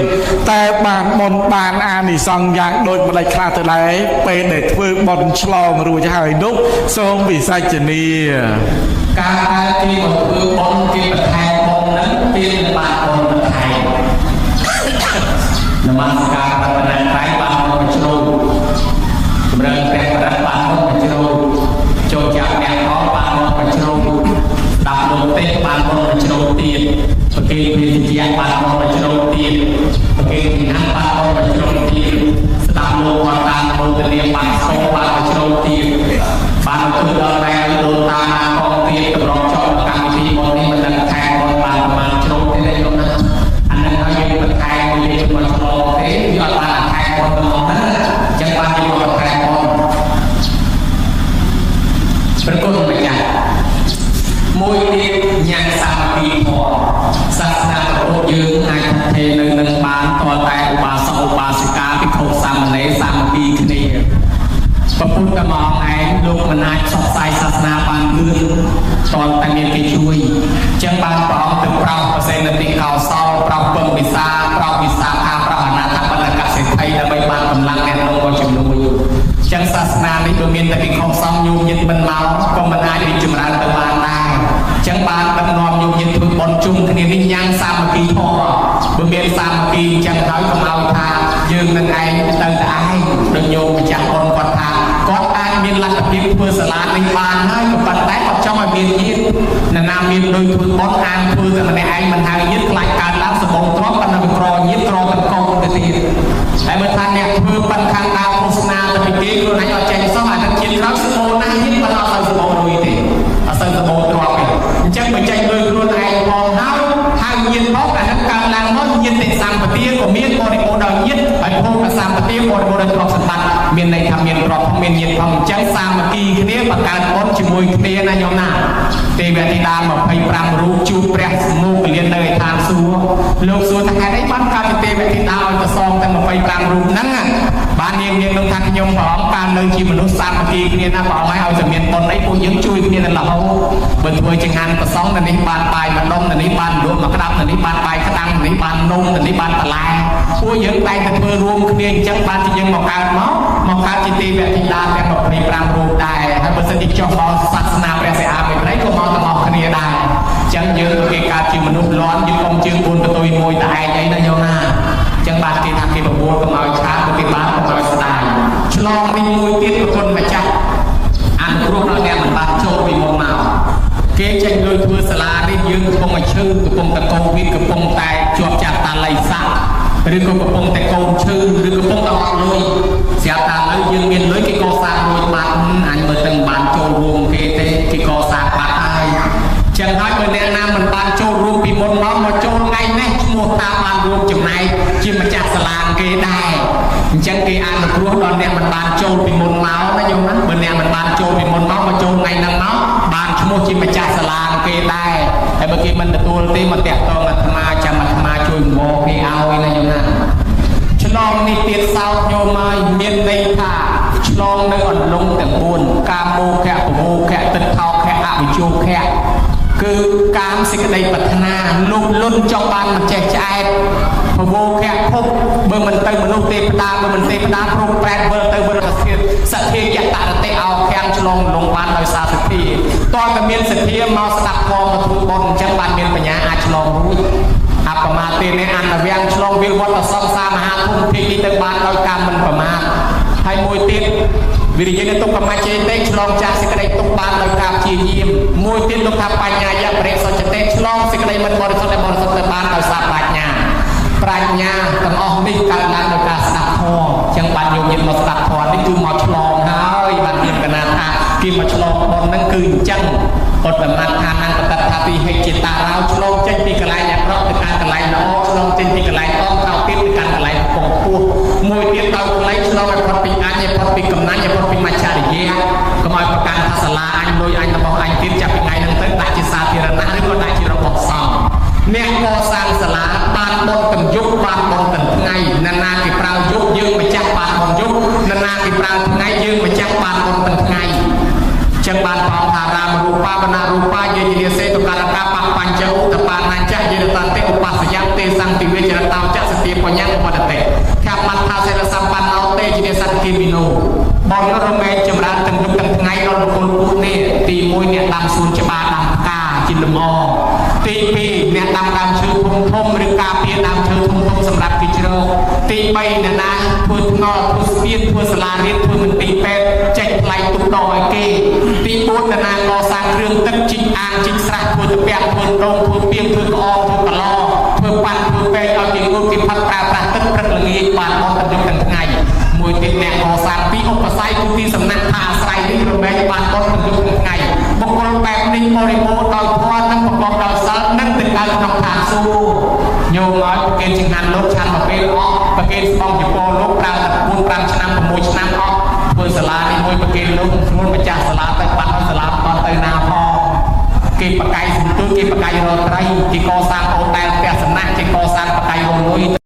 តែបានបុណ្យបានអានិសង្សយ៉ាងដូចម្ដេចខ្លះទៅដែរពេលដែលធ្វើបុណ្យឆ្លងរួចហើយនោះសូមវិសាចនីការដែលគេមកធ្វើបុណ្យគេបន្ថែមបុណ្យហ្នឹងគេនឹងបានបុណ្យបន្ថែមនមស្ការរតនត្រ័យបានមកជ្រោចម្រើនព្រះបរិត្តបានមកជ្រោចូលចាប់អ្នកអស់បានមកជ្រោដាក់លោកទេបានមកជ្រោទៀតប្រគេនព្រះជាបានមកជ្រោទៀតប្រគេនពីណាបានមកជ្រោទៀតស្ដាប់លោកវត្តតាមមន្តនាមបានសូមបានមកជ្រោទៀតបានធ្វើដល់តែដូនតាណាកងទៀតតម្រង់ចោលកម្មវិធីមកនេះមិនដឹងខែមកបានប្រមាណជ្រោទេទេលោកណាអានឹងហើយយើងមិនខែមួយលេខមកឆ្លងទេវាអត់បានខែមកទៅមកណាចឹងបានយើងមកខែមកប្រគុណម្ចាស់មួយទៀតញ៉ាំសាមគ្គីធម៌សាសនារបស់យើងអាចទេនៅនឹងបានតតែឧបាសកឧបាសិកាភិក្ខុសាមណេរសាមគ្គីគ្នាក៏ ប្រពុតតែមកឯងលោកមិនអាចផ្សព្វផ្សាយសាសនាបានលឿនតលតែមានគេជួយចឹងបានព្រះអង្គទៅប្រោសប្រសេនតិកោសលប្រោសពឹងវិសាប្រោសវិសាខាប្រោសអនាថបណ្ឌកសិទ្ធិដើម្បីបានកម្លាំងអ្នកក្នុងមកជំនួយចឹងសាសនានេះក៏មានតែពីខុសសំញោមញាតិមិនមកក៏មិនអាចរីកចម្រើនទៅបានដែរចឹងបានដឹកនាំញោមញាតិធ្វើបន់ជុំគ្នានេះញ៉ាំងសាមគ្គីធម៌បើមានសាមគ្គីចឹងហើយកុំឲ្យថាយើងនឹងឯងទៅតែឯងដូចញោមម្ចាស់បន់គាត់ថាគាត់អាចមានលទ្ធភាពធ្វើសាលានេះបានហើយក៏ប៉ុន្តែគាត់ចង់ឲ្យមានញាតិណានាមានដូចធ្វើបន់អានធ្វើតែម្នាក់ឯងមិនហើយញាតិខ្លាចកើតឡើងសបងទ្រព្យប៉ុន្តែវាក្រញាតិក្រទាំងកូនទៅទៀតហើយបើថាអ្នកធ្វើប៉ុនខាងដើមឃោសនាទៅពីគេខ្លួនឯងអត់ចេញសោះអានឹងជាតិក្រោយស្បូនណាញាតិបើអត់ឲ្យស្បូនរួយទេអត់សូវស្បូនទ្រព្យទេអញ្ចឹងបើចេញដោយខ្លួនឯងផងហើយហៅញាតិមកអានឹងកើតឡើងមកញាតិសម្បទាក៏មានបរិបូរណ៍ដល់ញាតិហើយភោគសម្បទាបរិបូរណ៍ដល់ទ្រព្យសម្បត្តិមានន័យថាមានទ្រព្យមានញាតិផងអញ្ចឹងសាមគ្គីគ្នាបង្កើតបុណ្យជាមួយគ្នាណាញោមណាទេវធីតា25រូបជួបព្រះសមូហលាននៅឯឋានសួគ៌លោកសួរថាហេតុអីបានកើតជាទេវធីតាឲ្យទៅសងទាំង25រូបហ្នឹងបាននាងនឹងថាខ្ញុំព្រះអង្គបាននៅជាមនុស្សសាមគ្គីគ្នាណាព្រះអង្គឲ្យតែមានបុណ្យអីពួកយើងជួយគ្នារហូតបើធ្វើចង្ហាន់ប្រសងនៅនេះបានបាយម្ដុំនៅនេះបានលក់មួយក្តាប់នៅនេះបានបាយក្តាំងនៅនេះបាននំនៅនេះបានបន្លែពួកយើងតែងតែធ្វើរួមគ្នាអញ្ចឹងបានជាយើងមកកើតជាទេវធីតាទាំង25រូបដែរហើយបើសិនជាចុះមកសាសនាព្រះសិហាមេត្រីក៏មកទាំងអស់គ្នាដែរអញ្ចឹងយើងក៏គេកើតជាមនុស្សលាន់យើងកុំជើង4កតុយមួយតែឯងអីណាញោមណាអញ្ចឹងបានគេថាគេបបួលកុំឲ្យឆាតគេបានកុំឲ្យស្ដាយឆ្លងនេះមួយទៀតប្រគុណម្ចាស់អនុគ្រោះដល់អ្នកមិនបានចូលពីមុនមកគេចេញលុយធ្វើសាលានេះយើងកំពុងតែឈឺកំពុងតែកូវីដកំពុងតែជាប់ចាក់តាល័យសាក់ឬក៏កំពុងតែកូនឈឺឬកំពុងតែអត់លុយស្រាប់ថាឥឡូវយើងមានលុយគេកសាងរួចបាត់អញមើលទៅមិនបានចូលរួមគេទេគេកសាងបាត់ហើយចឹងហើយបើអ្នកណាមិនបានចូលរួមពីមុនមកចូលថ្ងៃនេះឈ្មោះតាមបានរួមចំណែកជាម្ចាស់សាលាគេដែរអញ្ចឹងគេអនុគ្រោះដល់អ្នកមិនបានចូលពីមុនមកណាយល់ណាបើអ្នកមិនបានចូលពីមុនមកចូលថ្ងៃហ្នឹងមកបានឈ្មោះជាម្ចាស់សាលាគេដែរហើយបើគេមិនទទួលទេមកតាក់ទងអាត្មាចាំអាត្មាជួយងោគេឲ្យណាយល់ណាឆ្លងនេះទៀតសោតញោមហើយមានន័យថាឆ្លងនៅអន្លង់ទាំង4កាមោខៈពវោខៈទឹកថោខៈអវិជោខៈគឺកាមសេចក្តីប្រាថ្នាលុបលុនចង់បានមិនចេះឆ្អែតពវោខៈភពបើមិនទៅមនុស្សទេវតាបើមិនទេវតាព្រមប្រែតវិលទៅវិលទៅសទ្ធាយតរតិអោខាំងឆ្លងលងបានដោយសារសទ្ធាតើតែមានសទ្ធាមកស្ដាប់ធម៌មកធ្វើបុណ្យអញ្ចឹងបានមានបញ្ញាអាចឆ្លងរួចអបមាទេនេះអន្តវាំងឆ្លងវាវត្តសង្សារមហាភូមិទីនេះទៅបានដោយការមិនប្រមាទហើយមួយទៀតវិរិយៈទុក្ខមច្ចេតិឆ្លងចាស់សេចក្តីទុក្ខបានដោយការព្យាយាមមួយទៀតលោកថាបញ្ញាយៈបរិសុទ្ធតិឆ្លងសេចក្តីមិនបរិសុទ្ធទៅបានដោយសារប្រាជ្ញាទាំងអស់នេះកើតឡើងដោយការស្ដាប់ធម៌ចឹងបានយកញាតិមកស្ដាប់ធម៌នេះគឺមកឆ្លងហើយបានមានកណាថាគេមកឆ្លងបុណ្យហ្នឹងគឺអញ្ចឹងពុទ្ធមត្តថានឹងបតថាពីហេតុចេតារោឆ្លងចេញពីកន្លែងអាក្រក់ទៅកាន់កន្លែងល្អឆ្លងចេញពីកន្លែងអមក្រៅទៀតទៅកាន់កន្លែងពងពោះមួយទៀតដល់កន្លែងឆ្លងឲ្យផុតពីអញឲ្យផុតពីកំណាញ់ឲ្យផុតពីមច្ឆរិយាកុំឲ្យប្រកាន់ថាសាលាអញលុយអញរបស់អញទៀតចាប់ពីថ្ងៃហ្នឹងទៅដាក់ជាសាធារណៈឬក៏ដាក់ជារបស់សង្ឃអ្នកកសាងសាលាបានបុណ្យទាំងយប់បានបុណ្យទាំងថ្ងៃណាគេប្រើយប់យើងម្ចាស់បានបុណ្យយប់ណាគេប្រើថ្ងៃយើងម្ចាស់បានបុណ្យទាំងថ្ងៃចឹងបានព្រះអង្គថារាមរូបាវនរូបាយេនិសេតុកាលកាបបញ្ចឧតបាណាចយេតតេឧបស្សយទេសង្តិវិជ្ជរតោចសតិបញ្ញាឧបតតេខាមថាសេរសម្បណ្ណោតេជាសត្វគិវិណូបនរមែងចម្រើនទាំងយប់ទាំងថ្ងៃដល់បុគ្គលពុទ្ធនេះទី1អ្នកដាំសួនច្បារដាំផ្កាជាលំអទី2អ្នកដាំដើមឈើធំឬការពារដើមឈើធំសម្រាប់គេជ្រកទី3អ្នកណាធ្វើថ្នល់ធ្វើស្ពានធ្វើសាលារៀនធ្វើមន្ទីរពេទ្យចេញថ្លៃទុកដោឲ្យគេទី4អ្នកណាកសាងគ្រឿងទឹកជីកអាងជីកស្រះធ្វើទឹកពាក់ធ្វើដងធ្វើពីងធ្វើក្អមធ្វើកឡធ្វើប៉ាន់ធ្វើពេទ្យឲ្យគេងូតគេផាត់ប្រើប្រាស់ទឹកព្រឹកល្ងាចបានអត់ទាំងយប់ទាំងថ្ងៃមួយទៀតអ្នកកសាងពីឧបស័យគឺទីសំណាក់ថាអាស្រ័យនេះរមែងបានអត់ទាំងយប់ទាំងថ្ងៃបុគ្គលបែបនេះបរិបូរណ៍ដោយធម៌និងប្រកបដោយសិលនិងទៅកើតក្នុងឋានសួគ៌ញោមឲ្យប្រគេនចង្ហាន់លោកឆាន់មកពេលអស់ប្រគេនស្បង់ជាពរលោកប្រើតែ4 5ឆ្នាំ6ឆ្នាំអស់ធ្វើសាលានេះមួយប្រគេនលោកខ្លួនម្ចាស់សាលាទៅបាត់ហើយសាលាបាត់ទៅណាផងគេបកាយសន្ទុយគេបកាយរត្រីគេកសាងអូនដែលផ្ទះសំណាក់គេកសាងបកាយរលុយ